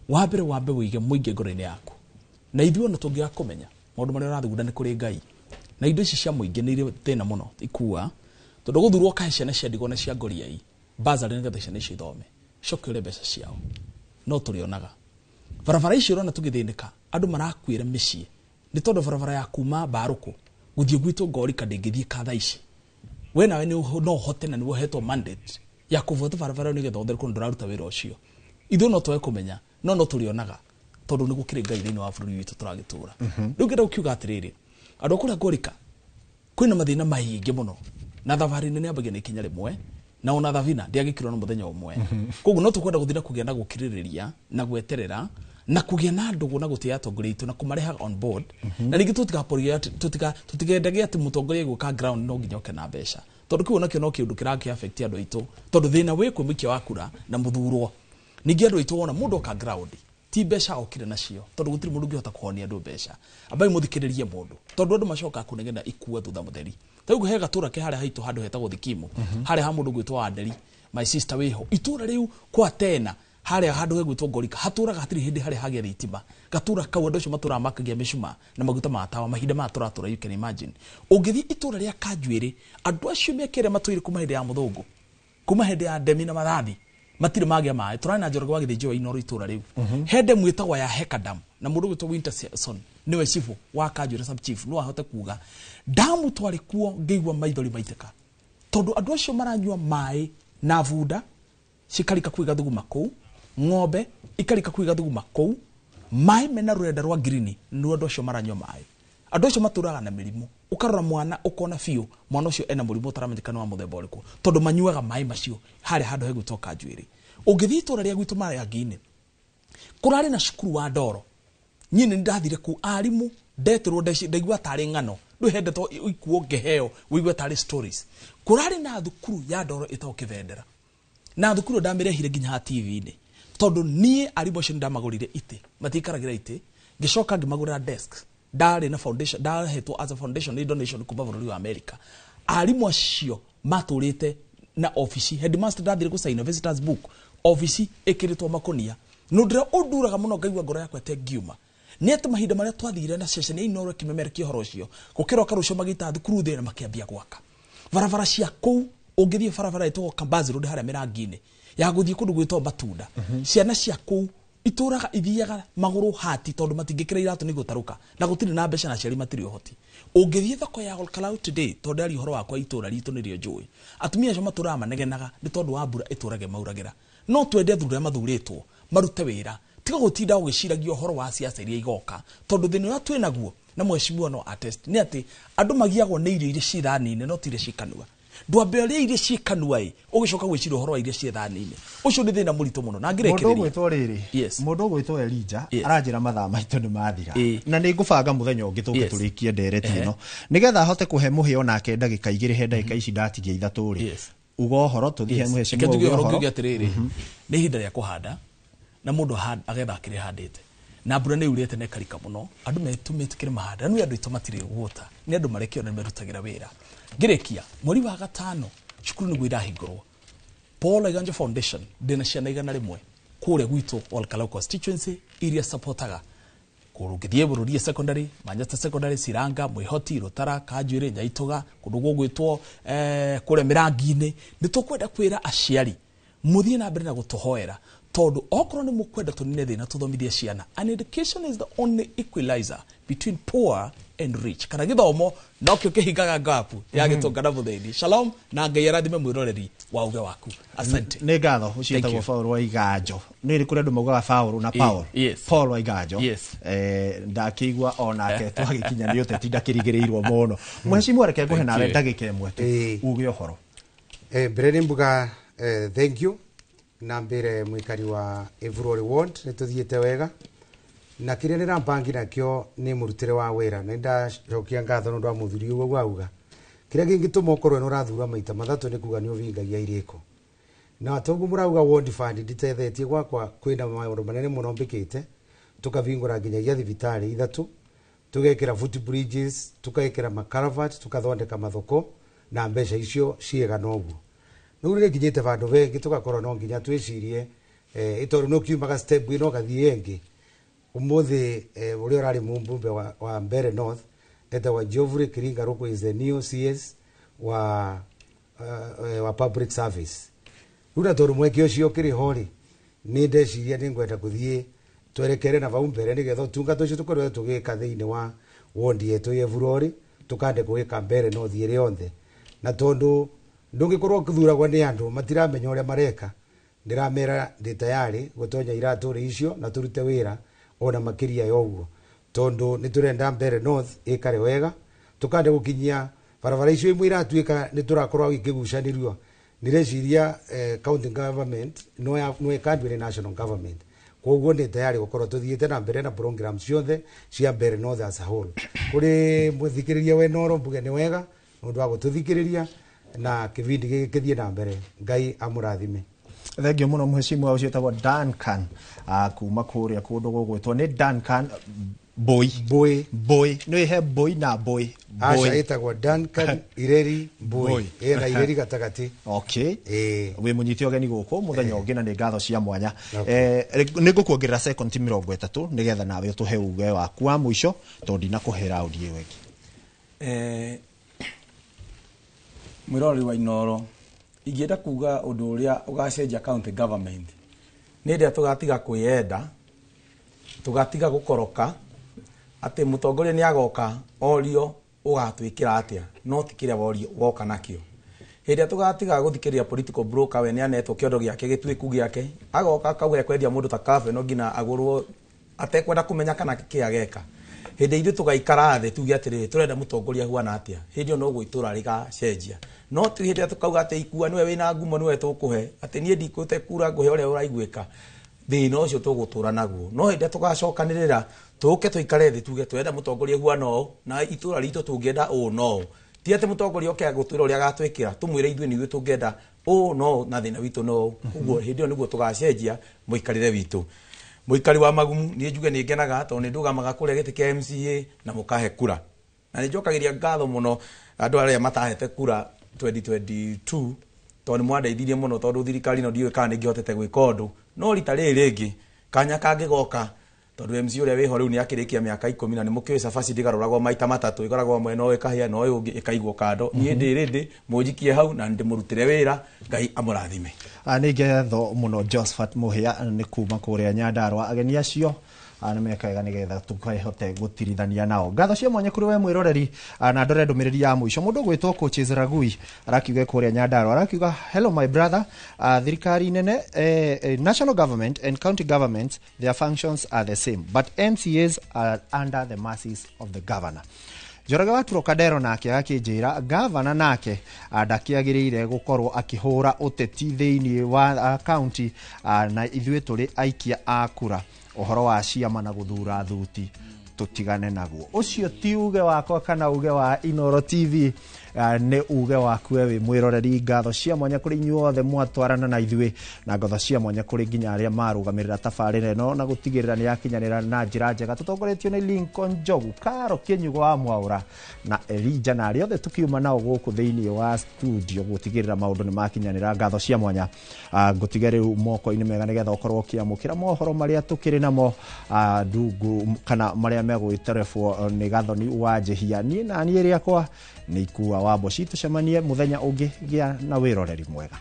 wambe wige muingi ngoro-ini yaku na ithuĩ ona tũngĩaga kũmenya maũndũ marĩa ũrathugunda nĩ kũrĩ Ngai na indo ici cia mũingĩ nĩ irĩ thĩna mũno ikua tondũ gũthurwo kahe ciana cia ndigwa na cia ngoriai bazarĩ nĩgetha ciana icio ithome coke ũrĩa mbeca ciao no tũrĩonaga barabara icio ũrona tũgĩthĩnĩka andũ marakuĩra mĩciĩ nĩ tondũ barabara ya kuma Mbarũkũ gũthiĩ gwitũ Ngorika ndĩngĩthiĩ katha ici we nawe no hote na nĩguo hetwo mandate ya kũbuata barabara nĩgetha ũthere kũndũ ndĩraruta wĩra ũcio ithuĩ no twage kũmenya no tũrĩonaga tondu ni gukire Ngai thĩinĩ wa bũrũri witũ tũragĩtũra rĩu ngenda gũkiuga atĩrĩrĩ andũ kũrĩa Ngorika kwĩna mathĩna maingĩ mũno na thabarĩ nene ambagia na ikinya rĩmwe na ona thabina ndĩagĩkirwo na mũthenya ũmwe koguo no tũkwenda gũthira kũgĩa na gũkirĩrĩria na gweterera na kũgĩa na ndũgũ na gũtĩa atongoria aitũ na kũmareha on board na ningĩ tũtigendage atĩ mũtongoria gwĩka ground no nginya oke na mbeca tondu kiu nakio no kiundu kiraki affect andu aitu tondu thina wi kwimikia wa kura na muthurwo ningi andu aitu wona mundu ka ground ti mbeca okire nacio tondu gutiri mundu ngihota kuhonia andu mbeca abai muthikiririe mundu tondu andu macoka kunegena ikua thutha mutheri taugu he gatura ke haria haitu handu hetagwo Thikimu haria ha mundu gwitwo Wanderi my sister wiho itura riu kwa tena haria handu hegwitwo Ngorika haturaga hatiri hindi haria hagia thitima gatura kau andu acio matura makagia micuma na maguta ma tawa mahinda ma turatura you can imagine ungithi itura ria Kanjuiri andu acio mekere matuire kuma hindi ya muthungu kuma hindi ya Ndemi na Mathathi matire magia mai turana Njoroge wa Githĩnjĩro Inoro itura riu hende mwitagwa ya Hekadam na mundu gwitwo Winterson niwe chifu wa Kanjuiri sub chief no ahote kuga damu twari kuo ngeigwa maithori maiteka tondu andu acio maranyua mai na bunda cikarika kwiga thuguma kuu ng'ombe ikarika kwiga thuguma kuu mai mena rurenda rwa green no andu acio maranyua mai andu acio maturaga na mirimu ukarora mwana ukona fiu mwana ucio ena murimu utaramenyekana wa muthemba uriku tondu manyuaga mai macio hari handu hegwitwo Kanjuiri ungithi itura ria gwitũ mara ngine kurari na cukuru wa Ndoro nyine ndathire ku arimu ndetirwo ndaigua tari ngano nduhendeto ikuo ngeheo wigua tari stories kurari na thukuru ya Ndoro itago Kĩbendera na thukuru ndamirehire nginya ha TV-ini tondu nie arimu cio ndamagurire ite matikaragira ite ngicoka ngimagurira desk ndari na foundation ndahetwo as a foundation ni donation kuma bũrũri wa America arimu acio maturite na office headmaster ndathire gusign visitors book office ikiritwo makonia no ndira unduraga muno ngaigua ngoro yakwa te ngiuma ni ati mahinda maria twathire na session ya Inoro kimemerekia horo cio gukira karucio magita thukuru thina makiambia gwaka barabara cia kuu ungithie barabara itwo Kambazi road haria Mirangi-ini ya guthie kundu gwitwo Batunda ciana cia kuu ituraga ithiaga maguru hati tondu matingikira iratu ni gutaruka na gutiri na mbeca na ciari matiri ohoti ungithie thoko ya Olkalau today tondu ari horo wakwa itura ritu nirio njui atumia acio matura manegenaga ni tondu wa mbura iturage mauragira no twende thura mathuritwo marute wira tiga gutinda ugiciragia horo wa siasa iria igoka tondu thini wa twinaguo na mheshimiwa no attest ni ati andu magiagwo ni irio iria ciranine no tire cikanua ndwambe ria iria ciekanuai ugicoka gwicira horo iria cie thani-ini ucio ni thina murito muno na ngirekereria mundu gwitwo riri mundu gwitwo Elija aranjira mathaa maitu ni mathira na ni ngubanga muthenya ungi tuke turikie ndereti ino nigetha hote kuhe muhio nake ndagika 2 he ndagika ici ndatigia 3 ri ugo horo tuthihe muhe cimu ugo horo ngi atiriri ni hinda ria kuhanda na mundu agetha akire handite na mbura ni urete ne karika muno andu metumitikire mahanda nu andu itomatire guota ni andu marekio na merutagira wira ngirekia mweri wa gatano cukuru ni gwira hingorwo Paul Iganja Foundation ndina ciana igana rimwe kure gwitu Olkalau constituency iria supportaga kurugithie bururi secondary Manchester secondary Siranga Mwihoti Rutara Kanjwire Nyaitoga kundu gwitwo kure Mirangi-ini nitukwenda kwira aciari muthie na mbere na gutuhoera tondu okoro ni mukwenda tunine thina tuthomithie ciana and education is the only equalizer between poor and rich kana githomo no kio kihingaga gapu ya gitongana butheni shalom na ngai arathime mwiroreri wa uge waku asante ne gatho ucietagwo Paul wa Iganjo ni ri kure ndu mugaga Paul na Paul Paul wa Iganjo ndakigwa onake twagikinya ni uteti ndakirigirirwo muno mwecimu areke guhe nawe ndagike imwe tu uge ohoro Brandon Mbuga thank you na mbere mwikari wa Every Ward nituthiete wega na kiria ni rambangi nakio ni murutire wa wira na ndacokia ngatho ndu amuthuri uguo gwauga kiria gingituma ukorwe no rathura maita mathatu ni kuga ni uvingagia iriko na tongu murauga ward fund nditethetie gwakwa kwina maundu manene muno mbikite tukavingura nginyagia thibitari ithatu tugekira footbridges tukaikira makaravat tukathondeka mathoko na mbeca icio ciega noguo nuri nginyite vandu vengi tugakorwo no nginya twicirie itoru no kiumaga step ino gathie engi umuthi uri urari mumbumbe wa Mbere North eta wa Geoffrey Kiringa Roko is the new CS wa public service rura toru mweke ucio kiri hori ni ndeciria ni ngwenda kuthie twerekere na vau mbere ni getho tungato cio tukorwe tugika thiini wa wondi yetu ye Vurori tukande kuika Mbere North iri yonthe na tondu ndungikorwo kuthuragwa ni andu matiramenya uria mareka ndiramera ndi tayari gutonya iraturi icio na turute wira ona makiria yoguo tondu ni turenda Mbere North ikare wega tukande gukinyia barabara icio imwe iratuika ni turakorwo ikigucanirio nireciria county government no ikandwe national government koguo ni tayari gukorwo tuthiete na mbere na programs ciothe cia Mbere North as a whole kuri muthikiriria we Noro Mbuge ni wega nundu wa gututhikiriria na kivindi gikithie na mbere ngai amurathime thengio muno muheshimu wa ucietagwo Duncan kuma kuria kundu gugwitwo ni Duncan boy no he boy na boy acha itagwo Duncan Ireri boy na Ireri gatagati okay we munyiti ogeni guku muthenya ungi na ni ngatho cia mwanya ni ngukuongerera second 30 nigetha nawe utuhe uge waku wa mwisho tondi na kuhera audio wengi mwirori wa Inoro ingienda kuga undu uria ugacenjia county government ni ndia tugatiga kwiyenda tugatiga gukoroka ati mutongoria ni agoka orio ugatwikira atia no tikire orio woka nakio hindia tugatiga guthikiria political broker we ni anetwo kiondo giake gitwiku giake agoka kauga kwendia mundu ta kafe no ngina agurwo atekwenda kumenya kana kiageka hindi ithu tugaikara thi tuge atiri turenda mutongoria huana atia hindi no gwitura riga cenjia no ti hindi tukauga ati ikua niwe wina ngumo niwe tukuhe ati nie ndikute kura nguhe uria uraiguika thina ucio tugutura naguo no hindi tugacokanirira tuke tuikare thi tuge twenda mutongoria huana o na itura ritu tungienda o no ti ati mutongoria oke agutwira uria agatwikira tumwire ithu ni tungienda o no na thina witu no uguo hindi niguo tugacenjia muikarire witu muikari wa magumu ni njuge ni ngenaga to ni ndugamaga kuria giti kia MCA na mukahe kura na ni njokagiria ngatho muno andu aria matahete kura 2022 to ni mwandeithirie muno tondu thirikari no ndiwe kana ngihotete gwika undu no rita ringi kanya kangigoka tondu MC uria wiho riu ni akirikia miaka 10 na ni mukiwe safari ndigaruragwo maita matatu ikoragwo mwe no ikahia no ungi ikaigwo kando ni ndi rindi mujikie hau na ndi murutire wira ngai amurathime ni ngetho muno Josephat Muhia ni kuma kuria Nyandarua ageni acio ana mekaga nigetha tukahote gutirithania nao ngatho cia mwanya kuri we mwiroreri na ndore ndumiriri ya mwisho mundu gwitwo Coach Ragui arakiuga kuria Nyandarua arakiuga hello my brother thirikari nene national government and county government their functions are the same but MCAs are under the mercies of the governor Njoroge wa Turokadero nake akinjira gavana nake ndakiagirire gukorwo akihura uteti thiini wa county na ithuĩ tũrĩ aikia a kura uhoro wa ciama na guthura thuti tutigane naguo. Ucio ti uge wakwa kana uge wa Inoro TV, ne uge waku we mwiroreri. Ngatho cia mwanya kuri inyuothe mwatwarana na ithuĩ, na ngatho cia mwanya kuri nginya aria marugamirira tabarĩra ĩno na gutigirira ni yakinyanira na njira njega. Tutongoretio ni Lincoln Njogu, Karo Kĩnyugo wa Mwaura na Elijah na aria othe tukiuma nao gũkũ thĩinĩ wa studio gutigirira maundu ni makinyanira. Ngatho cia mwanya ngũtige rĩu moko-inĩ mega nigetha ũkorwo ũkĩamũkĩra mohoro maria tukĩrĩ namo ndungu kana maria megwĩterebwo nĩ Gathoni wa Njĩhia. Niĩ na niĩ rĩakwa nĩ Ikua wa Mboci. Tucemanie muthenya ũngĩ, gĩa na wĩroreri mwega.